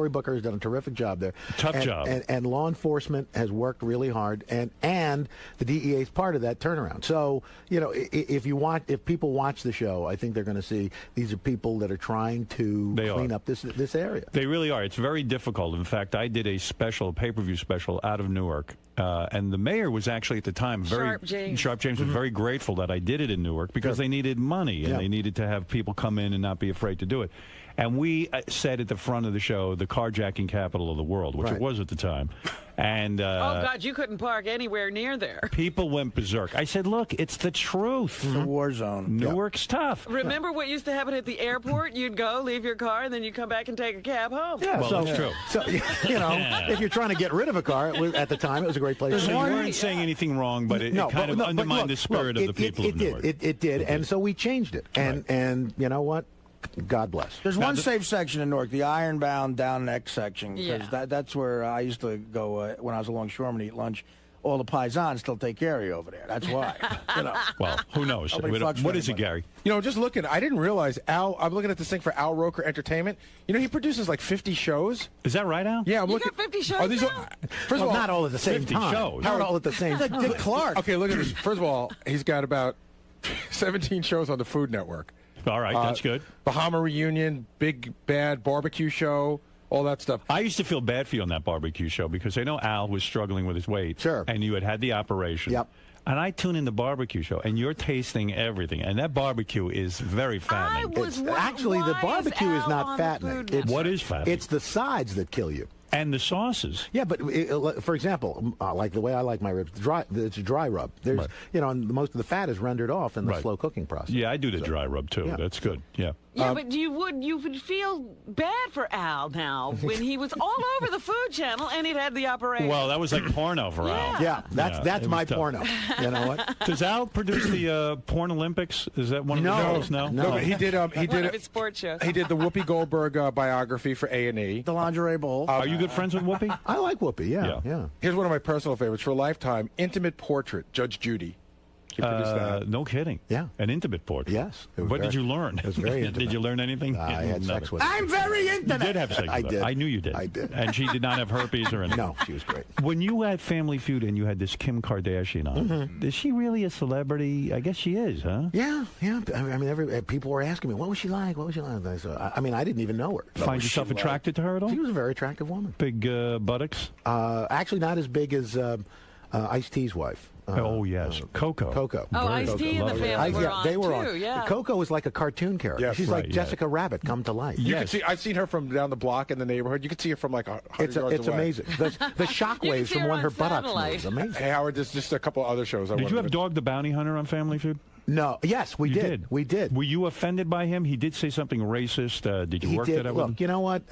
Booker has done a terrific job there. Tough job. And law enforcement has worked really hard, and the DEA is part of that turnaround. So, you know, if people watch the show, I think they're going to see these are people that are trying to clean up this area. They really are. It's very difficult. In fact, I did a pay-per-view special out of Newark, and the mayor was actually at the time Sharp James was very grateful that I did it in Newark because they needed money and they needed to have people come in and not be afraid to do it. And we said at the front of the show, the carjacking capital of the world, which it was at the time. And oh, God, you couldn't park anywhere near there. people went berserk. I said, look, it's the truth. It's a war zone. Newark's tough. Remember what used to happen at the airport? You'd go, leave your car, and then you come back and take a cab home. Yeah, Well, that's true. So, you know, if you're trying to get rid of a car, at the time, it was a great place. So you weren't saying anything wrong, but it kind of undermined the spirit of the people of Newark. It did, and so we changed it. And you know what? God bless. There's one safe section in Newark, the Ironbound Down Neck section, because Yeah. that's where I used to go when I was a longshoreman to eat lunch. All the paisans still take care of you over there. That's why. You know. Well, who knows? Nobody fucks What with is it, anybody. Gary? You know, just looking, I didn't realize I'm looking at this thing for Al Roker Entertainment. You know, he produces like 50 shows. Is that right, Al? Yeah, I'm You looking. got 50 shows Are these now? First of all, not all at the same 50 time. shows. Not all at the same Like time. Dick Clark. Okay, look at this. First of all, he's got about 17 shows on the Food Network. All right, that's good. Bahama Reunion, Big Bad Barbecue Show, all that stuff. I used to feel bad for you on that barbecue show because I know Al was struggling with his weight. Sure. And you had the operation. Yep. And I tune in the barbecue show, and you're tasting everything. And that barbecue is very fattening. Actually, the barbecue is not fattening. What is fattening? It's the sides that kill you. And the sauces. Yeah, but for example, like the way I like my ribs, it's a dry rub. There's, you know, and most of the fat is rendered off in the slow cooking process. Yeah, I do the dry rub, too. Yeah. That's good. Yeah. Yeah, but you would feel bad for Al now when he was all over the Food Channel and he'd had the operation. Well, that was like porno for Al. Yeah, that's it my was tough. porno. You know what? Does Al produce the Porn Olympics? Is that one of the shows? No, No, but he did. He One did. of his sports shows. He did the Whoopi Goldberg biography for A&E. The Lingerie Bowl. Are you good friends with Whoopi? I like Whoopi. Yeah. Here's one of my personal favorites for a lifetime: Intimate Portrait, Judge Judy. She produced that. No kidding. Yeah. An intimate portrait. Yes. What did you learn? It was very intimate. Did you learn anything? I had sex with her. I'm very You intimate. did have sex with I her. did. I knew you did. I did. And she did not have herpes or anything. No, she was great. When you had Family Feud and you had this Kim Kardashian on, is she really a celebrity? I guess she is, huh? Yeah. I mean, people were asking me, what was she like? What was she like? I mean, I didn't even know her. Find yourself attracted to her at all? She was a very attractive woman. Big buttocks? Actually, not as big as Ice-T's wife. Yes. Coco. Coco. Oh, Ice-T and the family were on, they were too, on. yeah. Coco was like a cartoon character. Yes. She's Right, like yeah. Jessica Rabbit come to life. You can see. I've seen her from down the block in the neighborhood. You can see her from like 100 yards It's away. amazing. The shock You can waves see from her when on her buttocks satellite. moves. Amazing. Hey, Howard, there's just a couple other shows. Did you have Dog the Bounty Hunter on Family Feud? No. Yes, we You did. We did. Were you offended by him? He did say something racist. Did you He work did. that out with him? Look, you know what?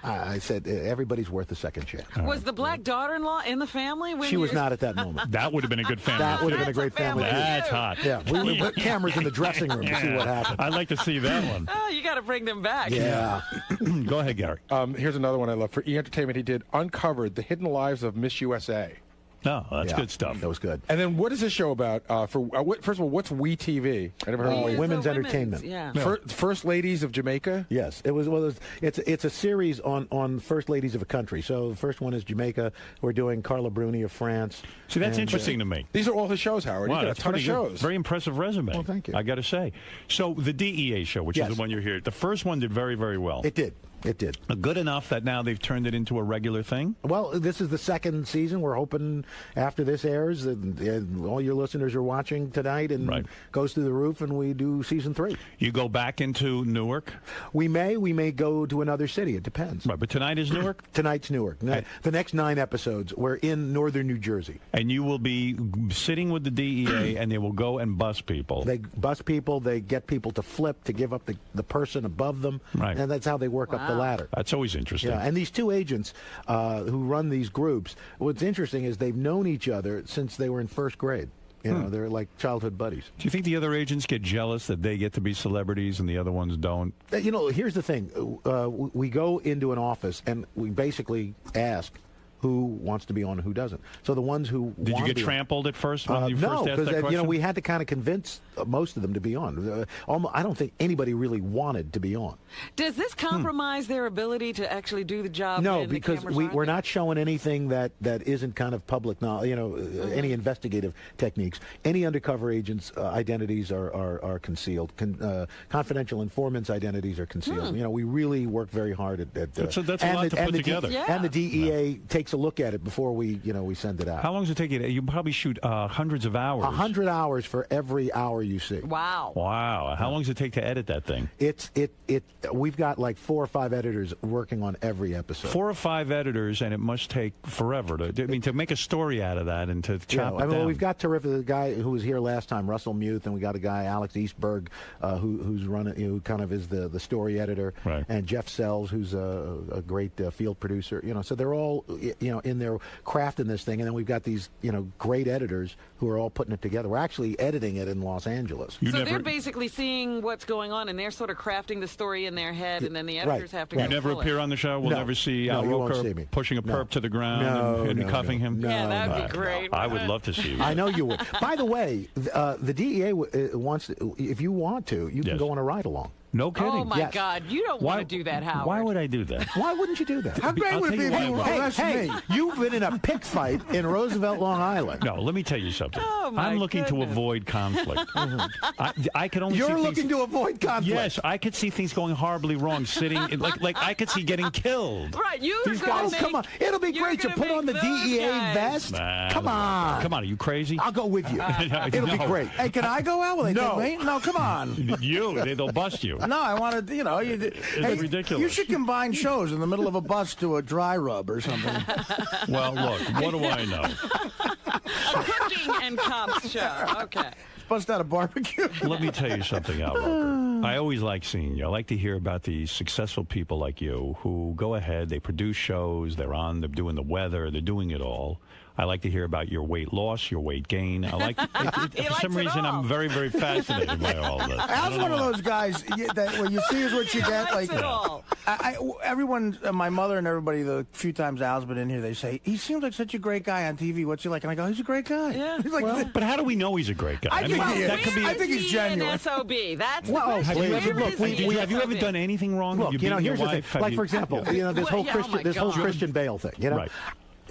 I said everybody's worth a second chance. Was the black daughter-in-law in the family? When She was you- not at that moment. That would have been a good family. That would have been a great family. That's hot. Yeah, we put cameras in the dressing room to see what happened. I'd like to see that one. Oh, you got to bring them back. Yeah. Go ahead, Gary. Here's another one I love. For E! Entertainment, he did Uncovered, The Hidden Lives of Miss USA. No, that's Yeah, good stuff. That was good. And then what is this show about? First of all, what's We TV? I never heard of Women's entertainment. Yeah. First Ladies of Jamaica? Yes, it was. Well, it's a series on first ladies of a country. So the first one is Jamaica. We're doing Carla Bruni of France. See, that's And, interesting to me. These are all his shows, Howard. Wow, He's got a that's ton of pretty good. shows. Very impressive resume. Well, thank you. I got to say. So the DEA show, which Yes. is the one you're here, the first one did very, very well. It did. It did. Good enough that now they've turned it into a regular thing? Well, this is the second season. We're hoping after this airs that all your listeners are watching tonight and goes through the roof, and we do season 3. You go back into Newark? We may go to another city. It depends. Right, but tonight is Newark? Tonight's Newark. The next 9 episodes, we're in northern New Jersey. And you will be sitting with the DEA, and they will go and bust people. They bust people. They get people to flip, to give up the person above them. Right. And that's how they work up the ladder. That's always interesting. Yeah, and these two agents who run these groups, what's interesting is they've known each other since they were in first grade. You know, they're like childhood buddies. Do you think the other agents get jealous that they get to be celebrities and the other ones don't? You know, here's the thing. We go into an office and we basically ask who wants to be on and who doesn't. So the ones who Did you get trampled at first when you first asked that question? you know, we had to kind of convince most of them to be on. I don't think anybody really wanted to be on. Does this compromise their ability to actually do the job? No, when the because cameras aren't we're there? not showing anything that isn't kind of public knowledge, any investigative techniques. Any undercover agents' identities are concealed. Confidential informants' identities are concealed. You know, we really work very hard at that's a lot to put together. And the DEA takes a look at it before we send it out. How long does it take you? You probably shoot hundreds of hours. 100 hours for every hour you see. Wow. Wow. How long does it take to edit that thing? We've got like 4 or 5 editors working on every episode. 4 or 5 editors, and it must take forever to make a story out of that and to chop it down. Well, we've got terrific. The guy who was here last time, Russell Muth, and we got a guy, Alex Eastberg, who's running, who kind of is the story editor, right. And Jeff Sells, who's a great field producer. So they're all in there crafting this thing, and then we've got these great editors who are all putting it together. We're actually editing it in Los Angeles. So they're basically seeing what's going on, and they're sort of crafting the story in their head, and then the editors have to go You never pull it. appear on the show? We'll never see Al you won't Roker see me. pushing a perp to the ground and cuffing him? Yeah, that would be great. I would love to see you. I know you would. By the way, the DEA wants to, if you want to, you can go on a ride-along. No kidding. Oh, my Yes. God. You don't want to do that, Howard. Why would I do that? Why wouldn't you do that? How great would it be if you arrested me? You've been in a pig fight in Roosevelt, Long Island. No, let me tell you something. Oh, my I'm looking to goodness. avoid conflict. I can only. You're see looking to avoid conflict. Yes, I could see things going horribly wrong. Sitting like I could see getting killed. Right, These guys. Come on, it'll be great. You put on the DEA vest. Come on. Come on, are you crazy? I'll go with you. It'll be No. great. Hey, can I go out? Will they No. take me? No, come on. They'll bust you. No, I want to, It's ridiculous. You should combine shows in the middle of a bus to a dry rub or something. Well, look, what do I know? A cooking and cops show. Okay. Bust out a barbecue. Let me tell you something, Al Roker. I always like seeing you. I like to hear about these successful people like you who go ahead, they produce shows, they're doing the weather, they're doing it all. I like to hear about your weight loss, your weight gain. I like for some reason I'm very, very fascinated by all this. Al's one of those guys that when you see is what you get. Like everyone, my mother and everybody, the few times Al's been in here, they say he seems like such a great guy on TV. What's he like? And I go, he's a great guy. Yeah. He's like, Well, but how do we know he's a great guy? I think he is. that could be. I think he's genuine. An SOB. That's the Well, question. have you ever, Where look, is we, he? have you ever done anything wrong? Look, Have you know, beaten here's your the wife? thing. Have Like, you- for example, you know, this whole Christian Bale thing. You know, Right.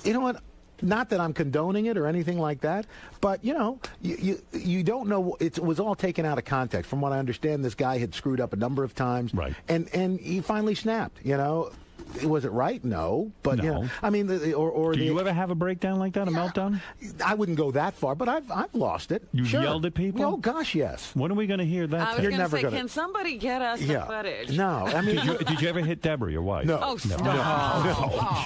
You know what? Not that I'm condoning it or anything like that, but you know, you don't know. It was all taken out of context. From what I understand, this guy had screwed up a number of times, right? And he finally snapped. You know. Was it right? No, but No. you know, I mean, or Do you ever have a breakdown like that, a meltdown? I wouldn't go that far, but I've lost it. You Sure. yelled at people? Oh gosh, yes. When are we going to hear that? I was You're going to never say, gonna- can somebody get us the footage? No, I mean, did you ever hit Deborah, your wife? No. Oh, no, stop.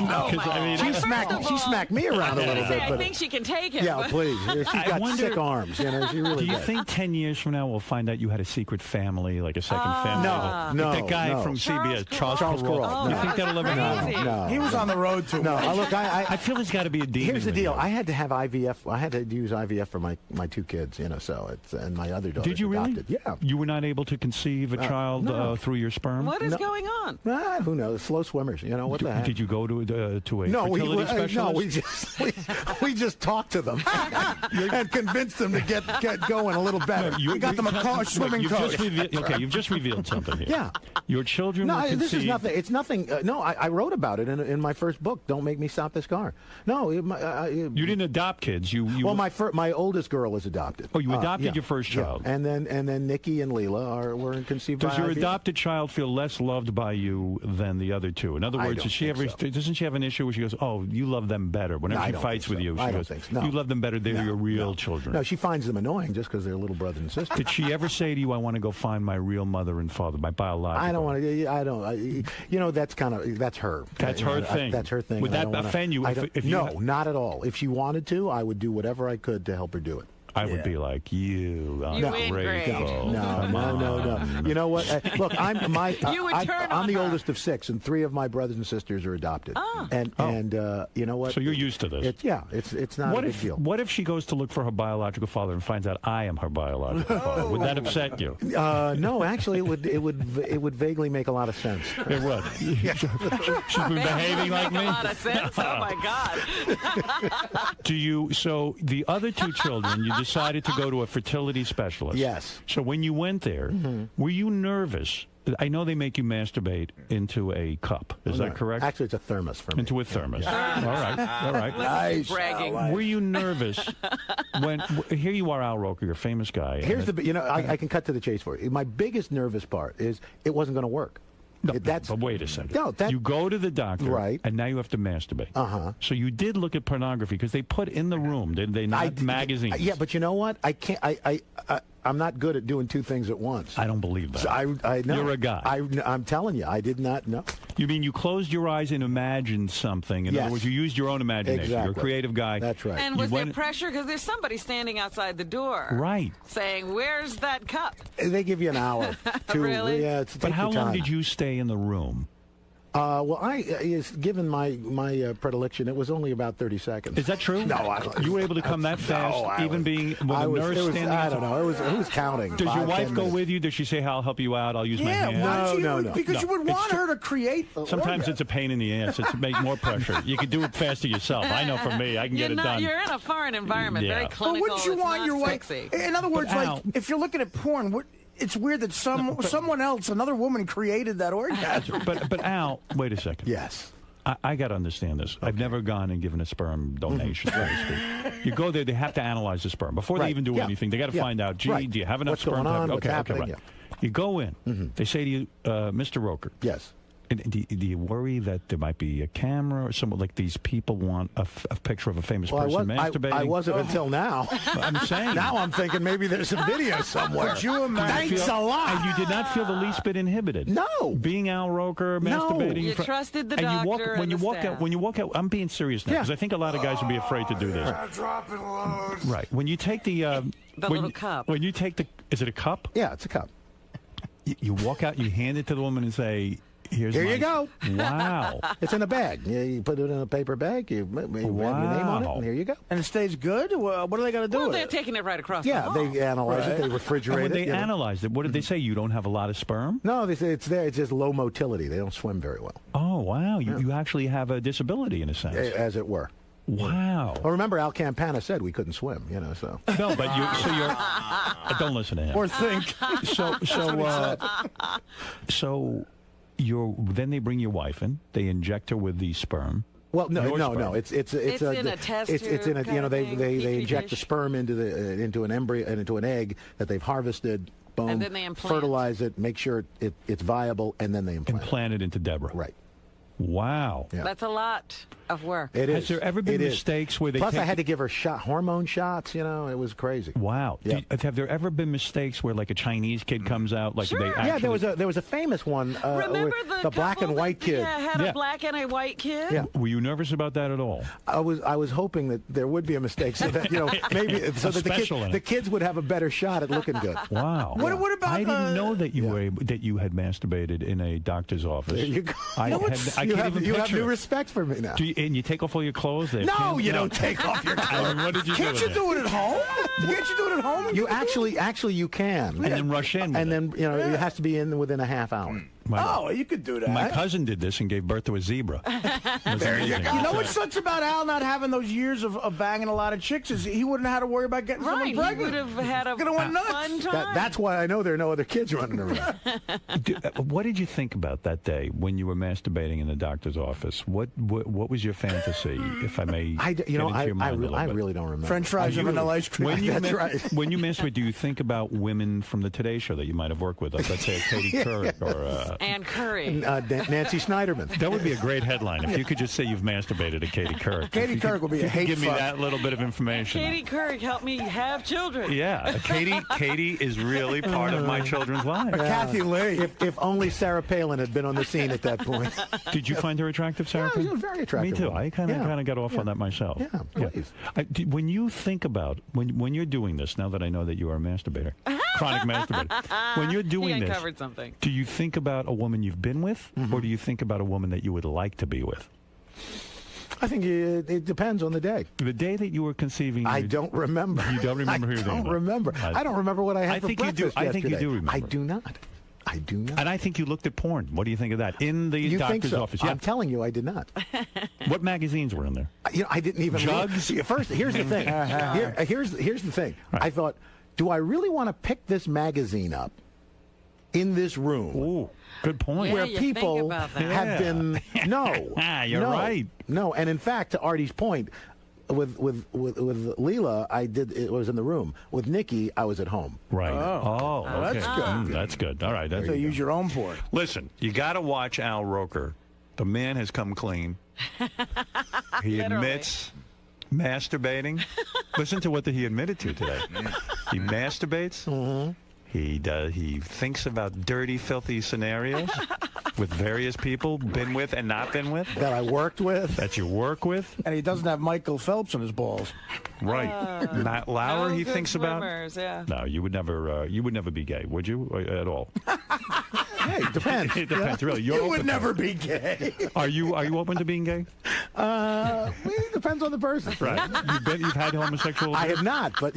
no. 'Cause, I mean, She smacked me around a little bit. I but think she can take it. yeah, but- please. She's got wonder- sick arms. You know, she really Do you does. think 10 years from now we'll find out you had a secret family, like a second family? No, no, Like that guy no. from CBS, Charles Charles Kuralt. Kuralt. You No. think that'll ever happen? No. He was on the road too No, much. look, I feel there's got to be a demon. Here's the with deal. you. I had to have IVF. I had to use IVF for my two kids. You know, so it's and my other daughter. Did you really? adopted. Yeah. You were not able to conceive a child no. through your sperm? What is No. going on? Who knows? Slow swimmers. You know what the heck? Did you go to a No, fertility specialist? no, we just talked to them and convinced them to get going a little better. We got them a swimming coach. You've just revealed something here. Yeah. Your children No, were this is conceived. nothing. It's nothing. No, I wrote about it in my first book. Don't make me stop this car. No, You didn't adopt kids. You well, my oldest girl is adopted. Oh, you adopted yeah, your first child. yeah. and then Nikki and Leela were conceived. Does by your IVF. adopted child feel less loved by you than the other two? In other I words, don't does she think ever? so. Doesn't she have an issue where she goes, "Oh, you love them better"? Whenever No, I she don't fights think with so. you, she I don't goes, think so. No. "You love them better. They're your real children." No, she finds them annoying just because they're little brother and sister. Did she ever say to you, "I want to go find my real mother and father, my biological"? I don't want to. I don't. You know, that's her. That's You know, her thing. That's her thing. Would I that don't wanna- offend you I if don't- you no, had- not at all. If she wanted to, I would do whatever I could to help her do it. I would be like, you ungrateful. No. You know what? Look, I'm You would turn on the her. oldest of six, and three of my brothers and sisters are adopted. And you know what? So you're used to this. It's not What a big if deal. What if she goes to look for her biological father and finds out I am her biological father? Would that upset you? No, actually, it would vaguely make a lot of sense. It would. She's been behaving like me. A lot of sense. Oh my God. Do you? So the other two children, you decided to go to a fertility specialist. Yes. So when you went there, were you nervous? I know they make you masturbate into a cup. Is that correct? Actually, it's a thermos for me. Into a thermos. Yeah. All right. Nice. Bragging. Were you nervous when? Here you are, Al Roker, you're a famous guy. Here's I can cut to the chase for you. My biggest nervous part is it wasn't going to work. But wait a second. No, you go to the doctor, Right. and now you have to masturbate. Uh-huh. So you did look at pornography because they put in the room, did they not? Magazines. Yeah, but you know what? I can't. I'm not good at doing two things at once. I don't believe that. So I know. You're a guy. I'm telling you, I did not know. You mean you closed your eyes and imagined something? In Yes. other words, you used your own imagination. You're a Exactly. creative guy. That's right. And You was there went- pressure? Because there's somebody standing outside the door. Right. Saying, where's that cup? They give you an hour. Two. Really? Yeah. It's But how long did you stay in the room? Well, given my predilection, it was only about 30 seconds. Is that true? No, you were able to come that fast, even being with a nurse standing. I don't know. Who was counting? Does your 5, wife 10 go minutes. with you? Does she say, "I'll help you out. I'll use my Yeah, hand"? why don't you? No. Because you would It's want true. her to create. The Sometimes orgasm. it's a pain in the ass. It's to make more pressure. You can do it faster yourself. I know for me, I can get it done. You're in a foreign environment, Yeah. very But clinical. But wouldn't you it's want not your wife? sexy. In other words, Al- if you're looking at porn, it's weird that someone else, another woman, created that orgasm. But Al, wait a second. Yes. I got to understand this. I've never gone and given a sperm donation, so to speak. You go there, they have to analyze the sperm. Before they Right. even do Yeah. anything, they got to Yeah. find out, gee, Right. do you have enough What's sperm? going on? What's Okay, happening? right. Yeah. You go in. They say to you, Mr. Roker. Yes. And do you worry that there might be a camera or something like these people want a picture of a famous person masturbating? I wasn't until now. I'm saying. Now I'm thinking maybe there's some video somewhere. Could you imagine? Thanks a lot. And you did not feel the least bit inhibited. No. Being Al Roker, masturbating. You trusted the and you walk, doctor when and you the walk staff. out. When you walk out, I'm being serious now because I think a lot of guys would be afraid to do this. Dropping loads. Right. When you take the little cup. When you take the, is it a cup? Yeah, it's a cup. You walk out, you hand it to the woman and say, Here's Here my- you go. Wow. It's in a bag. You put it in a paper bag. You write your name on it, and here you go. And it stays good? Well, what are they going to do Well, with they're it? taking it right across Yeah, the hall. they analyze it. They And refrigerate when it. they you know. analyzed it, what did they say? You don't have a lot of sperm? No, they say it's there. It's just low motility. They don't swim very well, Oh, wow. You actually have a disability in a sense. as it were. Wow. Well, remember, Al Campana said we couldn't swim. So. No, but you're. Don't listen to him. Or think. So then they bring your wife in. They inject her with the sperm. Well, no. It's It's in a test It's in a tube they kind of they thing, inject the petri sperm into an embryo and into an egg that they've harvested. Boom. And then they implant. Fertilize it, make sure it's viable, and then they implant it into Deborah. Right. Wow. Yeah. That's a lot of work. It Has is. there ever been It is. mistakes where they Plus, take I had to give her hormone shots. It was crazy. Wow. Yeah. Have there ever been mistakes where like a Chinese kid comes out like Sure. they actually... Yeah, there was a famous one. Remember with the black couple and white that, kid. had a black and a white kid? Yeah. Were you nervous about that at all? I was hoping that there would be a mistake so that maybe so that Special in the it. kids would have a better shot at looking good. Wow. What about I didn't know that you were that you had masturbated in a doctor's office. There you go. I You can't have even new picture it. respect for me now. And you take off all your clothes there? No, you don't take off your clothes. I mean, what did you Can't do you with do it at home? Can't you do it at home? You actually you can. And then rush in with and then it has to be in within a half hour. You could do that. My cousin did this and gave birth to a zebra. There you go. You know what sucks about Al not having those years of banging a lot of chicks is he wouldn't have had to worry about getting someone Right, he pregnant. would have had a Gonna went nuts. fun time. That's why I know there are no other kids running around. What did you think about that day when you were masturbating in the doctor's office? What was your fantasy, if I may? I get into your mind a little bit? really don't remember. French fries and vanilla ice cream. When you That's right. When you masturbate, do you think about women from the Today Show that you might have worked with? Like, let's say Katie Couric or Ann Curry. Nancy Snyderman. that would be a great headline if you could just say you've masturbated to Katie Couric. Katie Couric would be a hate Give me fuck. that little bit of information. Katie Couric helped me have children. Yeah, Katie is really part of my children's lives. Kathy Lee. If only Sarah Palin had been on the scene at that point. Did you find her attractive, Sarah? Yeah, she was very attractive. Me too. woman. I kind of got off on that myself. Yeah, please. When you think about when you're doing this, now that I know that you are a masturbator, chronic masturbator, when you're doing He this, uncovered something. do you think about a woman you've been with, or do you think about a woman that you would like to be with? I think it depends on the day. The day that you were conceiving, I don't remember. You don't remember who you were I doing don't with? remember. I don't remember what I had I for think you do. breakfast I think you yesterday. do remember. I do not. I do not. And I think you looked at porn. What do you think of that in the You think doctor's so? office? Yeah. I'm telling you, I did not. What magazines were in there? I didn't even Jugs? look. First, here's the thing. Here's the thing. Right. I thought, do I really want to pick this magazine up in this room? Ooh, good point. Yeah, where you think people about that. have been You're right. No, and in fact, to Artie's point, with Leela, it was in the room. With Nikki, I was at home. Right. Oh. Okay. That's good. That's good. All right. That's So use your own porn. Listen, you got to watch Al Roker. The man has come clean. He admits masturbating. Listen to what he admitted to today. He masturbates. Mm-hmm. He thinks about dirty, filthy scenarios with various people, been with and not been with. That I worked with. That you work with. And he doesn't have Michael Phelps on his balls. Right. Matt Lauer, he good thinks about. swimmers, yeah. No, you would never be gay, would you? At all? Hey, it depends. It depends, really. You're You open would to never it. be gay. Are you open to being gay? It depends on the person. Right. You've had homosexual. I have not, but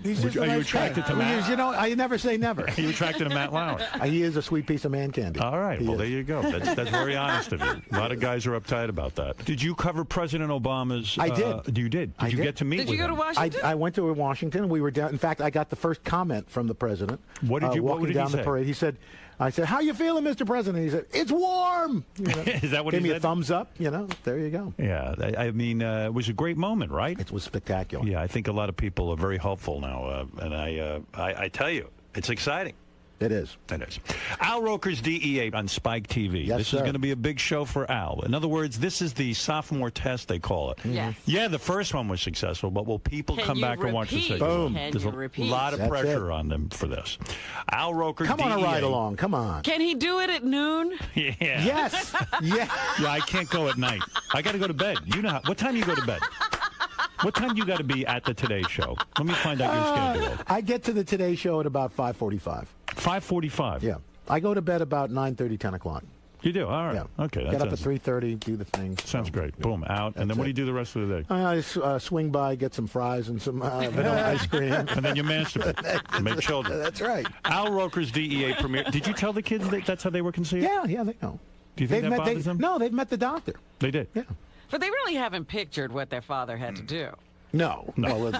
He's just Are a you nice guy. attracted to Matt? I never say never. Are you attracted to Matt Lauer? He is a sweet piece of man candy. All right. He Well, is. there you go. That's very honest of you. A lot of guys are uptight about that. Did you cover President Obama's? I did. You did. Did you get to meet Did with you go to him? Washington? I went to Washington. We were down. In fact, I got the first comment from the president. What did you? What walking did down he the say? parade? He said, "I said, how you feeling, Mr. President?" He said, "It's warm." You know, Is that what gave he me said? a thumbs up. There you go. Yeah. I mean, it was a great moment, right? It was spectacular. Yeah. I think a lot of people are very hopeful now, and I tell you, it's exciting. It is. It is. Al Roker's DE8 on Spike TV. Yes, this sir. is going to be a big show for Al. In other words, this is the sophomore test, they call it. Yes. Yeah, the first one was successful, but will people Can come you back and watch the repeat? second Boom. one? Can There's you a repeat? lot of That's pressure it. on them for this. Al Roker, Come on a DE8. ride along. Come on. Can he do it at noon? Yeah. Yes. Yeah. Yeah, I can't go at night. I got to go to bed. You know what time you go to bed? What time do you got to be at the Today Show? Let me find out your schedule. I get to the Today Show at about 5:45. 5:45. Yeah. I go to bed about 9:30, 10 o'clock. You do? All right. Yeah. Okay. Get up at 3:30, do the thing. Sounds great. Boom, out. And then what do you do the rest of the day? I swing by, get some fries and some vanilla ice cream. And then you masturbate. Make children. That's right. Al Roker's DEA premiere. Did you tell the kids that that's how they were conceived? Yeah, they know. Do you think that bothers them? No, they've met the doctor. They did? Yeah. But they really haven't pictured what their father had to do. No. No.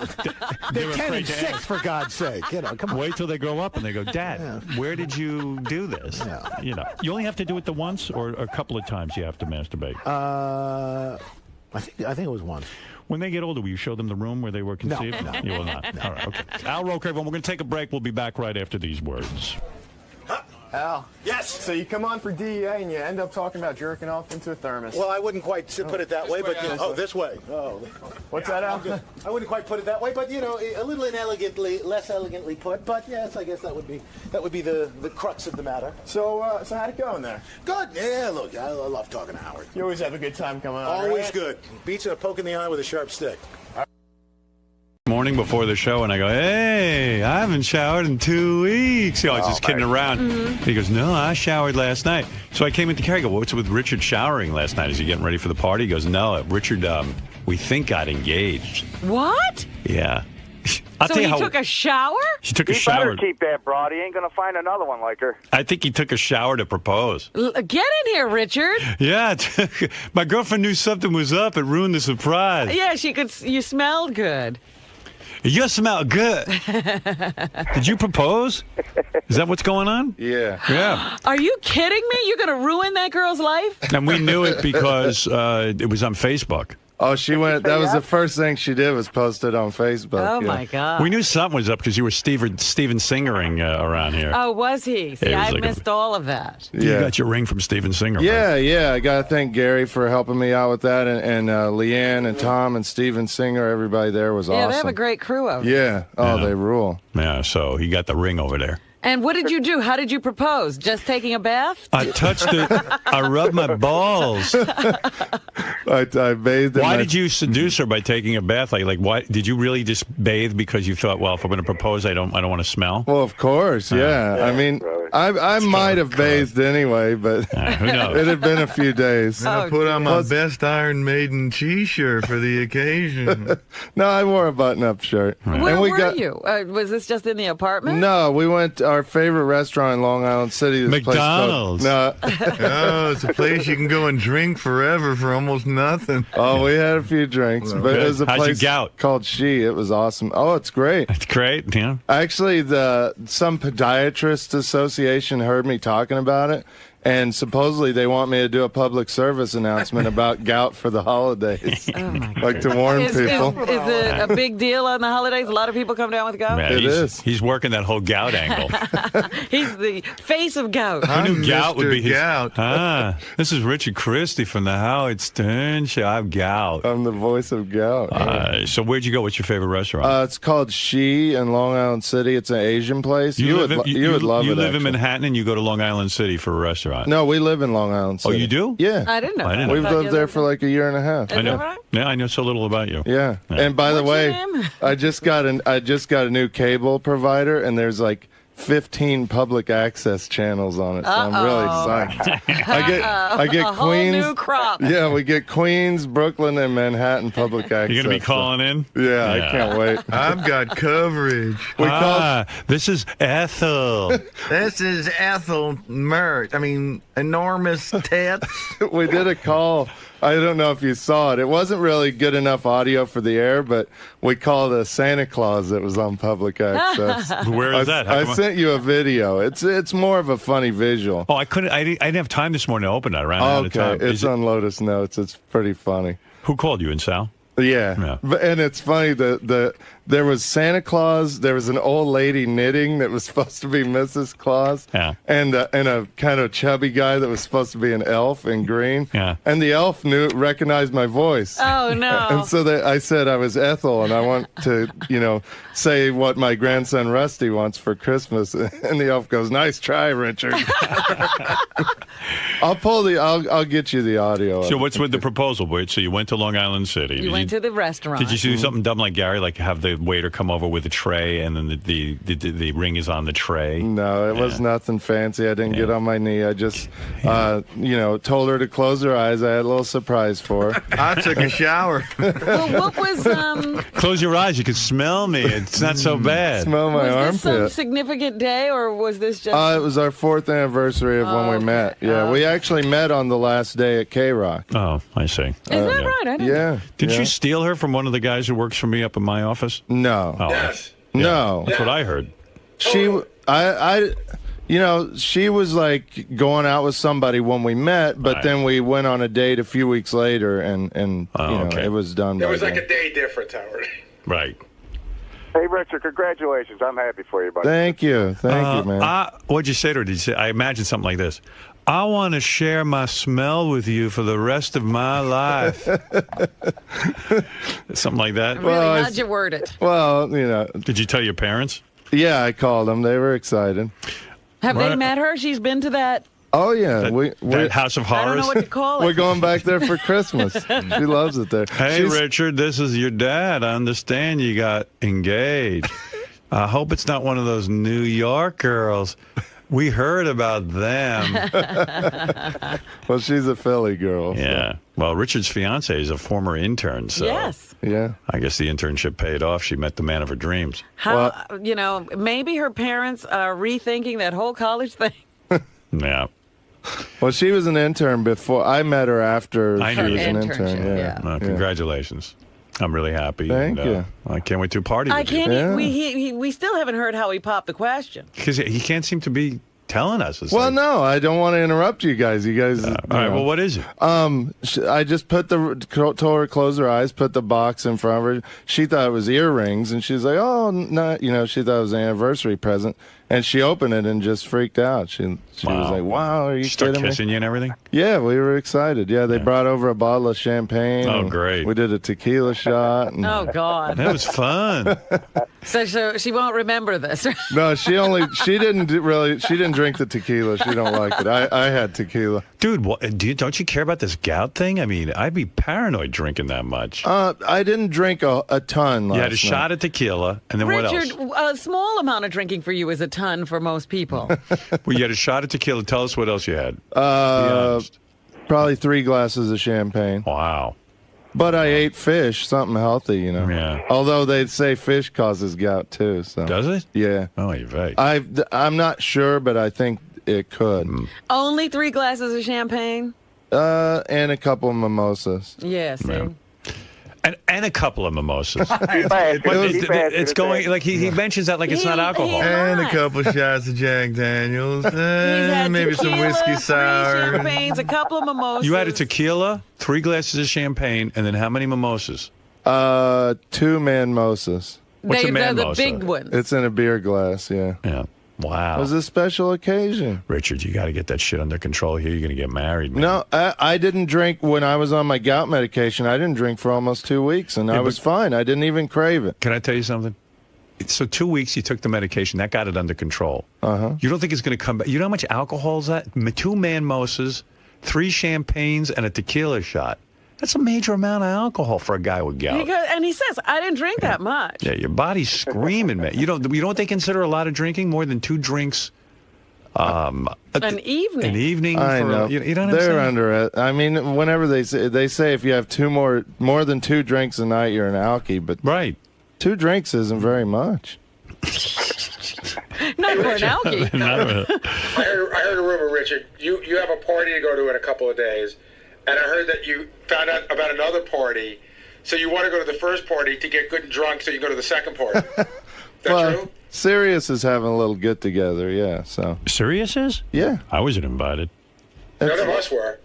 They're were 10 afraid and to 6, ask. for God's sake. Come on. Wait till they grow up and they go, Dad, where did you do this? You only have to do it the once or a couple of times you have to masturbate? I think it was once. When they get older, will you show them the room where they were conceived? No. You will not. All right, okay. Al Roker, everyone, we're going to take a break. We'll be back right after these words. Al. Yes. So you come on for DEA and you end up talking about jerking off into a thermos. Well, I wouldn't quite put it that way, but this way. Oh, what's that, Al? I wouldn't quite put it that way, but a little inelegantly, less elegantly put. But yes, I guess that would be the crux of the matter. So how'd it go in there? Good. Yeah. Look, I love talking to Howard. You always have a good time coming on. Always right? good. Beats a poke in the eye with a sharp stick. Morning before the show, and I go, hey, I haven't showered in 2 weeks. I was just kidding around. Mm-hmm. He goes, no, I showered last night. So I came into Carrie. I go, what's with Richard showering last night? Is he getting ready for the party? He goes, no, Richard, we think got engaged. What? Yeah. I'll So tell he you how, took a shower? He took a He shower. better keep that broad. He ain't going to find another one like her. I think he took a shower to propose. Get in here, Richard. Yeah, my girlfriend knew something was up. It ruined the surprise. Yeah, you smelled good. You smell good. Did you propose? Is that what's going on? Yeah. Yeah. Are you kidding me? You're going to ruin that girl's life? And we knew it because it was on Facebook. Oh, she went. That was the first thing she did was post it on Facebook. Oh, my God. We knew something was up because you were Steven Singering around here. Oh, was he? See, It was I like missed all of that. You got your ring from Steven Singer. right? Yeah. I got to thank Gary for helping me out with that, and Leanne and Tom and Steven Singer. Everybody there was Yeah, awesome. they have a great crew over there. Yeah. Oh, they rule. Yeah, so he got the ring over there. And what did you do? How did you propose? Just taking a bath? I touched it. I rubbed my balls. I bathed. Why did you seduce her by taking a bath? Like, why did you really just bathe because you thought, well, if I'm going to propose, I don't want to smell? Well, of course, yeah. I mean, I might have bathed anyway, but who knows? it had been a few days. And I put on my best Iron Maiden T-shirt for the occasion. No, I wore a button-up shirt. Where were you? Was this just in the apartment? No, we went to our favorite restaurant in Long Island City. This McDonald's. Place called, Oh, it's a place you can go and drink forever for almost nothing. Oh, we had a few drinks, but it was a How's your place gout? called She. It was awesome. Oh, it's great. It's great, yeah. Actually, some podiatrist association heard me talking about it, and supposedly they want me to do a public service announcement about gout for the holidays. Oh my like to warn people. Is it a big deal on the holidays? A lot of people come down with gout? Man, He's working that whole gout angle. He's the face of gout. Who knew gout would be his Gout. This is Richard Christie from the Howard Stern Show. I have gout. I'm the voice of gout. So where'd you go? What's your favorite restaurant? It's called She in Long Island City. It's an Asian place. You would love it. You live in actually. Manhattan and you go to Long Island City for a restaurant. No, we live in Long Island City. Oh, you do? Yeah. I didn't know. I didn't that. know. We've lived there for like a year and a half. I know. Yeah, I know so little about you. Yeah. And by the What's your way, name? I just got a new cable provider, and there's like 15 public access channels on it. So I'm really excited. I get a Queens. whole new crop. Yeah, we get Queens, Brooklyn, and Manhattan public access. You're going to be calling in? Yeah, I can't wait. I've got coverage. This is Ethel. This is Ethel Mert. I mean, enormous tits. We did a call. I don't know if you saw it. It wasn't really good enough audio for the air, but we called a Santa Claus that was on public access. Where is that? How I come sent you a video. It's more of a funny visual. Oh, I didn't have time this morning to open it. I ran out of time. It's on Lotus Notes. It's pretty funny. Who called you, and Sal? Yeah. And it's funny that there was Santa Claus, there was an old lady knitting that was supposed to be Mrs. Claus, and a kind of chubby guy that was supposed to be an elf in green. Yeah. And the elf recognized my voice. Oh, no. And so I said I was Ethel, and I want to, say what my grandson Rusty wants for Christmas. And the elf goes, "Nice try, Richard." I'll get you the audio. So what's with the proposal, Wait, so you went to Long Island City. You went to the restaurant. Did you do something dumb like Gary, like have the waiter come over with a tray and then the ring is on the tray? No, it was nothing fancy. I didn't get on my knee. I just, told her to close her eyes. I had a little surprise for her. I took a shower. Well, what was Close your eyes. You can smell me. It's not so bad. Smell my was this some armpit. significant day, or was this just? It was our 4th anniversary of when we met. Yeah, we actually met on the last day at K-Rock. Oh, I see. Is that right? I didn't. Yeah. Did you steal her from one of the guys who works for me up in my office? No. Oh, No. That's what I heard. She was like going out with somebody when we met, but then we went on a date a few weeks later, and it was done. There was by like then. a day difference, Howard. Right. Hey, Richard, congratulations. I'm happy for you, buddy. Thank you, man. What'd you say to her? Did you say? I imagine something like this. I want to share my smell with you for the rest of my life. Something like that. Really, how'd you word it? Well, Did you tell your parents? Yeah, I called them. They were excited. Have they met her? She's been to that. Oh yeah, that House of Horrors. I don't know what to call it. We're going back there for Christmas. She loves it there. Hey, Richard, this is your dad. I understand you got engaged. I hope it's not one of those New York girls. We heard about them. Well, she's a Philly girl. Yeah. Well, Richard's fiance is a former intern, so Yes. Yeah. I guess the internship paid off. She met the man of her dreams. How maybe her parents are rethinking that whole college thing. Yeah. Well, she was an intern before. I met her after I she knew was you. an intern. Yeah. Well, congratulations. I'm really happy. Thank you. I can't wait to party I with you. can't. We still haven't heard how he popped the question. Because he can't seem to be telling us. It's Well, no, I don't want to interrupt you guys. You guys. all right. Well, what is it? I just told her to close her eyes, put the box in front of her. She thought it was earrings, and she's like, "Oh, no," she thought it was an anniversary present, and she opened it and just freaked out. She was like, "Wow, are you Start kidding me?" kissing you and everything? Yeah, we were excited. Yeah, they brought over a bottle of champagne. Oh, and great. We did a tequila shot. And Oh God. That was fun. So she won't remember this. No, she didn't drink the tequila. She don't like it. I had tequila. Dude, don't you care about this gout thing? I mean, I'd be paranoid drinking that much. I didn't drink a ton last You had a night. shot of tequila, and then what Richard, else? a small amount of drinking for you is a ton for most people. Well, you had a shot of tequila. Tell us what else you had. Probably 3 glasses of champagne. Wow. But I ate fish, something healthy, Yeah. Although they say fish causes gout too. So Does it? Yeah. Oh, you're right. I'm not sure, but I think it could. Only 3 glasses of champagne? And a couple of mimosas. Yeah, see. And a couple of mimosas. It's going like he mentions that like it's not alcohol. And a couple shots of Jack Daniels. Maybe some whiskey sour. Champagnes, a couple of mimosas. You had a tequila, 3 glasses of champagne, and then how many mimosas? 2 mimosas. What's a They're the mimosa? big ones. It's in a beer glass. Yeah. Yeah. Wow. It was a special occasion. Richard, you got to get that shit under control here. You're going to get married, man. No, I didn't drink when I was on my gout medication. I didn't drink for almost 2 weeks, and I was fine. I didn't even crave it. Can I tell you something? So 2 weeks you took the medication. That got it under control. Uh-huh. You don't think it's going to come back? You know how much alcohol is that? 2 mimosas, 3 champagnes, and a tequila shot. That's a major amount of alcohol for a guy with gout. And he says, I didn't drink that much. Yeah, your body's screaming, man. You know what they consider a lot of drinking? More than 2 drinks. An evening. An evening. I know. You know what I'm They're saying? under it. I mean, whenever they say if you have more than 2 drinks a night, you're an alkie. But right, 2 drinks isn't very much. Not for an alkie. I heard a rumor, Richard. You have a party to go to in a couple of days, and I heard that you found out about another party, so you want to go to the first party to get good and drunk, so you go to the second party. True? Sirius is having a little get together. Yeah. So Sirius is? Yeah. I wasn't invited. None of us were.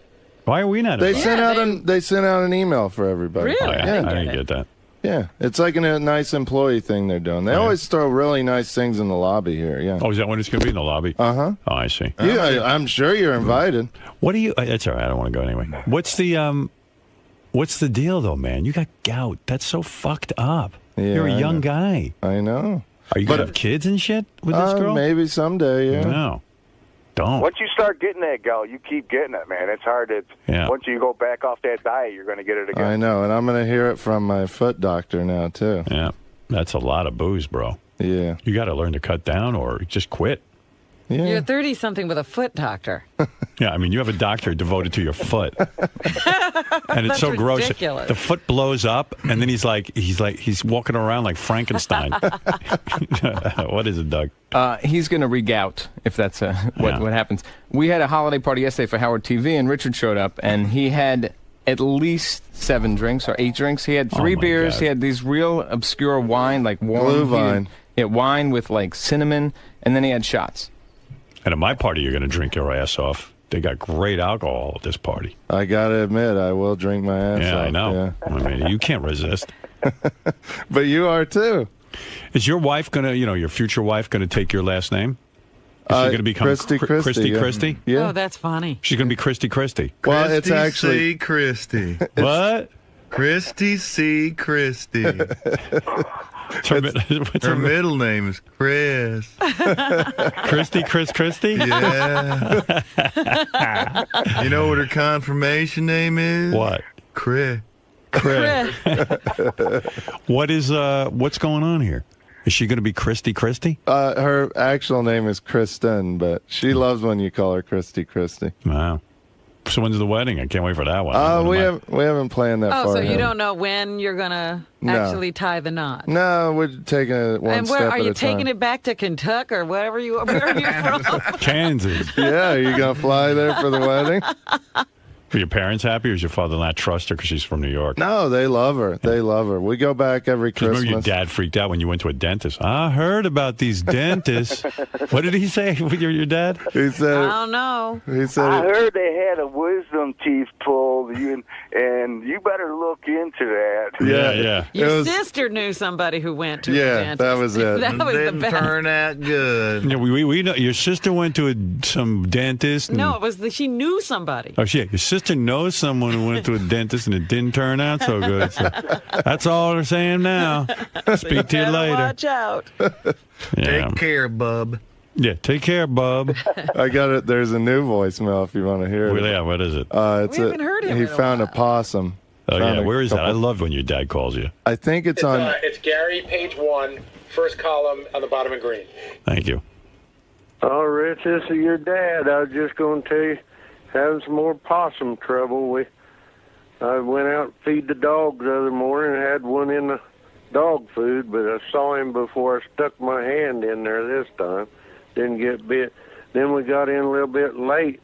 Why are we not They invited? sent out an email for everybody. Really? Yeah. I didn't get that. Yeah, it's like a nice employee thing they're doing. They always throw really nice things in the lobby here. Yeah. Oh, is that when it's going to be in the lobby? Uh-huh. Oh, I see. Yeah, I'm sure you're invited. What do you? That's all right. I don't want to go anyway. What's the deal though, man? You got gout. That's so fucked up. Yeah, You're a I young know. guy. I know. Are you gonna have kids and shit with this girl? Maybe someday. Yeah. No. don't. Once you start getting that gal, you keep getting it, man. It's hard to. Yeah. Once you go back off that diet, you're going to get it again. I know, and I'm going to hear it from my foot doctor now too. Yeah, that's a lot of booze, bro. Yeah. You got to learn to cut down or just quit. Yeah. You're 30-something with a foot doctor. Yeah, I mean, you have a doctor devoted to your foot, and it's That's so gross. ridiculous. The foot blows up, and then he's walking around like Frankenstein. What is it, Doug? He's going to regout if that's what happens. We had a holiday party yesterday for Howard TV, and Richard showed up, and he had at least 7 drinks or 8 drinks. He had 3 beers. God. He had these real obscure wine, like warm Glühwein. Yeah, wine with like cinnamon, and then he had shots. And at my party, you're going to drink your ass off. They got great alcohol at this party. I got to admit, I will drink my ass off. Yeah, I know. Yeah. I mean, you can't resist. But you are too. Is your wife going to, your future wife, going to take your last name? Is she going to become Christy Christie, yeah. Christie? Yeah. Oh, that's funny. She's going to be Christy Christie. Well, it's actually C. Christie. What? Christy C. Christie. What's Her middle name is Chris. Christy Christie? Yeah. You know what her confirmation name is? What? Chris. What's going on here? Is she going to be Christy Christie? Her actual name is Kristen, but she loves when you call her Christy Christie. Wow. So when's the wedding? I can't wait for that one. We haven't planned that far. Oh, so ahead. you don't know when you're going to actually tie the knot? No, we're taking it one And where step are at you a time. taking it back to Kentucky or where are you from? Kansas. Yeah, are you going to fly there for the wedding? Are your parents happy, or does your father not trust her because she's from New York? No, they love her. They love her. We go back every Christmas. Remember your dad freaked out when you went to a dentist. I heard about these dentists. What did he say with your dad? He said, I don't know. He said, I heard they had a wisdom teeth pulled, and you better look into that. Yeah. Your sister knew somebody who went to a dentist. that was it. That was the best. Turn out good. Yeah, we know your sister went to some dentist. No, it was she knew somebody. Oh, shit. Your sister knows someone who went to a dentist and it didn't turn out so good. So that's all they're saying now. Speak to you later. Watch out. Take care, bub. Yeah, take care, bub. I got it. There's a new voicemail if you want to hear it. Well, yeah, what is it? It's We haven't heard him He in a found a possum. Oh, Found yeah. a Where is that? I couple- love when your dad calls you. I think it's on. It's Gary, page 1, first column on the bottom in green. Thank you. Oh, Rich, this is your dad. I was just going to tell you, having some more possum trouble. I went out and feed the dogs the other morning and had one in the dog food, but I saw him before I stuck my hand in there this time. Didn't get bit. Then we got in a little bit late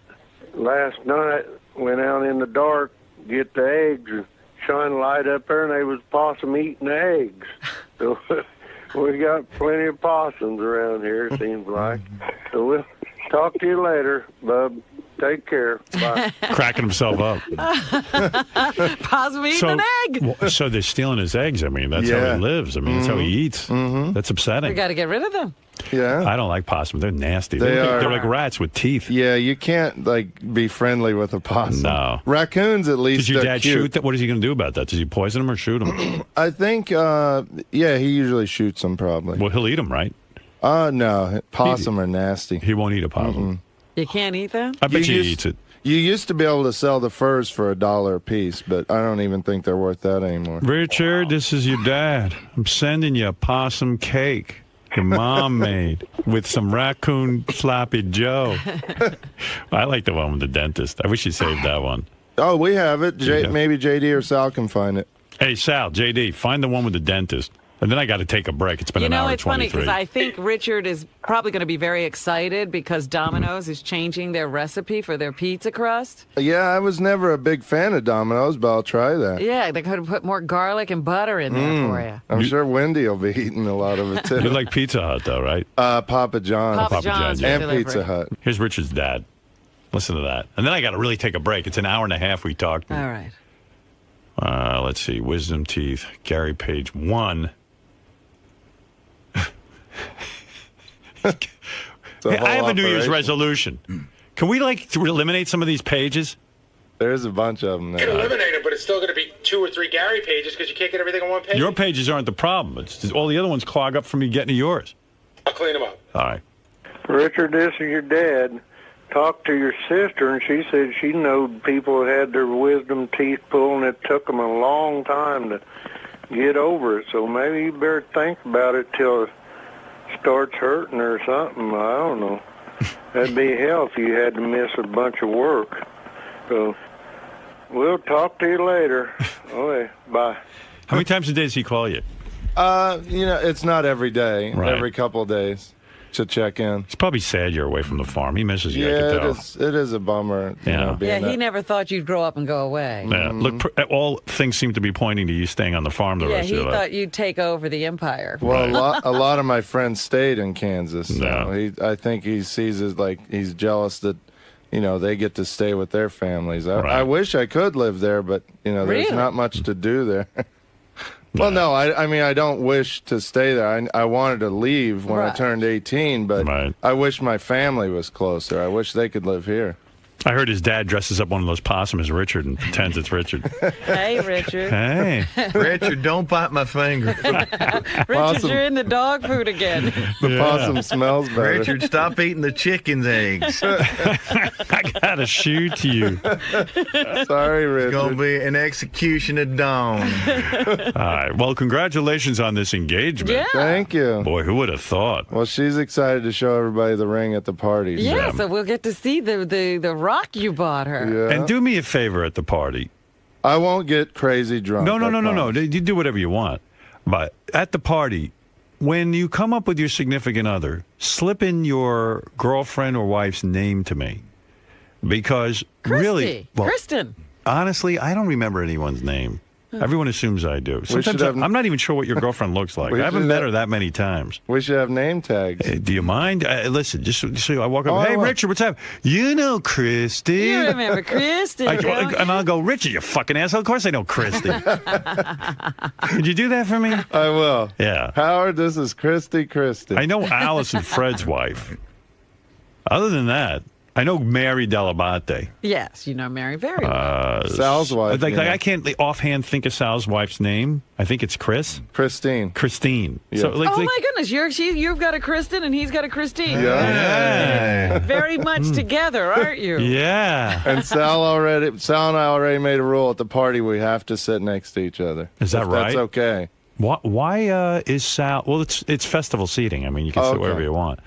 last night, went out in the dark, get the eggs, and shine light up there, and there was possum eating the eggs. So we got plenty of possums around here, it seems like. So we'll talk to you later, bub. Take care. Bye. Cracking himself up. Possum eating an egg. So they're stealing his eggs. I mean, that's how he lives. I mean, that's how he eats. That's upsetting. We got to get rid of them. Yeah. I don't like possums. They're nasty. They They're are. like rats with teeth. Yeah, you can't be friendly with a possum. No. Raccoons at least. Does your are dad cute. shoot that? What is he going to do about that? Does he poison them or shoot them? I think. Yeah, he usually shoots them probably. Well, he'll eat them, right? No, possum are nasty. He won't eat a possum. You can't eat them? I bet he eats it. You used to be able to sell the furs for $1 a piece, but I don't even think they're worth that anymore. Richard, this is your dad. I'm sending you a possum cake your mom made with some raccoon sloppy Joe. I like the one with the dentist. I wish you saved that one. Oh, we have it. Yeah. Maybe JD or Sal can find it. Hey, Sal, JD, find the one with the dentist. And then I got to take a break. It's been an hour and It's funny 23. because I think Richard is probably going to be very excited because Domino's is changing their recipe for their pizza crust. Yeah, I was never a big fan of Domino's, but I'll try that. Yeah, they could have put more garlic and butter in there for you. I'm sure Wendy will be eating a lot of it, too. You like Pizza Hut, though, right? Papa John's. Papa John's and delivery. Pizza Hut. Here's Richard's dad. Listen to that. And then I got to really take a break. It's an hour and a half we talked. All right. Let's see. Wisdom teeth. Gary, page 1. Hey, I have a New Year's resolution. Can we eliminate some of these pages? There's a bunch of them You there. can eliminate it, but it's still going to be 2 or 3 Gary pages because you can't get everything on one page. Your pages aren't the problem. It's just all the other ones clog up from me getting to yours. I'll clean them up. All right. Richard, this is your dad. talked to your sister, and she said she knowed people that had their wisdom teeth pulled, and it took them a long time to get over it. So maybe you better think about it till it starts hurting or something. I don't know. That'd be hell if you had to miss a bunch of work. So we'll talk to you later. Okay, bye. How many times a day does he call you? It's not every day. Right. Every couple of days to check in. He's probably sad you're away from the farm. He misses you. I can tell. It is a bummer. Yeah. He never thought you'd grow up and go away. Yeah. Look, all things seem to be pointing to you staying on the farm the rest of he your life. thought you'd take over the empire. Well, a lot of my friends stayed in Kansas. So I think he sees it like he's jealous that, they get to stay with their families. I wish I could live there, but, there's Really? not much to do there. Well, no, I mean, I don't wish to stay there. I wanted to leave when I turned 18, but I wish my family was closer. I wish they could live here. I heard his dad dresses up one of those possum as Richard and pretends it's Richard. Hey, Richard. Hey. Richard, don't bite my finger. Richard, you're in the dog food again. The possum smells better. Richard, stop eating the chicken's eggs. I gotta shoot you. Sorry, Richard. It's gonna be an execution at dawn. All right. Well, congratulations on this engagement. Yeah. Thank you. Boy, who would have thought? Well, she's excited to show everybody the ring at the party. Yeah, so we'll get to see the rock you bought her. Yeah. And do me a favor at the party. I won't get crazy drunk. No. I promise. You do whatever you want. But at the party, when you come up with your significant other, slip in your girlfriend or wife's name to me. Because really, Kristen. Honestly, I don't remember anyone's name. Everyone assumes I do. Sometimes I'm not even sure what your girlfriend looks like. I haven't met her that many times. We should have name tags. Do you mind? Listen, just so I walk up. Hey, Richard, what's up? You know Christy. You remember Christy, and I'll go, Richard, you fucking asshole. Of course I know Christy. Could you do that for me? I will. Yeah. Howard, this is Christy. I know Alice and Fred's wife. Other than that, I know Mary Delabate. Yes, you know Mary very well. Sal's wife. Like I can't offhand think of Sal's wife's name. I think it's Christine. Yeah. So, oh my goodness, you've got a Kristen and he's got a Christine. Yeah. Very much together, aren't you? Yeah. And Sal and I already made a rule at the party. We have to sit next to each other. Is that right? That's okay. Why is Sal? Well, it's festival seating. I mean, you can sit wherever you want.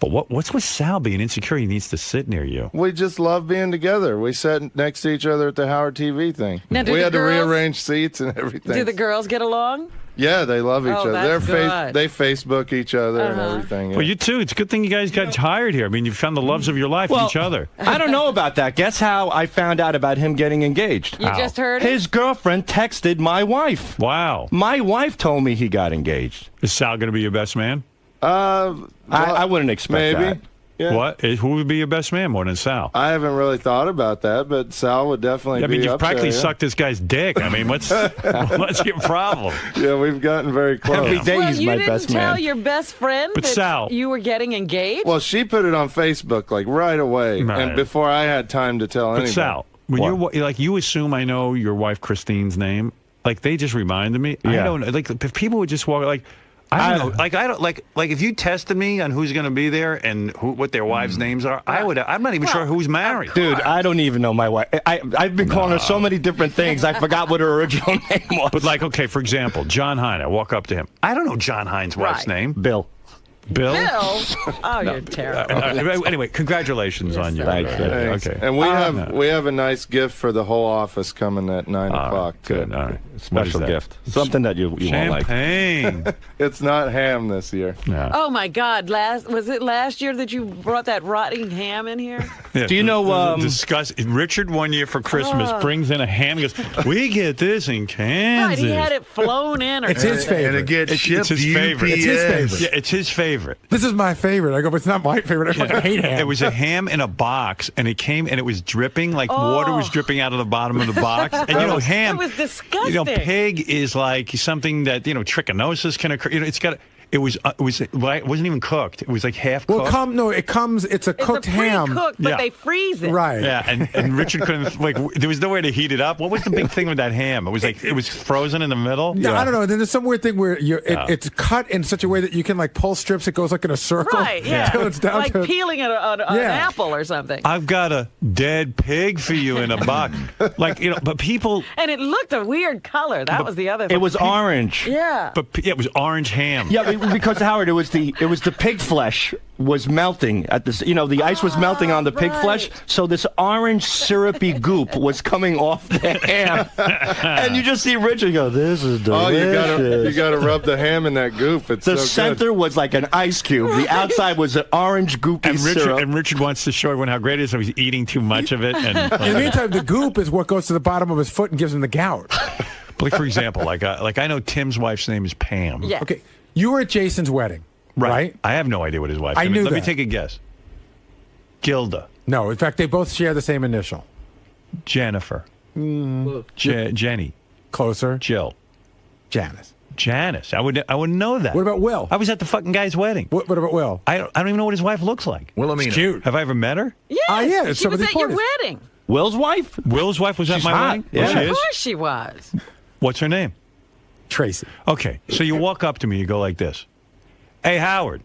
But what's with Sal being insecure? He needs to sit near you. We just love being together. We sat next to each other at the Howard TV thing. Now, we had to rearrange seats and everything. Do the girls get along? Yeah, they love each other. That's good. They Facebook each other and everything. Yeah. Well, you too. It's a good thing you guys got tired here. I mean, you found the loves of your life in each other. I don't know about that. Guess how I found out about him getting engaged? You just heard it? His girlfriend texted my wife. Wow. My wife told me he got engaged. Is Sal going to be your best man? I wouldn't expect that. Yeah. What? Who would be your best man more than Sal? I haven't really thought about that, but Sal would definitely be I mean, you've up practically there, sucked this guy's dick. I mean, what's your problem? Yeah, we've gotten very close. Every day he's my best man. You didn't tell your best friend But that Sal, you were getting engaged? Well, she put it on Facebook like right away, and before I had time to tell anybody. But Sal, when you assume I know your wife Christine's name, like they just reminded me. Yeah. I don't know. Like if people would just walk like. I don't know. Like I don't like if you tested me on who's going to be there and what their wives' names are, I would. I'm not even sure who's married. Dude, I don't even know my wife. I've been calling her so many different things. I forgot what her original name was. But like, okay, for example, John Hine. I walk up to him. I don't know John Hine's wife's name. Bill. Bill? Oh, you're terrible. Anyway, congratulations on you. Thanks. Okay. And we have a nice gift for the whole office coming at 9 o'clock. Good. All right. Special gift. Something that you won't like. Champagne. It's not ham this year. Yeah. Oh my God! Was it last year that you brought that rotting ham in here? Yeah, do you know? Richard one year for Christmas brings in a ham. He goes, "We get this in Kansas." Right, he had it flown in. Or It's his favorite. And it gets shipped It's his favorite. UPS. It's his favorite. Yeah, it's his favorite. This is my favorite. I go, but it's not my favorite. I fucking hate ham. It was a ham in a box, and it came and it was dripping, like water was dripping out of the bottom of the box. And ham. It was disgusting. Pig is like something that trichinosis can occur. It wasn't even cooked. It was like half cooked. Well, it comes. It's a cooked ham. Cooked, but they freeze it. Right. Yeah, and Richard couldn't there was no way to heat it up. What was the big thing with that ham? It was frozen in the middle. Yeah, I don't know. Then there's some weird thing where it's cut in such a way that you can like pull strips. It goes like in a circle. Right. Yeah. Until it's down like to peeling an apple or something. I've got a dead pig for you in a box. But people. And it looked a weird color. That was the other thing. It was orange. Yeah. But it was orange ham. Yeah, because Howard, it was the pig flesh was melting at this. The ice was melting on the pig flesh, so this orange syrupy goop was coming off the ham, and you just see Richard go, "This is delicious." Oh, you gotta rub the ham in that goop. It's the so center good. was like an ice cube. The outside was an orange goopy syrup. And Richard wants to show everyone how great it is, so he's eating too much of it. And in the meantime, the goop is what goes to the bottom of his foot and gives him the gout. Like for example, I know Tim's wife's name is Pam. Yeah. Okay, you were at Jason's wedding, right? I have no idea what his wife's name is. Let me take a guess. Gilda. No, in fact, they both share the same initial. Jennifer. Jenny. Closer. Jill. Janice. I wouldn't know that. What about Will? I was at the fucking guy's wedding. What about Will? I don't even know what his wife looks like. Wilhelmina. It's cute. Have I ever met her? Yes. Yeah. She was at your wedding. Will's wife? Will's wife was at my wedding? Yeah. She Of is? course she was. What's her name? Tracy. Okay, so you walk up to me, you go like this. Hey, Howard,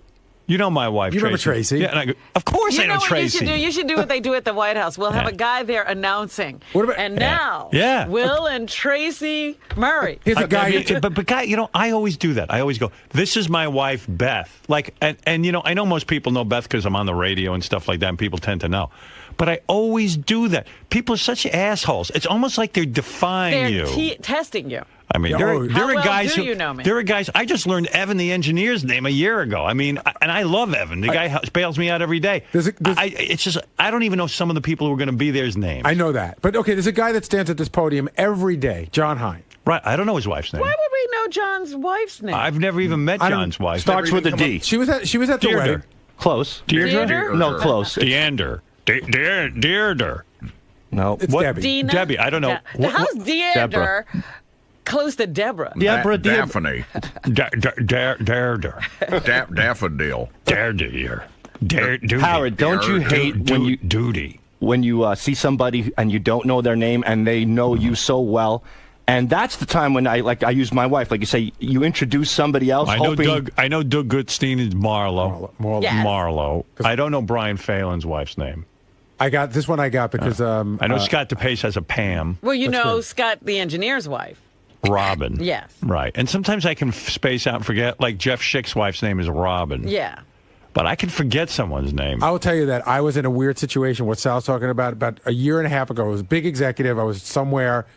you know my wife, You Tracy. remember Tracy? Yeah, and I go, of course I know what Tracy. you should do? You should do what they do at the White House. We'll have a guy there announcing. Now, Will and Tracy Murray. Here's a guy. But guy, I always do that. I always go, this is my wife, Beth. And I know most people know Beth because I'm on the radio and stuff like that, and people tend to know. But I always do that. People are such assholes. It's almost like they're defying you. Testing you. I mean, How there are guys do you know me? There are guys. I just learned Evan, the engineer's name, a year ago. I mean, and I love Evan. The guy bails me out every day. It's just I don't even know some of the people who are going to be there's names. I know that, but okay, there's a guy that stands at this podium every day, John Hine. Right. I don't know his wife's name. Why would we know John's wife's name? I've never even met John's wife. Starts with a D. She was at the Deirdre. wedding. Close. Deirdre? No, close. Deirdre. Deirdre. No. It's Debbie. Dina? Debbie. I don't know. How's Deirdre close to Deborah? Daphne. Deirdre. Daffodil. Deirdre. Howard, don't you hate when you see somebody and you don't know their name and they know you so well? And that's the time when I use my wife. Like you say, you introduce somebody else. I know Doug Goodstein is Marlo. Yes. Marlo. I don't know Brian Phelan's wife's name. I got this one. I got because I know Scott DePace has a Pam. Well, you know Scott, the engineer's wife. Robin. Yes. Right. And sometimes I can space out and forget. Like Jeff Schick's wife's name is Robin. Yeah. But I can forget someone's name. I will tell you that I was in a weird situation. What Sal's talking about a year and a half ago. I was a big executive. I was somewhere.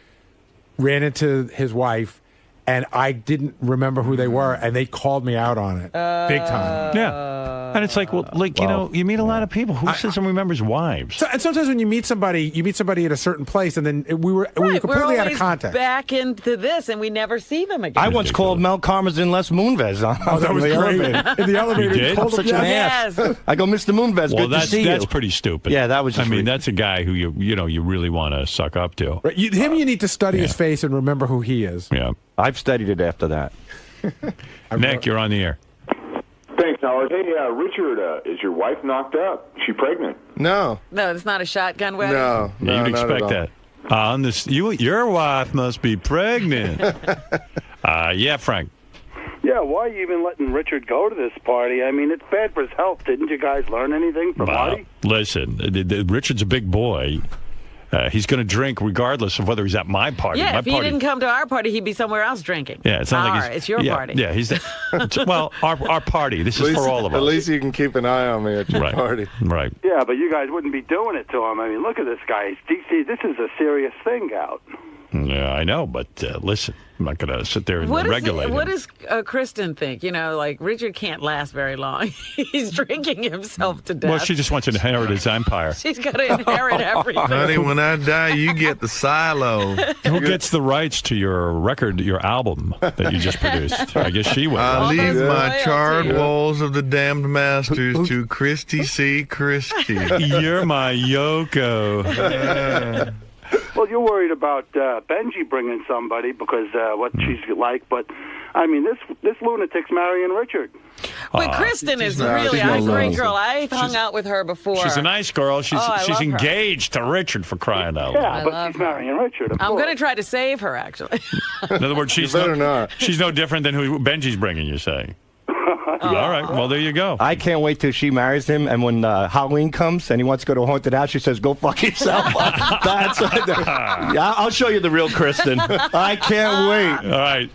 Ran into his wife, and I didn't remember who they were, and they called me out on it big time. Yeah, and it's like, you meet a lot of people. Who says and remembers wives? And sometimes when you meet somebody at a certain place, and then we were completely out of context. Back into this, and we never see them again. I once called Mel Karmazin Les Moonves on that was the great. elevator. In the elevator, You did? I'm such an ass. I go, Mr. Moonves, Well, good to see that's you. pretty stupid. Yeah, that was. I mean, that's a guy who you really want to suck up to. Right. You need to study his face and remember who he is. Yeah, I've studied it after that. Nick, you're on the air. Thanks, Howard. Hey, Richard, is your wife knocked up? Is she pregnant? No. No, it's not a shotgun wedding. No, You'd not expect at all. that. On this, your wife must be pregnant. Yeah, Frank. Yeah, why are you even letting Richard go to this party? I mean, it's bad for his health. Didn't you guys learn anything from Marty? Listen, Richard's a big boy. He's going to drink regardless of whether he's at my party. Yeah, my if he party. didn't come to our party, he'd be somewhere else drinking. Yeah, it's not like he's, it's your party. Yeah, he's well, our party. This is for all of us. At least you can keep an eye on me at your party. Right. Yeah, but you guys wouldn't be doing it to him. I mean, look at this guy. DC, this is a serious thing out. Yeah, I know, but listen, I'm not going to sit there and regulate him. What does Kristen think? Like, Richard can't last very long. He's drinking himself to death. Well, she just wants to inherit his empire. She's got to inherit everything. Honey, when I die, you get the silo. Who gets the rights to your record, your album that you just produced? I guess she will. I leave my charred walls of the damned masters to Christy C. Christie. You're my Yoko. Well, you're worried about Benjy bringing somebody because what she's like, but I mean, this lunatic's marrying Richard. But Kristen is really a great girl. I hung out with her before. She's a nice girl. She's love her. engaged to Richard, for crying out loud. Yeah, but she's marrying Richard. I'm going to try to save her, actually. In other words, she's no different than who Benji's bringing, you're saying. All right, well, there you go. I can't wait till she marries him, and when Halloween comes and he wants to go to a haunted house, she says, "Go fuck yourself." I'll show you the real Kristen. I can't wait. All right.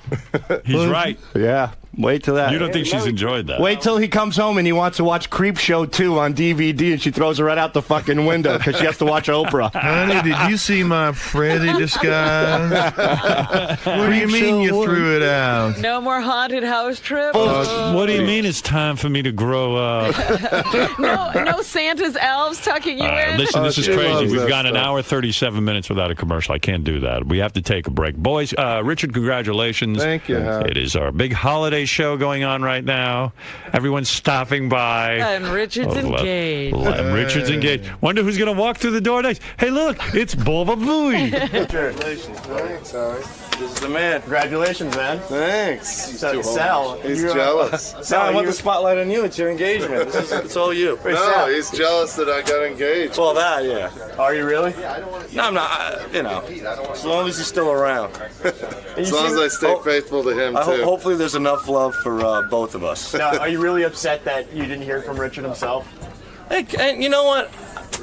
He's right. Yeah. Wait till that. You don't think she's enjoyed that? Wait till he comes home and he wants to watch Creep Show 2 on DVD, and she throws it right out the fucking window because she has to watch Oprah. Honey, did you see my Freddy disguise? What do you mean you threw it out? No more haunted house trips? What do you mean it's time for me to grow up? no Santa's elves tucking you in? Listen, this is crazy. We've got an hour 37 minutes without a commercial. I can't do that. We have to take a break. Boys, Richard, congratulations. Thank you. It is our big holiday show going on right now. Everyone's stopping by. And Richard's engaged. And Richard's engaged. Wonder who's going to walk through the door next. Hey, look, it's Bova Booey. Congratulations. Thanks, Harry. This is the man. Congratulations, man. Thanks. Sal. He's jealous. Sal, I want the spotlight on you. It's your engagement. It's all you. No, Sal. he's jealous that I got engaged. Well, that, yeah. Are you really? No, I'm not. As long as he's still around. As long as I stay faithful to him, too. Hopefully there's enough love for both of us. Now, are you really upset that you didn't hear from Richard himself? Hey, and you know what?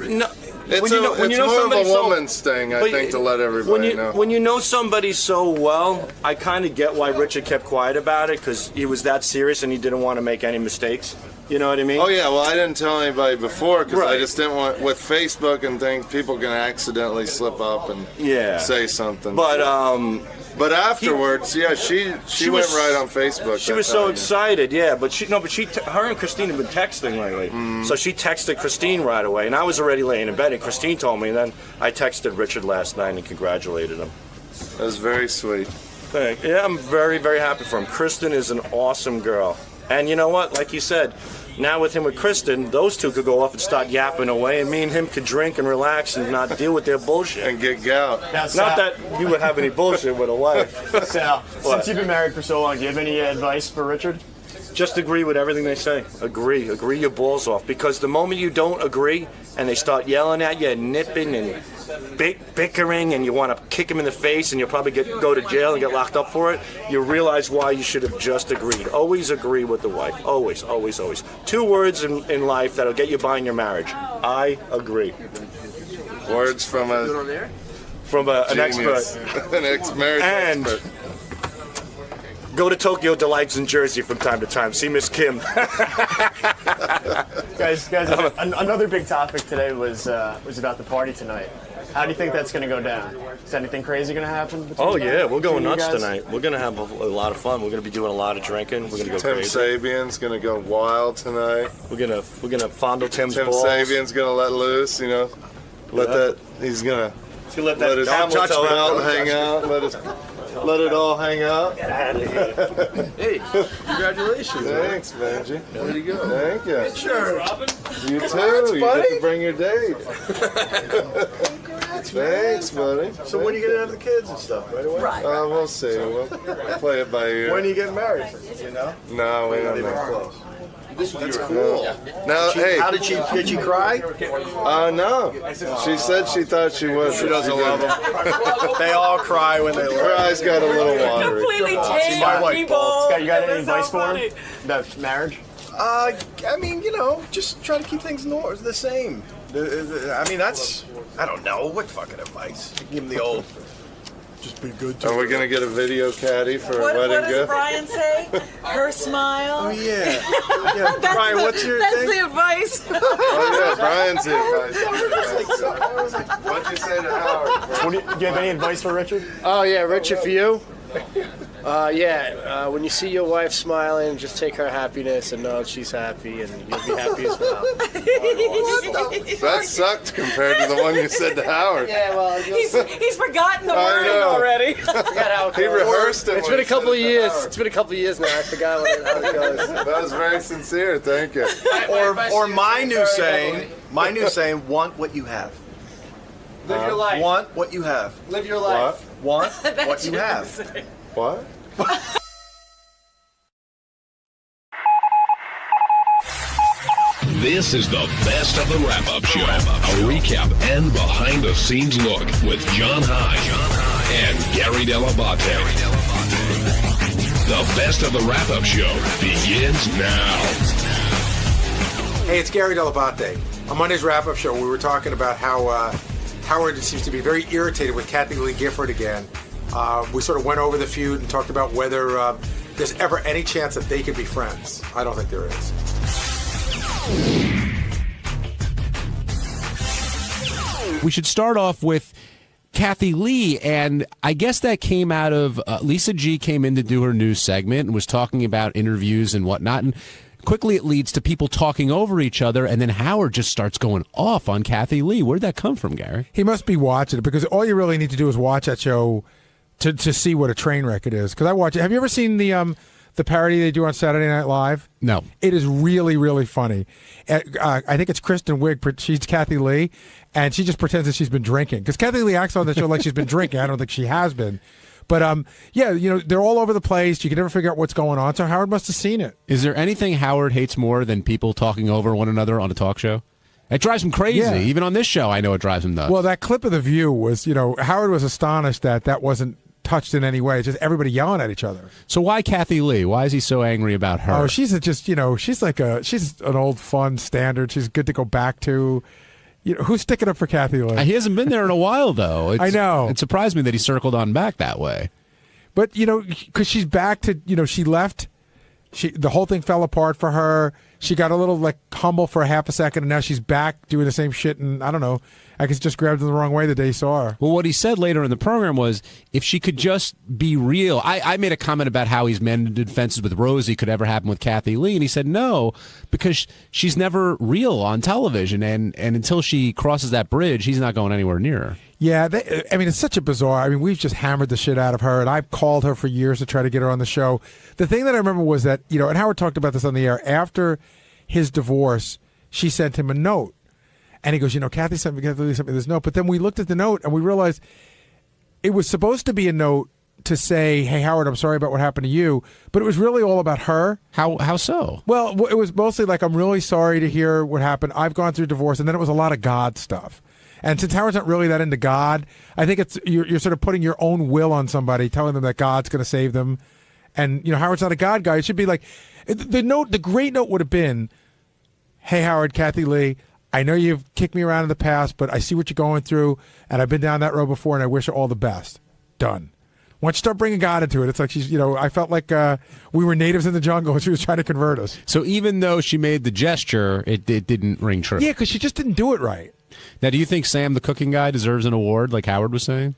No. It's more of a woman's thing, I think, to let everybody know. When you know somebody so well, I kind of get why Richard kept quiet about it, because he was that serious and he didn't want to make any mistakes. You know what I mean? Oh, yeah, well, I didn't tell anybody before, because I just didn't want, with Facebook and things, people can accidentally slip up and say something. But afterwards, she went right on Facebook. She was so excited, but her and Christine have been texting lately. So she texted Christine right away, and I was already laying in bed, and Christine told me, and then I texted Richard last night and congratulated him. That was very sweet. Yeah, I'm very, very happy for him. Kristen is an awesome girl. And you know what? Like you said, now with him with Kristen, those two could go off and start yapping away, and me and him could drink and relax and not deal with their bullshit. And get gout. Not that you would have any bullshit with a wife. Sal, since you've been married for so long, do you have any advice for Richard? Just agree with everything they say. Agree your balls off. Because the moment you don't agree and they start yelling at you and nipping and bickering and you want to kick them in the face and you'll probably go to jail and get locked up for it, you realize why you should have just agreed. Always agree with the wife. Always, always, always. 2 words in life that'll get you by in your marriage. I agree. Words from an expert. An ex-marriage expert. Go to Tokyo Delights in Jersey from time to time. See Miss Kim. Guys, another big topic today was about the party tonight. How do you think that's going to go down? Is anything crazy going to happen? Oh yeah, we're going nuts tonight. We're going to have a lot of fun. We're going to be doing a lot of drinking. We're going to go crazy. Tim Sabian's going to go wild tonight. We're going to fondle Tim's balls. Tim Sabian's going to let loose. He's going to let his belt hang out. Let it all hang out. Get out of here. Hey, congratulations. Thanks, Benjy. There you go. Thank you. Good shirt, Robin. You too. Congrats, you buddy. get to bring your date. Congrats, Thanks, buddy. So when are you going to have the kids and stuff? Right away? We'll see. We'll play it by ear. When are you getting married? You know? No, we don't know. That's cool. Now, hey. Did she cry? No. She said she thought she would. She doesn't love them. They all cry when they love Her eyes got a little watery. Completely tame people. You got any advice for him about marriage? I mean, just try to keep things the same. I mean, I don't know. What fucking advice? Give him the old, just be good to Are we going to get a video caddy for a wedding What does gift? Brian say? Her smile? Oh, yeah. Brian, what's your That's thing? the advice. Oh, yeah, Brian's the advice. What'd you say to Howard? Do you have any advice for Richard? Oh, yeah, Richard, for you? When you see your wife smiling, just take her happiness and know she's happy, and you'll be happy as well. That sucked compared to the one you said to Howard. Yeah, well, he's forgotten the I wording know. already. Forgot how it He goes. rehearsed it. It's when been a he couple said of it to years. Howard. It's been a couple of years now. I forgot how it goes. That was very sincere. Thank you. Or my new saying, want what you have. Live your life. Want what you have. Live your life. Want That's what you what have. I'm saying. What? This is the best of the wrap-up show. A recap and behind-the-scenes look with John High and Gary Dell'Abate. The best of the wrap-up show begins now. Hey, it's Gary Dell'Abate. On Monday's wrap-up show, we were talking about how Howard seems to be very irritated with Kathy Lee Gifford again. We sort of went over the feud and talked about whether there's ever any chance that they could be friends. I don't think there is. We should start off with Kathy Lee, and I guess that came out of Lisa G came in to do her news segment and was talking about interviews and whatnot, and quickly it leads to people talking over each other, and then Howard just starts going off on Kathy Lee. Where'd that come from, Gary? He must be watching it, because all you really need to do is watch that show to see what a train wreck it is. Because I watch it. Have you ever seen the parody they do on Saturday Night Live? No. It is really, really funny. I think it's Kristen Wiig. She's Kathy Lee, and she just pretends that she's been drinking. Because Kathy Lee acts on the show like she's been drinking. I don't think she has been. But, yeah, they're all over the place. You can never figure out what's going on. So Howard must have seen it. Is there anything Howard hates more than people talking over one another on a talk show? It drives him crazy. Yeah. Even on this show, I know it drives him nuts. Well, that clip of The View was, Howard was astonished that wasn't touched in any way. It's just everybody yelling at each other. So why Kathy Lee? Why is he so angry about her? Oh, she's she's an old fun standard. She's good to go back to. Who's sticking up for Kathy Lee? He hasn't been there in a while, though. I know. It surprised me that he circled on back that way. But, because she's back to, she left. The whole thing fell apart for her. She got a little, humble for a half a second, and now she's back doing the same shit, and I don't know. I guess just grabbed her the wrong way the day he saw her. Well, what he said later in the program was, if she could just be real. I made a comment about how he's mended fences with Rosie could ever happen with Kathy Lee, and he said no, because she's never real on television, and until she crosses that bridge, he's not going anywhere near her. Yeah, it's such a bizarre. We've just hammered the shit out of her, and I've called her for years to try to get her on the show. The thing that I remember was that, and Howard talked about this on the air, after his divorce, she sent him a note. And he goes, Kathy sent me this note. But then we looked at the note, and we realized it was supposed to be a note to say, hey, Howard, I'm sorry about what happened to you. But it was really all about her. How so? Well, it was mostly like, I'm really sorry to hear what happened. I've gone through divorce. And then it was a lot of God stuff. And since Howard's not really that into God, I think you're sort of putting your own will on somebody, telling them that God's going to save them. And, Howard's not a God guy. It should be like, the great note would have been, hey, Howard, Kathy Lee, I know you've kicked me around in the past, but I see what you're going through, and I've been down that road before, and I wish her all the best. Done. Once you start bringing God into it, it's like she's, I felt like we were natives in the jungle, and she was trying to convert us. So even though she made the gesture, it didn't ring true. Yeah, because she just didn't do it right. Now, do you think Sam the cooking guy deserves an award, like Howard was saying?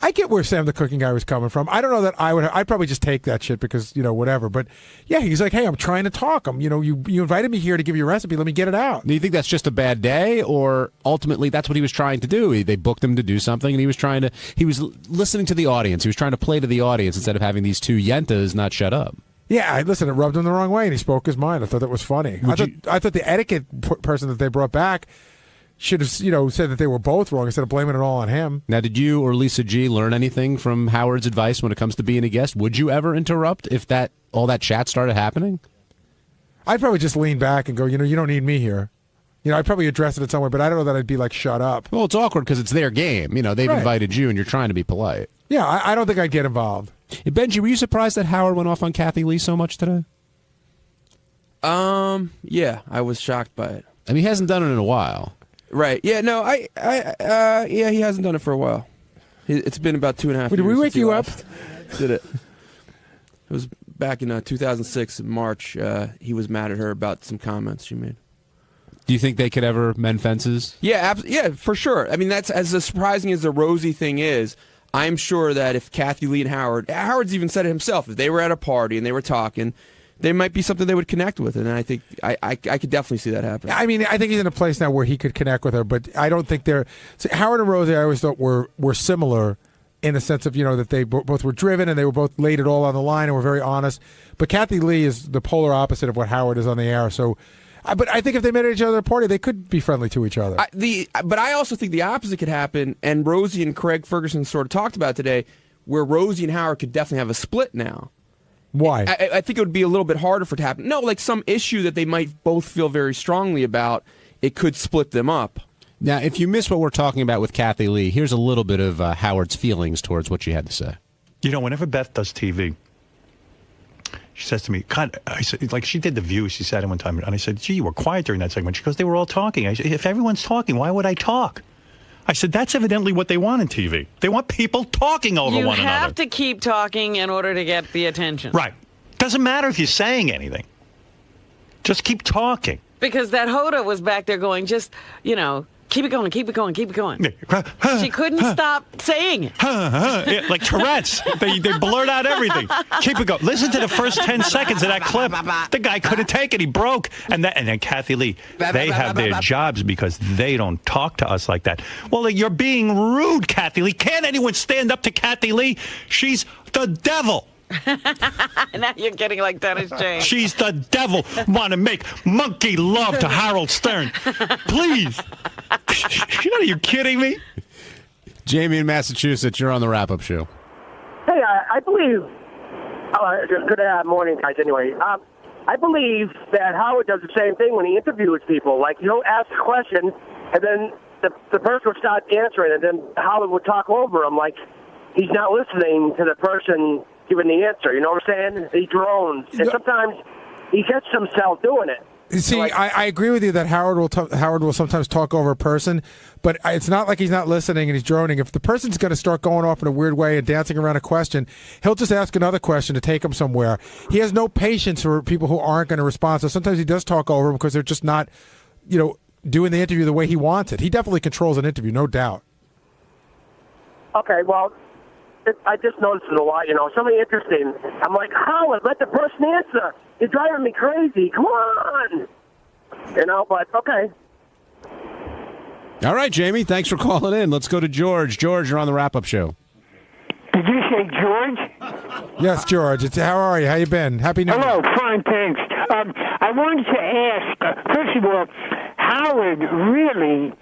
I get where Sam the cooking guy was coming from. I don't know that I would. I'd probably just take that shit because whatever. But yeah, he's like, hey, I'm trying to talk. You invited me here to give you a recipe. Let me get it out. Do you think that's just a bad day, or ultimately that's what he was trying to do? They booked him to do something, and he was listening to the audience. He was trying to play to the audience instead of having these two yentas not shut up. Yeah, listen, it rubbed him the wrong way, and he spoke his mind. I thought that was funny. I thought the etiquette person that they brought back should have, said that they were both wrong instead of blaming it all on him. Now, did you or Lisa G learn anything from Howard's advice when it comes to being a guest? Would you ever interrupt if all that chat started happening? I'd probably just lean back and go, you don't need me here. I'd probably address it in some way, but I don't know that I'd be like, shut up. Well, it's awkward because it's their game. They've invited you and you're trying to be polite. Yeah, I don't think I'd get involved. Hey, Benjy, were you surprised that Howard went off on Kathy Lee so much today? Yeah, I was shocked by it. He hasn't done it in a while. Right. Yeah, no, yeah, he hasn't done it for a while. It's been about 2.5 years. Did we wake you up? Did it. It was back in 2006 in March. He was mad at her about some comments she made. Do you think they could ever mend fences? Yeah, yeah, for sure. That's as surprising as the Rosie thing is. I'm sure that if Kathy Lee and Howard's even said it himself, if they were at a party and they were talking, they might be something they would connect with, and I think I could definitely see that happen. I think he's in a place now where he could connect with her, but I don't think they're. See, Howard and Rosie, I always thought were similar in the sense of that they both were driven and they were both laid it all on the line and were very honest. But Kathy Lee is the polar opposite of what Howard is on the air. So But I think if they met each other at a party, they could be friendly to each other. But I also think the opposite could happen, and Rosie and Craig Ferguson sort of talked about today, where Rosie and Howard could definitely have a split now. Why? I think it would be a little bit harder for it to happen. No, like some issue that they might both feel very strongly about, it could split them up. Now, if you miss what we're talking about with Kathy Lee, here's a little bit of Howard's feelings towards what she had to say. You know, whenever Beth does TV, she says to me, God, I said, like she did The View, she sat in one time, and I said, gee, you were quiet during that segment. She goes, they were all talking. I said, if everyone's talking, why would I talk? I said, that's evidently what they want in TV. They want people talking over one another. You have to keep talking in order to get the attention. Right. Doesn't matter if you're saying anything. Just keep talking. Because that Hoda was back there going, just, keep it going, keep it going, keep it going. She couldn't stop saying it. Yeah, like Tourette's. They blurt out everything. Keep it going. Listen to the first 10 seconds of that clip. The guy couldn't take it. He broke. And then Kathy Lee, they have their jobs because they don't talk to us like that. Well, you're being rude, Kathy Lee. Can't anyone stand up to Kathy Lee? She's the devil. Now you're getting like Dennis James. She's the devil. Want to make monkey love to Harold Stern. Please. Are you kidding me? Jamie in Massachusetts, you're on the wrap-up show. Hey, I believe, good morning, guys, anyway. I believe that Howard does the same thing when he interviews people. Like, he'll ask a question, and then the person will start answering, and then Howard will talk over him like he's not listening to the person giving the answer. You know what I'm saying? He drones. And sometimes he gets himself doing it. You see, I agree with you that Howard will sometimes talk over a person, but it's not like he's not listening and he's droning. If the person's going to start going off in a weird way and dancing around a question, he'll just ask another question to take him somewhere. He has no patience for people who aren't going to respond, so sometimes he does talk over them because they're just not, doing the interview the way he wants it. He definitely controls an interview, no doubt. Okay, well, I just noticed it a lot, something interesting. I'm like, Howard, let the person answer. You're driving me crazy. Come on. But okay. All right, Jamie, thanks for calling in. Let's go to George. George, you're on the wrap-up show. Did you say George? Yes, George. How are you? How you been? Happy New Year. Hello, fine, thanks. I wanted to ask, first of all, Howard really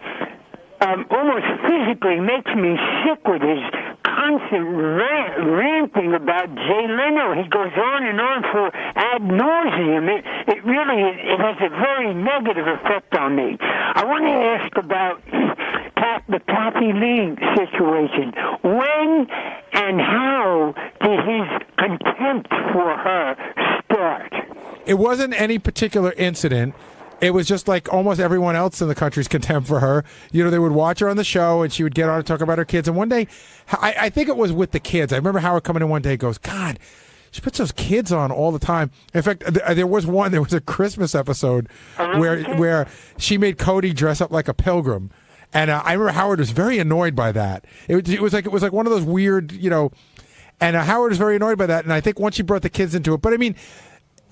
almost physically makes me sick with his constant ranting about Jay Leno. He goes on and on for ad nauseum. It really has a very negative effect on me. I want to ask about the Kathy Lee situation. When and how did his contempt for her start? It wasn't any particular incident. It was just like almost everyone else in the country's contempt for her. They would watch her on the show, and she would get on and talk about her kids. And one day, I think it was with the kids. I remember Howard coming in one day and goes, God, she puts those kids on all the time. In fact, there was a Christmas episode where she made Cody dress up like a pilgrim. And I remember Howard was very annoyed by that. It was like one of those weird, and Howard was very annoyed by that. And I think once she brought the kids into it, but I mean,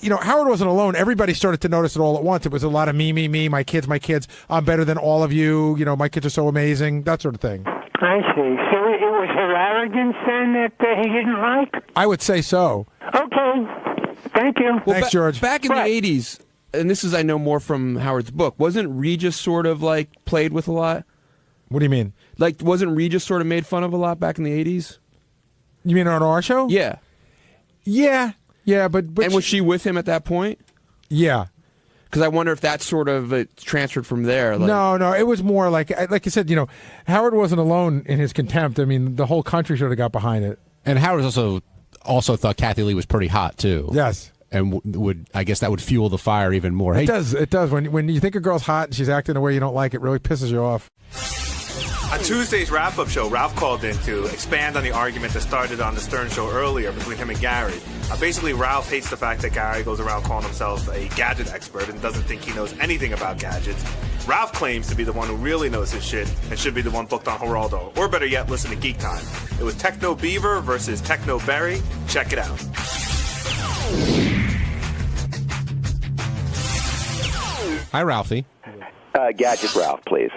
Howard wasn't alone. Everybody started to notice it all at once. It was a lot of me, my kids. I'm better than all of you. My kids are so amazing, that sort of thing. I see. So it was her arrogance then that he didn't like? I would say so. Okay. Thank you. Well, Thanks, George. Back in the 80s, and this is, I know more from Howard's book, wasn't Regis sort of like played with a lot? What do you mean? Like, wasn't Regis sort of made fun of a lot back in the 80s? You mean on our show? Yeah. Yeah. Yeah, but and was she with him at that point? Yeah. Because I wonder if that sort of transferred from there. Like. No, it was more like you said, Howard wasn't alone in his contempt. I mean, the whole country should have got behind it. And Howard also thought Kathy Lee was pretty hot, too. Yes. And I guess that would fuel the fire even more. It does. When you think a girl's hot and she's acting in a way you don't like, it really pisses you off. On Tuesday's wrap-up show, Ralph called in to expand on the argument that started on the Stern show earlier between him and Gary. Basically, Ralph hates the fact that Gary goes around calling himself a gadget expert and doesn't think he knows anything about gadgets. Ralph claims to be the one who really knows his shit and should be the one booked on Geraldo. Or better yet, listen to Geek Time. It was Techno Beaver versus Techno Berry. Check it out. Hi, Ralphie. Gadget Ralph, please.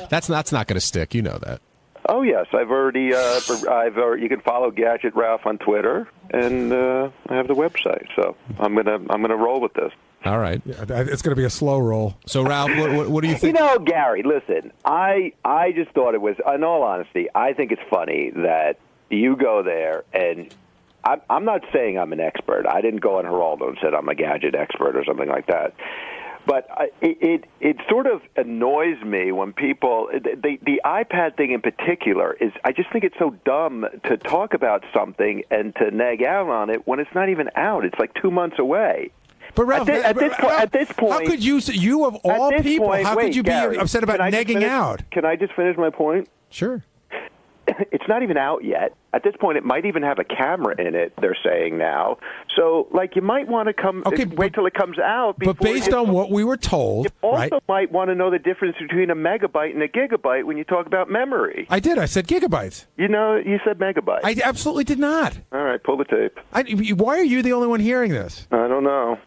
That's not going to stick. You know that. Oh yes, I've already. You can follow Gadget Ralph on Twitter, and I have the website. So I'm gonna roll with this. All right. Yeah, it's going to be a slow roll. So, Ralph, what do you think? You know, Gary, listen, I just thought it was, in all honesty, I think it's funny that you go there, and I'm not saying I'm an expert. I didn't go on Geraldo and said I'm a gadget expert or something like that. But it sort of annoys me when people, the iPad thing in particular, is I just think it's so dumb to talk about something and to nag out on it when it's not even out. It's like 2 months away. But Ralph, at this point, how could you of all people, how could you be upset about negging out? Can I just finish my point? Sure. It's not even out yet. At this point, it might even have a camera in it, they're saying now. So, like, you might want to wait till it comes out. But based on what we were told, you also might want to know the difference between a megabyte and a gigabyte when you talk about memory. I did. I said gigabytes. You know, you said megabyte. I absolutely did not. All right, pull the tape. Why are you the only one hearing this? I don't know.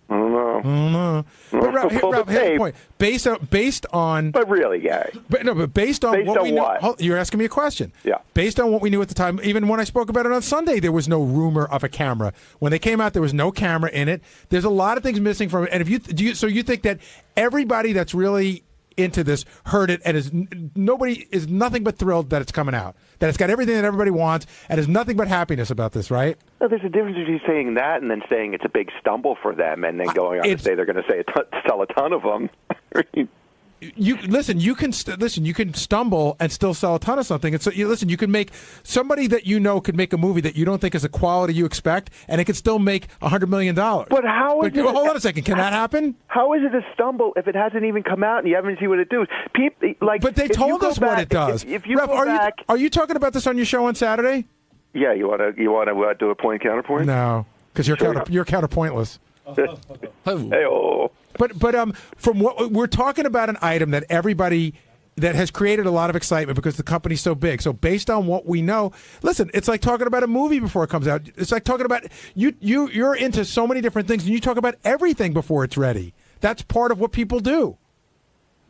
But Ralph, here's the point. Based on. But really, Gary. But based on what we knew. What? You're asking me a question. Yeah. Based on what we knew at the time, even when I spoke about it on Sunday, there was no rumor of a camera. When they came out, there was no camera in it. There's a lot of things missing from it. And so you think that everybody that's really into this heard it and nobody is nothing but thrilled that it's coming out, that it's got everything that everybody wants, and there's nothing but happipness about this, right? Well, there's a difference between saying that and then saying it's a big stumble for them, and then going on to say they're going to sell a ton of them. You can stumble and still sell a ton of something. And so you can make somebody that could make a movie that you don't think is the quality you expect, and it could still make $100 million. But how is it? Hold on a second. Can that happen? How is it a stumble if it hasn't even come out and you haven't seen what it does? But they told us what it does. If you Ralph, go back, are you talking about this on your show on Saturday? Yeah, you want to do a point counterpoint? No, because you're counterpointless. Hey-oh. But from what we're talking about, an item that everybody that has created a lot of excitement because the company's so big. So based on what we know, listen, it's like talking about a movie before it comes out. It's like talking about you're into so many different things, and you talk about everything before it's ready. That's part of what people do.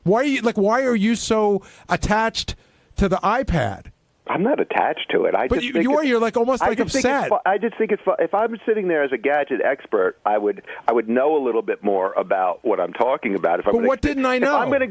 Why are you so attached to the iPad? I'm not attached to it. You're like almost like upset. I just think it's fun. If I'm sitting there as a gadget expert, I would know a little bit more about what I'm talking about. What didn't I know? If I'm going to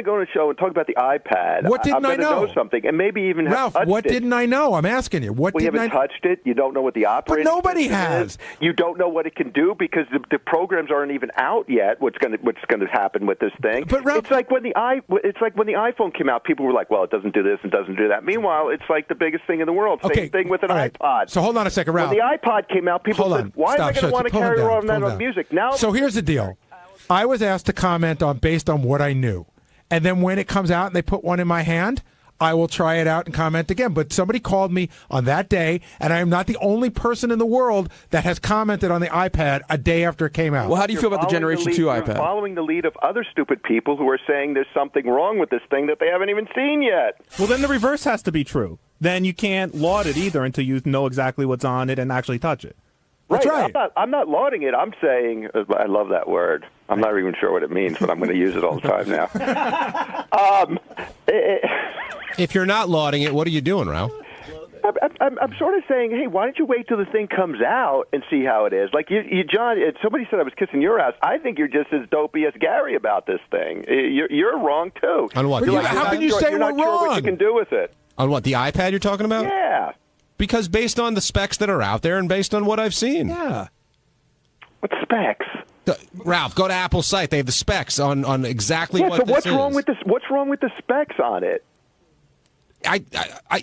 go on a show and talk about the iPad, what didn't I'm going to know something, and maybe even Ralph, have touched what didn't I know? I'm asking you. You haven't touched it. You don't know what the operating system nobody has. Is. You don't know what it can do because the programs aren't even out yet. What's going to happen with this thing? But Ralph, it's like when the iPhone came out, people were like, "Well, it doesn't do this and doesn't do that." Meanwhile, it's like the biggest thing in the world. Same thing with an iPod. So hold on a second, Ralph. When the iPod came out, people said, why am I going to want to carry on that on music? Now, so here's the deal. I was asked to comment based on what I knew. And then when it comes out and they put one in my hand, I will try it out and comment again. But somebody called me on that day, and I am not the only person in the world that has commented on the iPad a day after it came out. Well, how do you feel about the Generation 2 iPad? You're following the lead of other stupid people who are saying there's something wrong with this thing that they haven't even seen yet. Well, then the reverse has to be true. Then you can't laud it either until you know exactly what's on it and actually touch it. That's right. I'm not lauding it. I'm saying, I love that word. I'm not even sure what it means, but I'm going to use it all the time now. If you're not lauding it, what are you doing, Ralph? I'm sort of saying, hey, why don't you wait till the thing comes out and see how it is? Like you John, somebody said I was kissing your ass. I think you're just as dopey as Gary about this thing. You're wrong too. On what? How can you say you're not we're sure wrong? what you can do with it. On what? The iPad you're talking about? Yeah. Because based on the specs that are out there and based on what I've seen. Yeah. What specs? Ralph, go to Apple's site. They have the specs on exactly what so this what's is. wrong with this? What's wrong with the specs on it?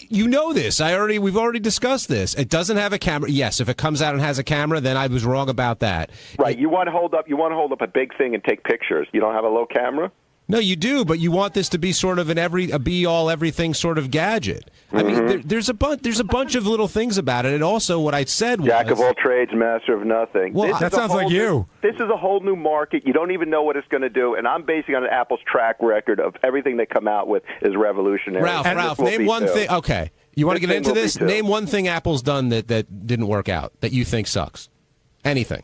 You know this. We've already discussed this. It doesn't have a camera. Yes, if it comes out and has a camera, then I was wrong about that. Right. You want to hold up a big thing and take pictures. You don't have a low camera? No, you do, but you want this to be sort of a be-all, everything sort of gadget. I mean, there's a bunch of little things about it, and also what I said was... Jack of all trades, master of nothing. Well, that sounds like you. This is a whole new market. You don't even know what it's going to do, and I'm basing on Apple's track record of everything they come out with is revolutionary. Ralph, name one thing... Okay, you want to get into this? Name one thing Apple's done that didn't work out, that you think sucks. Anything.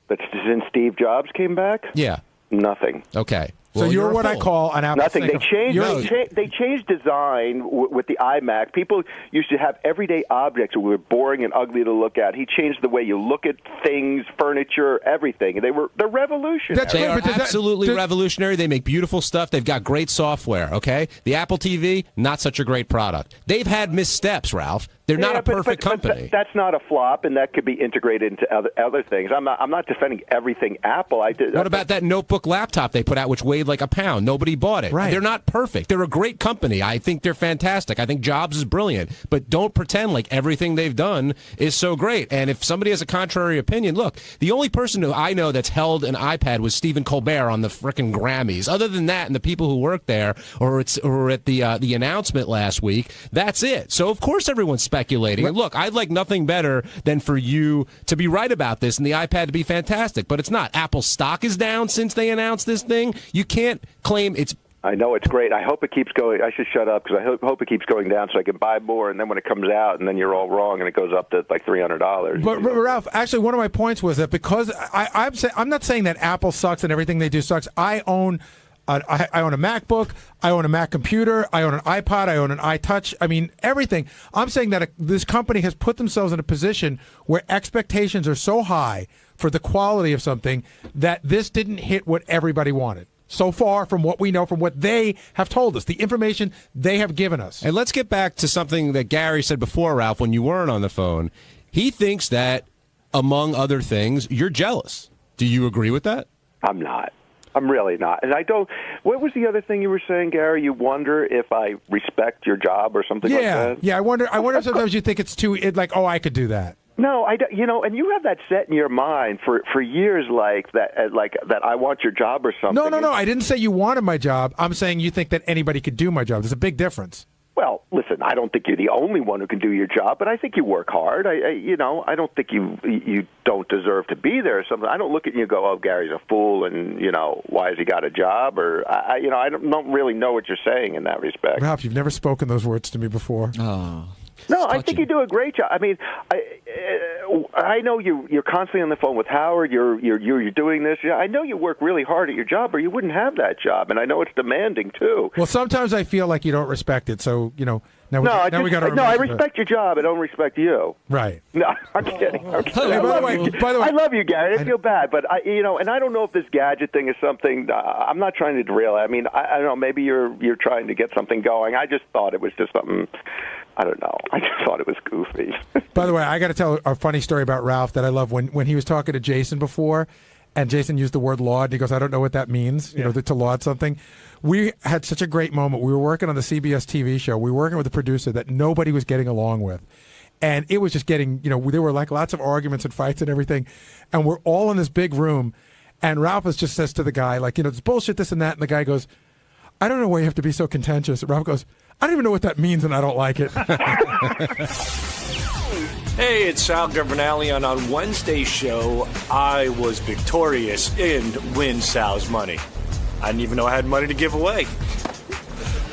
But since Steve Jobs came back? Yeah. Nothing. Okay. So you're what I call an Apple Nothing. sycophant. They changed design with the iMac. People used to have everyday objects that were boring and ugly to look at. He changed the way you look at things, furniture, everything. They're revolutionary. They are absolutely revolutionary. They make beautiful stuff. They've got great software, okay? The Apple TV, not such a great product. They've had missteps, Ralph. They're not a perfect company. But that's not a flop, and that could be integrated into other things. I'm not defending everything Apple. What about that notebook laptop they put out, which weighed like a pound? Nobody bought it. Right. They're not perfect. They're a great company. I think they're fantastic. I think Jobs is brilliant. But don't pretend like everything they've done is so great. And if somebody has a contrary opinion, look, the only person who I know that's held an iPad was Stephen Colbert on the frickin' Grammys. Other than that, and the people who work there or at the announcement last week, that's it. So of course everyone's speculating. And look, I'd like nothing better than for you to be right about this and the iPad to be fantastic, but it's not. Apple stock is down since they announced this thing. You can't claim it's... I know it's great. I hope it keeps going. I should shut up because I hope it keeps going down so I can buy more. And then when it comes out, and then you're all wrong, and it goes up to like $300. But Ralph, actually, one of my points was that because I'm not saying that Apple sucks and everything they do sucks. I own a MacBook, I own a Mac computer, I own an iPod, I own an iTouch. I mean, everything. I'm saying that this company has put themselves in a position where expectations are so high for the quality of something that this didn't hit what everybody wanted. So far, from what we know, from what they have told us, the information they have given us. And let's get back to something that Gary said before, Ralph, when you weren't on the phone. He thinks that, among other things, you're jealous. Do you agree with that? I'm not. I'm really not. And I don't... What was the other thing you were saying, Gary? You wonder if I respect your job or something like that? Yeah, I wonder if sometimes you think it's too... like, oh, I could do that. No, I don't, and you have that set in your mind for years, like that I want your job or something. No. I didn't say you wanted my job. I'm saying you think that anybody could do my job. There's a big difference. Well, listen, I don't think you're the only one who can do your job, but I think you work hard. I don't think you don't deserve to be there or something. I don't look at you and go, oh, Gary's a fool, and why has he got a job? Or I don't really know what you're saying in that respect. Ralph, you've never spoken those words to me before. Oh. No, I think you do a great job. I mean, I know you're constantly on the phone with Howard. You're doing this. I know you work really hard at your job, or you wouldn't have that job. And I know it's demanding too. Well, sometimes I feel like you don't respect it. So now we got to. No, I respect your job. I don't respect you. Right. No, I'm kidding. By the way, I love you, Gary. I feel bad, but and I don't know if this gadget thing is something. I'm not trying to derail it. I mean, I don't know. Maybe you're trying to get something going. I just thought it was just something. I don't know. I just thought it was goofy. By the way, I got to tell a funny story about Ralph that I love. When he was talking to Jason before, and Jason used the word laud, and he goes, I don't know what that means, to laud something. We had such a great moment. We were working on the CBS TV show. We were working with a producer that nobody was getting along with. And it was just getting, there were like lots of arguments and fights and everything. And we're all in this big room. And Ralph just says to the guy, like, it's bullshit, this and that. And the guy goes, I don't know why you have to be so contentious. And Ralph goes, I don't even know what that means, and I don't like it. Hey, it's Sal Governale, and on Wednesday's show, I was victorious in Win Sal's Money. I didn't even know I had money to give away.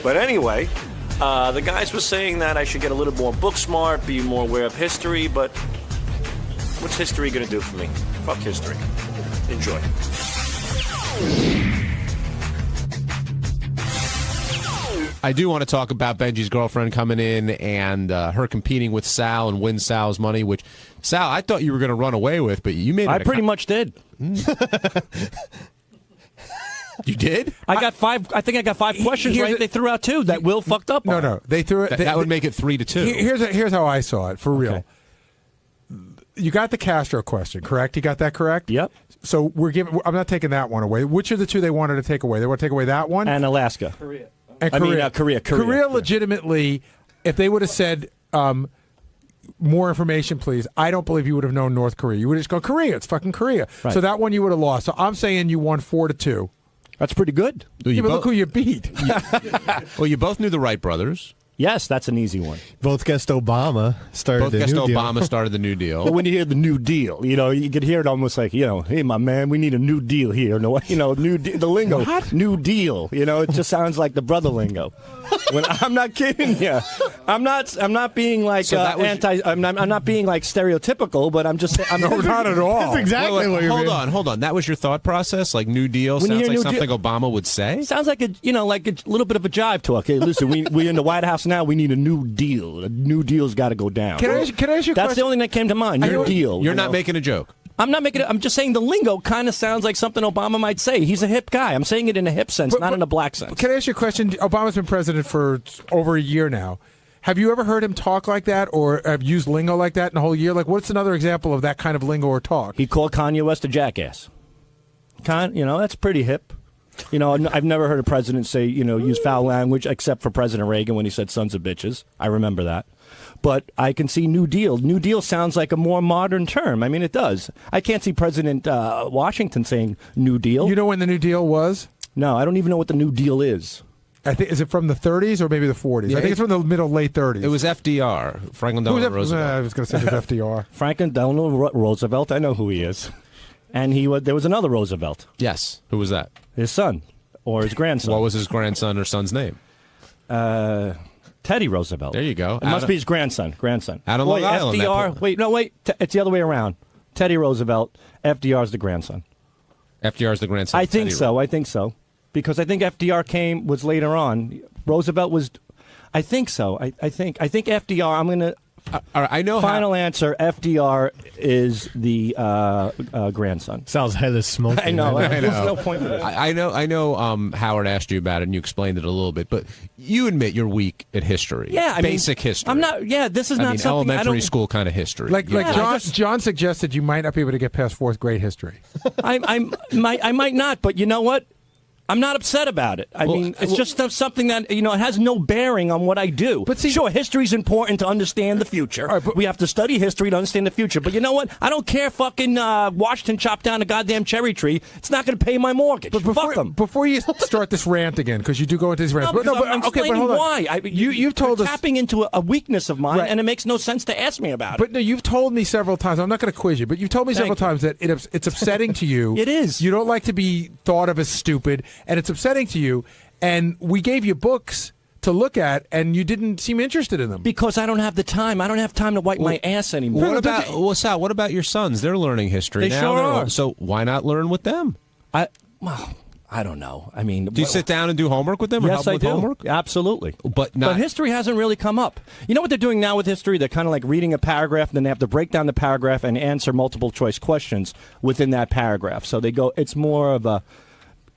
But anyway, the guys were saying that I should get a little more book smart, be more aware of history, but what's history going to do for me? Fuck history. Enjoy. I do want to talk about Benjy's girlfriend coming in and her competing with Sal and Win Sal's Money, which, Sal, I thought you were going to run away with, but you made it. I pretty much did. You did? I got five. I think I got 5 questions right. They threw out 2 that Will fucked up on. No, they threw it. That would make it 3-2. Here's how I saw it, for real. You got the Castro question, correct? You got that correct? Yep. So I'm not taking that one away. Which are the 2 they wanted to take away? They want to take away that one? And Alaska. Korea. Korea. Korea legitimately, if they would have said more information, please, I don't believe you would have known North Korea. You would have just go, Korea, it's fucking Korea. Right. So that one you would have lost. So I'm saying you won 4-2. That's pretty good. But look who you beat. Well, you both knew the Wright brothers. Yes, that's an easy one. Both guessed Obama started the New Deal. Obama started the New Deal. Well, when you hear the New Deal, you could hear it almost like, hey, my man, we need a New Deal here. No, the lingo, what? New Deal. It just sounds like the brother lingo. When I'm not kidding you, I'm not being like I'm not being like stereotypical, but I'm just saying. No, not at all. That's exactly what you're mean. Hold on. That was your thought process? Like New Deal sounds like something Obama would say? Sounds like a little bit of a jive talk. Hey, listen, we're in the White House now. We need a New Deal. A New Deal's got to go down. Can I ask you a question? That's the only thing that came to mind. New Deal. You're not making a joke. I'm not making it. I'm just saying the lingo kind of sounds like something Obama might say. He's a hip guy. I'm saying it in a hip sense, not in a black sense. Can I ask you a question? Obama's been president for over a year now. Have you ever heard him talk like that or have used lingo like that in a whole year? Like, what's another example of that kind of lingo or talk? He called Kanye West a jackass. That's pretty hip. I've never heard a president say, use foul language except for President Reagan when he said sons of bitches. I remember that. But I can see New Deal. New Deal sounds like a more modern term. I mean, it does. I can't see President Washington saying New Deal. You know when the New Deal was? No, I don't even know what the New Deal is. Is it from the 30s or maybe the 40s? Yeah, I think it's from the middle, late 30s. It was FDR, Franklin Delano Roosevelt. I was going to say it was FDR. Franklin Delano Roosevelt, I know who he is. And there was another Roosevelt. Yes. Who was that? His son or his grandson. What was his grandson or son's name? Teddy Roosevelt. There you go. It must be his grandson. Out of Long Island. FDR. It's the other way around. Teddy Roosevelt. FDR is the grandson. FDR is the grandson. I think so. Because I think FDR was later on. Roosevelt was. I think so. I think FDR. I'm going to. I know. Final answer: FDR is the grandson. Sounds hella smoky. I know. I know. There's no point for this. I know. Howard asked you about it, and you explained it a little bit. But you admit you're weak at history. Yeah, basic history. I'm not. Yeah, this is not something. Elementary school kind of history. Like John suggested, you might not be able to get past fourth grade history. I might not, but you know what? I'm not upset about it. I mean, it's just something that, it has no bearing on what I do. But sure, history's important to understand the future. Right, we have to study history to understand the future. But you know what? I don't care fucking Washington chopped down a goddamn cherry tree. It's not going to pay my mortgage. But fuck them. Before you start this rant again, because you do go into these rants. I'm explaining why. You've told us. Tapping into a weakness of mine, and it makes no sense to ask me about it. But no, you've told me several times, I'm not going to quiz you, but you've told me several times that it's upsetting to you. It is. You don't like to be thought of as stupid, and it's upsetting to you, and we gave you books to look at, and you didn't seem interested in them. Because I don't have the time. I don't have time to wipe my ass anymore. Sal, what about your sons? They're learning history now. They sure are. So why not learn with them? I don't know. I mean, do you sit down and do homework with them? Or yes, help them with homework? Absolutely. But history hasn't really come up. You know what they're doing now with history? They're kind of like reading a paragraph, and then they have to break down the paragraph and answer multiple choice questions within that paragraph. So they go. It's more of a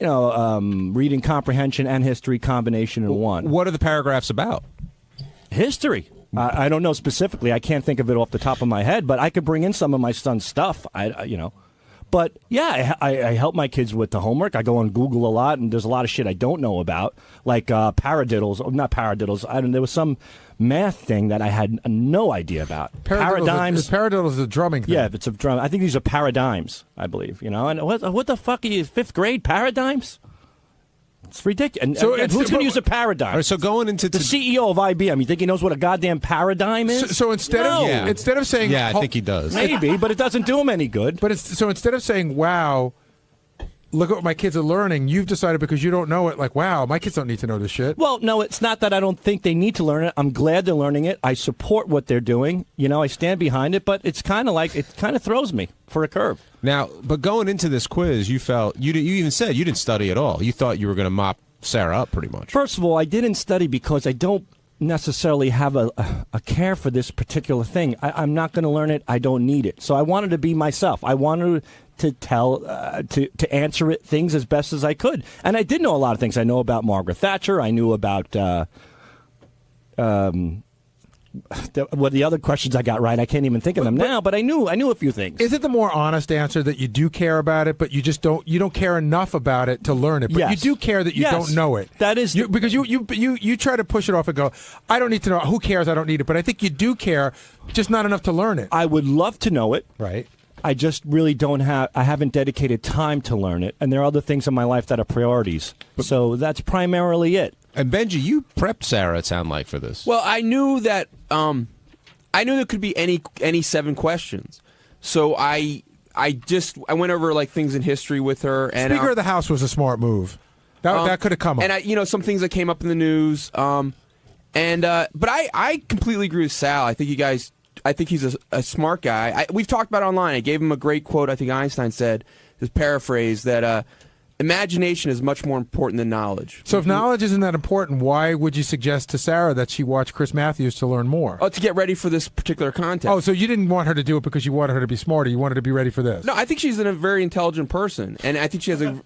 reading comprehension and history combination in one. What are the paragraphs about? History. I don't know specifically. I can't think of it off the top of my head, but I could bring in some of my son's stuff. But yeah, I help my kids with the homework. I go on Google a lot, and there's a lot of shit I don't know about, like paradiddles. Not paradiddles. There was some math thing that I had no idea about. Paradigms. Paradiddles is a drumming thing. Yeah, it's a drum. I think these are paradigms, I believe. And what the fuck are you, fifth grade paradigms? It's ridiculous. And who's going to use a paradigm? Right, so going into the CEO of IBM, you think he knows what a goddamn paradigm is? So instead of saying, I think he does. Maybe, but it doesn't do him any good. But so instead of saying, "Wow, look at what my kids are learning," you've decided because you don't know it, like, "Wow, my kids don't need to know this shit." Well, no, it's not that I don't think they need to learn it. I'm glad they're learning it. I support what they're doing. I stand behind it, but it's kind of like it kind of throws me for a curve. Now, but going into this quiz, you felt you even said you didn't study at all. You thought you were going to mop Sarah up pretty much. First of all, I didn't study because I don't necessarily have a care for this particular thing. I'm not going to learn it. I don't need it. So I wanted to be myself. I wanted to tell, to answer things as best as I could. And I did know a lot of things. I know about Margaret Thatcher. I knew about the other questions I got right. I can't even think of them now, but I knew a few things. Is it the more honest answer that you do care about it, but you just don't care enough about it to learn it, but yes. you do care that you don't know it? That is because you try to push it off and go, I don't need to know. Who cares? I don't need it. But I think you do care, just not enough to learn it. I would love to know it. Right. I just really I haven't dedicated time to learn it, and there are other things in my life that are priorities. So that's primarily it. And Benjy, you prepped Sarah, it sounded like, for this. Well, I knew that I knew there could be any 7 questions. So I went over like things in history with her. And Speaker of the House was a smart move. That could have come up. And some things that came up in the news. But I completely agree with Sal. I think he's a smart guy. We've talked about it online. I gave him a great quote. I think Einstein said, his paraphrase, that imagination is much more important than knowledge. So if knowledge isn't that important, why would you suggest to Sarah that she watch Chris Matthews to learn more? Oh, to get ready for this particular contest. Oh, so you didn't want her to do it because you wanted her to be smarter. You wanted her to be ready for this. No, I think she's a very intelligent person, and I think she has a.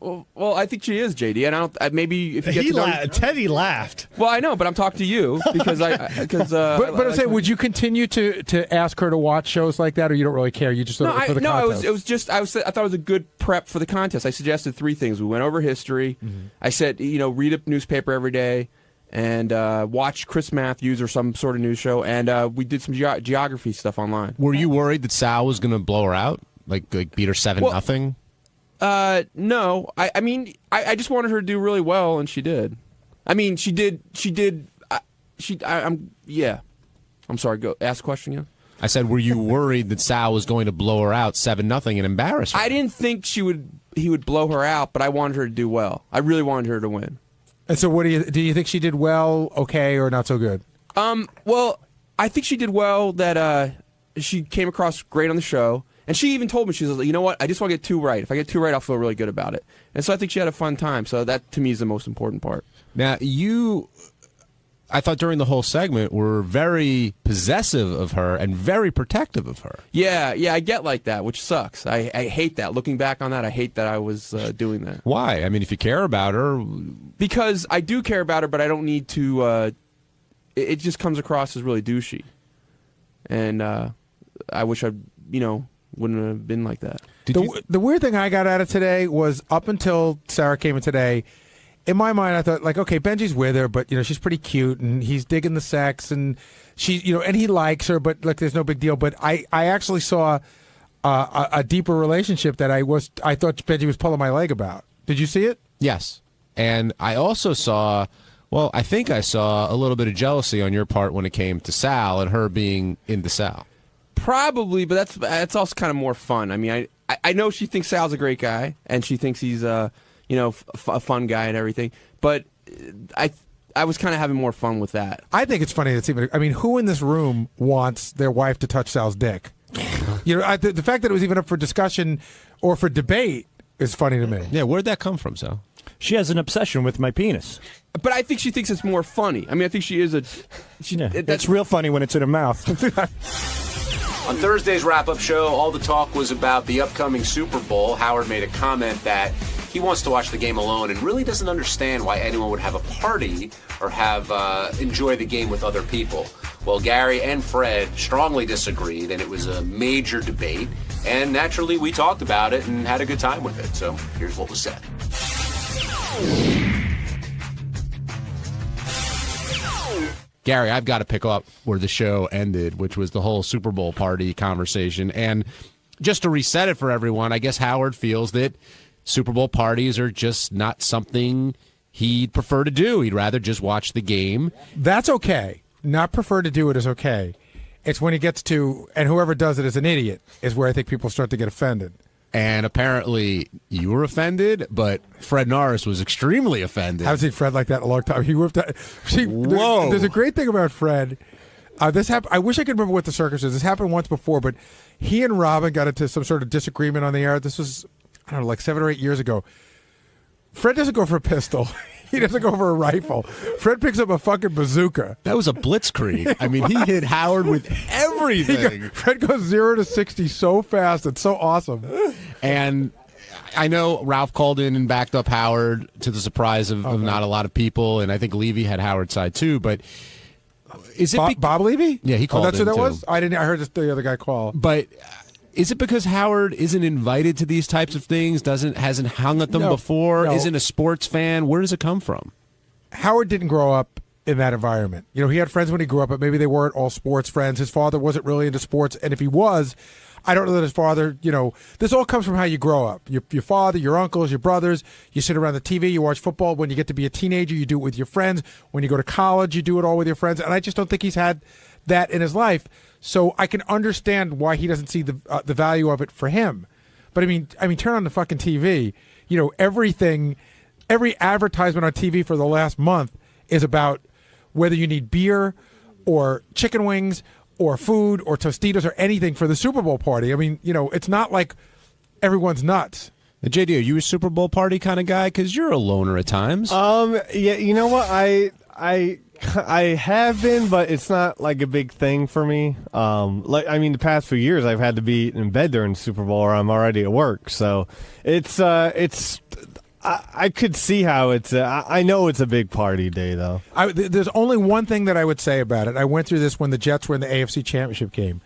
Well, I think she is, JD, and I don't. Maybe if you get to know Teddy laughed. Well, I know, but I'm talking to you because But I'm saying, would you continue to ask her to watch shows like that, or you don't really care? You just for the contest? It was just I thought it was a good prep for the contest. I suggested 3 things. We went over history. Mm-hmm. I said, read a newspaper every day, and watch Chris Matthews or some sort of news show, and we did some geography stuff online. Were you worried that Sal was going to blow her out, like beat her 7-0? No. I mean, I just wanted her to do really well, and she did. I mean, she did. Yeah. I'm sorry. Go ask the question again. I said, were you worried that Sal was going to blow her out 7-0 and embarrass her? I didn't think he would blow her out, but I wanted her to do well. I really wanted her to win. And so, do you think she did well, okay, or not so good? Well, I think she did well. That she came across great on the show. And she even told me, she was like, you know what, I just want to get 2 right. If I get 2 right, I'll feel really good about it. And so I think she had a fun time. So that, to me, is the most important part. Now, I thought during the whole segment, were very possessive of her and very protective of her. Yeah, I get like that, which sucks. I hate that. Looking back on that, I hate that I was doing that. Why? I mean, if you care about her... Because I do care about her, but I don't need to... it just comes across as really douchey. And I wish I'd, wouldn't have been like that. The weird thing I got out of today was, up until Sarah came in today, in my mind I thought, like, okay, Benjy's with her, but she's pretty cute and he's digging the sex and she and he likes her, but look, there's no big deal. But I actually saw a deeper relationship that I thought Benjy was pulling my leg about. Did you see it? Yes. And I also saw, I think I saw a little bit of jealousy on your part when it came to Sal and her being into Sal. Probably, but that's also kind of more fun. I mean, I know she thinks Sal's a great guy, and she thinks he's a fun guy and everything. But I was kind of having more fun with that. I think it's funny. Who in this room wants their wife to touch Sal's dick? The fact that it was even up for discussion or for debate is funny to me. Yeah, where'd that come from, Sal? She has an obsession with my penis. But I think she thinks it's more funny. I mean, I think she is that's real funny when it's in her mouth. On Thursday's wrap-up show, all the talk was about the upcoming Super Bowl. Howard made a comment that he wants to watch the game alone and really doesn't understand why anyone would have a party or enjoy the game with other people. Well, Gary and Fred strongly disagreed, and it was a major debate. And naturally, we talked about it and had a good time with it. So here's what was said. Gary, I've got to pick up where the show ended, which was the whole Super Bowl party conversation. And just to reset it for everyone, I guess Howard feels that Super Bowl parties are just not something he'd prefer to do. He'd rather just watch the game. That's okay. Not prefer to do it is okay. It's when he gets to, and whoever does it is an idiot, is where I think people start to get offended. And apparently you were offended, but Fred Norris was extremely offended. I haven't seen Fred like that in a long time. Whoa. There's a great thing about Fred. This happened. I wish I could remember what the circus is. This happened once before, but he and Robin got into some sort of disagreement on the air. This was, I don't know, like 7 or 8 years ago. Fred doesn't go for a pistol. He doesn't go for a rifle. Fred picks up a fucking bazooka. That was a blitzkrieg. I mean, he hit Howard with everything. Fred goes 0 to 60 so fast. It's so awesome. And I know Ralph called in and backed up Howard to the surprise of not a lot of people, and I think Levy had Howard's side too. But is it Bob Levy? Yeah, he called. That's in who that too. was. I heard the other guy call. But is it because Howard isn't invited to these types of things? Hasn't hung at them before? No. Isn't a sports fan? Where does it come from? Howard didn't grow up in that environment. You know, he had friends when he grew up, but maybe they weren't all sports friends. His father wasn't really into sports, and if he was, I don't know that his father, you know, this all comes from how you grow up. Your father, your uncles, your brothers, you sit around the TV, you watch football. When you get to be a teenager, you do it with your friends. When you go to college, you do it all with your friends. And I just don't think he's had that in his life. So I can understand why he doesn't see the value of it for him. But I mean, turn on the fucking TV. You know, every advertisement on TV for the last month is about whether you need beer or chicken wings or food or Tostitos or anything for the Super Bowl party. I mean, you know, it's not like everyone's nuts. Now, JD, are you a Super Bowl party kind of guy? Because you're a loner at times. Yeah, you know what? I have been, but it's not like a big thing for me. The past few years I've had to be in bed during the Super Bowl or I'm already at work. So it's I could see how it's. I know it's a big party day, though. There's only one thing that I would say about it. I went through this when the Jets were in the AFC Championship game.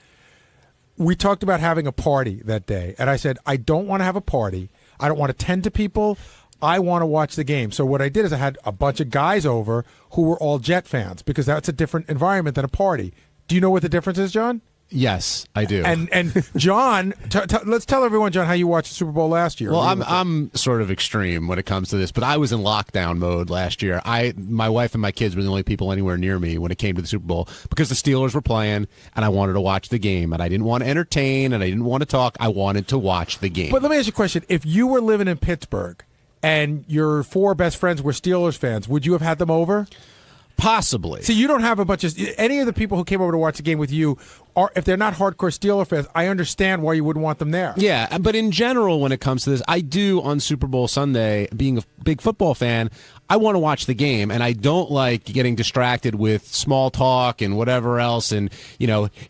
We talked about having a party that day, and I said, I don't want to have a party. I don't want to tend to people. I want to watch the game. So what I did is I had a bunch of guys over who were all Jet fans because that's a different environment than a party. Do you know what the difference is, John? Yes, I do. And John, let's tell everyone, John, how you watched the Super Bowl last year. Well, I'm sort of extreme when it comes to this, but I was in lockdown mode last year. My wife and my kids were the only people anywhere near me when it came to the Super Bowl because the Steelers were playing, and I wanted to watch the game, and I didn't want to entertain, and I didn't want to talk. I wanted to watch the game. But let me ask you a question: if you were living in Pittsburgh and your 4 best friends were Steelers fans, would you have had them over? Possibly. See, you don't have a bunch of any of the people who came over to watch the game with you are, if they're not hardcore Steeler fans, I understand why you wouldn't want them there. Yeah, but in general, when it comes to this, I do on Super Bowl Sunday, being a big football fan, I want to watch the game, and I don't like getting distracted with small talk and whatever else, and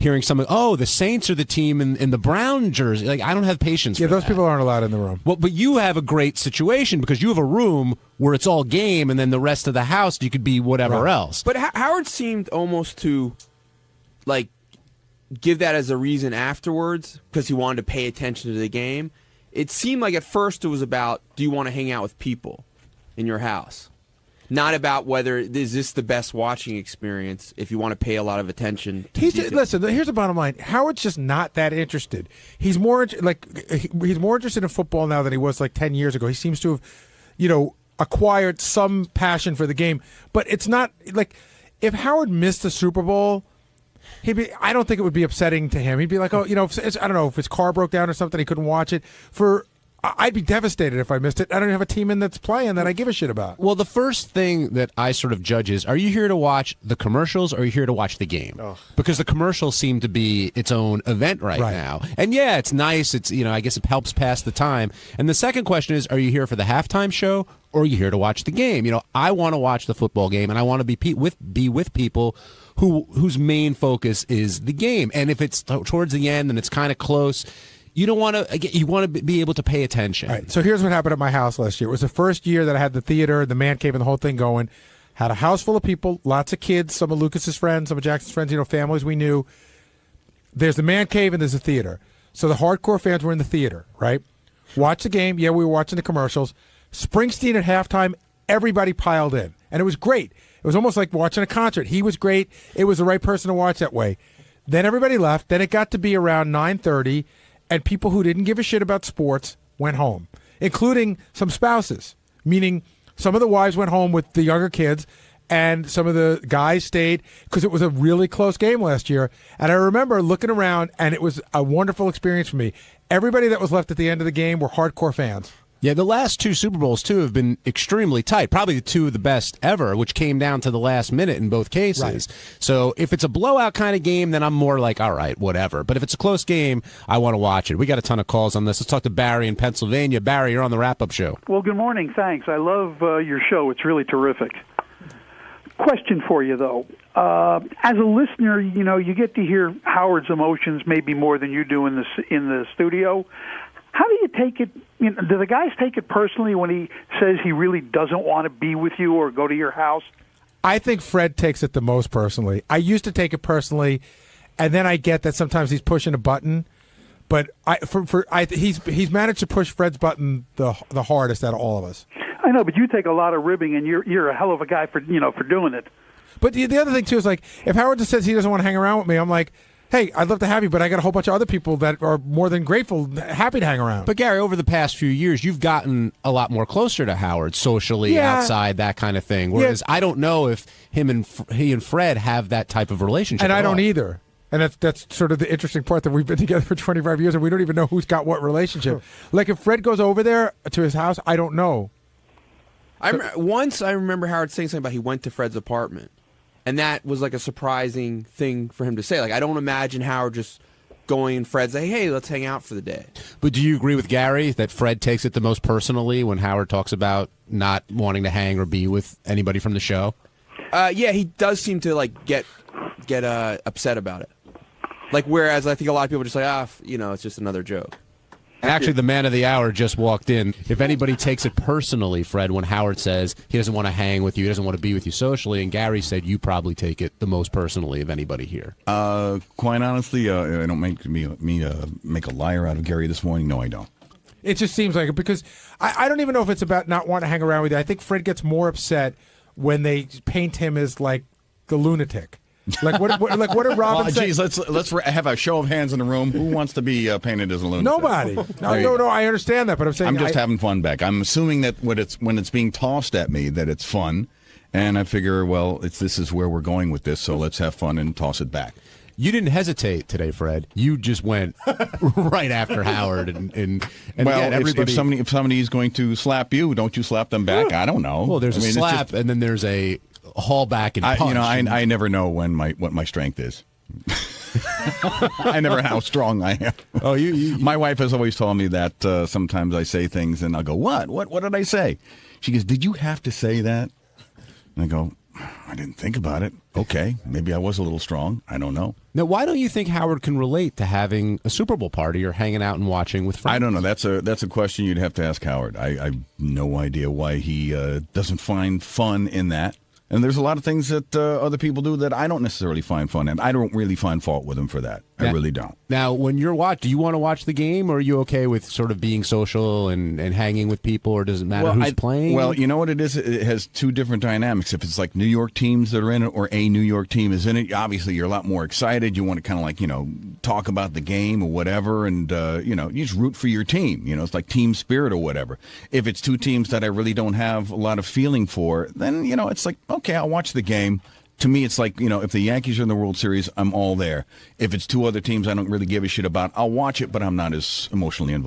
hearing someone, oh, the Saints are the team in the brown jersey. Like, I don't have patience. Yeah, for those that. people aren't allowed in the room. Well, but you have a great situation because you have a room where it's all game, and then the rest of the house you could be whatever else. But Howard seemed almost to give that as a reason afterwards because he wanted to pay attention to the game. It seemed like at first it was about, do you want to hang out with people in your house? Not about whether is this the best watching experience if you want to pay a lot of attention to Listen, here's the bottom line. Howard's just not that interested. He's more interested in football now than he was 10 years ago. He seems to have, acquired some passion for the game. But it's not if Howard missed the Super Bowl, I don't think it would be upsetting to him. He'd be like, oh, I don't know if his car broke down or something, he couldn't watch it. I'd be devastated if I missed it. I don't have a team in that's playing that I give a shit about. Well, the first thing that I sort of judge is, are you here to watch the commercials or are you here to watch the game? Oh. Because the commercials seem to be its own event right now. And yeah, it's nice. It's, I guess it helps pass the time. And the second question is, are you here for the halftime show or are you here to watch the game? I want to watch the football game and I want to be with people whose main focus is the game. And if it's towards the end and it's kind of close, you want to be able to pay attention. All right, so here's what happened at my house last year. It was the first year that I had the theater, the man cave, and the whole thing going. Had a house full of people, lots of kids, some of Lucas's friends, some of Jackson's friends, families we knew. There's the man cave and there's the theater. So the hardcore fans were in the theater, right? Watch the game. Yeah, we were watching the commercials. Springsteen at halftime, everybody piled in. And it was great. It was almost like watching a concert. He was great. It was the right person to watch that way. Then everybody left. Then it got to be around 9:30. And people who didn't give a shit about sports went home, including some spouses, meaning some of the wives went home with the younger kids and some of the guys stayed because it was a really close game last year. And I remember looking around, and it was a wonderful experience for me. Everybody that was left at the end of the game were hardcore fans. Yeah, the last 2 Super Bowls, too, have been extremely tight. Probably the 2 of the best ever, which came down to the last minute in both cases. Right. So if it's a blowout kind of game, then I'm more like, all right, whatever. But if it's a close game, I want to watch it. We got a ton of calls on this. Let's talk to Barry in Pennsylvania. Barry, you're on the wrap-up show. Well, good morning. Thanks. I love your show. It's really terrific. Question for you, though. As a listener, you get to hear Howard's emotions maybe more than you do in the studio. How do you take it? Do the guys take it personally when he says he really doesn't want to be with you or go to your house? I think Fred takes it the most personally. I used to take it personally, and then I get that sometimes he's pushing a button. But he's managed to push Fred's button the hardest out of all of us. I know, but you take a lot of ribbing, and you're a hell of a guy for doing it. But the other thing, too, is like, if Howard just says he doesn't want to hang around with me, I'm like, hey, I'd love to have you, but I got a whole bunch of other people that are more than grateful, happy to hang around. But Gary, over the past few years, you've gotten a lot more closer to Howard socially, outside, that kind of thing. Whereas I don't know if he and Fred have that type of relationship. And I at don't all. either. And that's sort of the interesting part, that we've been together for 25 years and we don't even know who's got what relationship. Like if Fred goes over there to his house, I don't know. Once I remember Howard saying something about he went to Fred's apartment. And that was like a surprising thing for him to say. Like, I don't imagine Howard just going and Fred say, hey, let's hang out for the day. But do you agree with Gary that Fred takes it the most personally when Howard talks about not wanting to hang or be with anybody from the show? Yeah, he does seem to like get upset about it. Like, whereas I think a lot of people are just like, it's just another joke. Actually, the man of the hour just walked in. If anybody takes it personally, Fred, when Howard says he doesn't want to hang with you, he doesn't want to be with you socially, and Gary said you probably take it the most personally of anybody here. Quite honestly, I don't make me make a liar out of Gary this morning. No, I don't. It just seems like it, because I don't even know if it's about not wanting to hang around with you. I think Fred gets more upset when they paint him as like the lunatic. Like what did Robin say? Geez, let's have a show of hands in the room. Who wants to be painted as a lunatic? Nobody. No. I understand that, but I'm saying I'm just having fun back. I'm assuming that when it's being tossed at me, that it's fun, and I figure, well, this is where we're going with this, so let's have fun and toss it back. You didn't hesitate today, Fred. You just went right after Howard, and well, again, if somebody's going to slap you, don't you slap them back? I don't know. Well, there's a slap, and then there's a haul back and punch. I never know what my strength is. I never know how strong I am. Oh, my wife has always told me that sometimes I say things and I'll go, what did I say? She goes, did you have to say that? And I go, I didn't think about it. Okay, maybe I was a little strong. I don't know. Now, why don't you think Howard can relate to having a Super Bowl party or hanging out and watching with friends? I don't know. That's a question you'd have to ask Howard. I have no idea why he doesn't find fun in that. And there's a lot of things that other people do that I don't necessarily find fun in. I don't really find fault with him for that. I really don't. Now, when you're do you want to watch the game, or are you okay with sort of being social and hanging with people, or does it matter who's playing? Well, you know what it is? It has two different dynamics. If it's like New York teams that are in it, or a New York team is in it, obviously you're a lot more excited. You want to kind of like, talk about the game or whatever, and, you just root for your team. It's like team spirit or whatever. If it's two teams that I really don't have a lot of feeling for, then, it's like, okay, I'll watch the game. To me, it's like, if the Yankees are in the World Series, I'm all there. If it's two other teams I don't really give a shit about, I'll watch it, but I'm not as emotionally involved.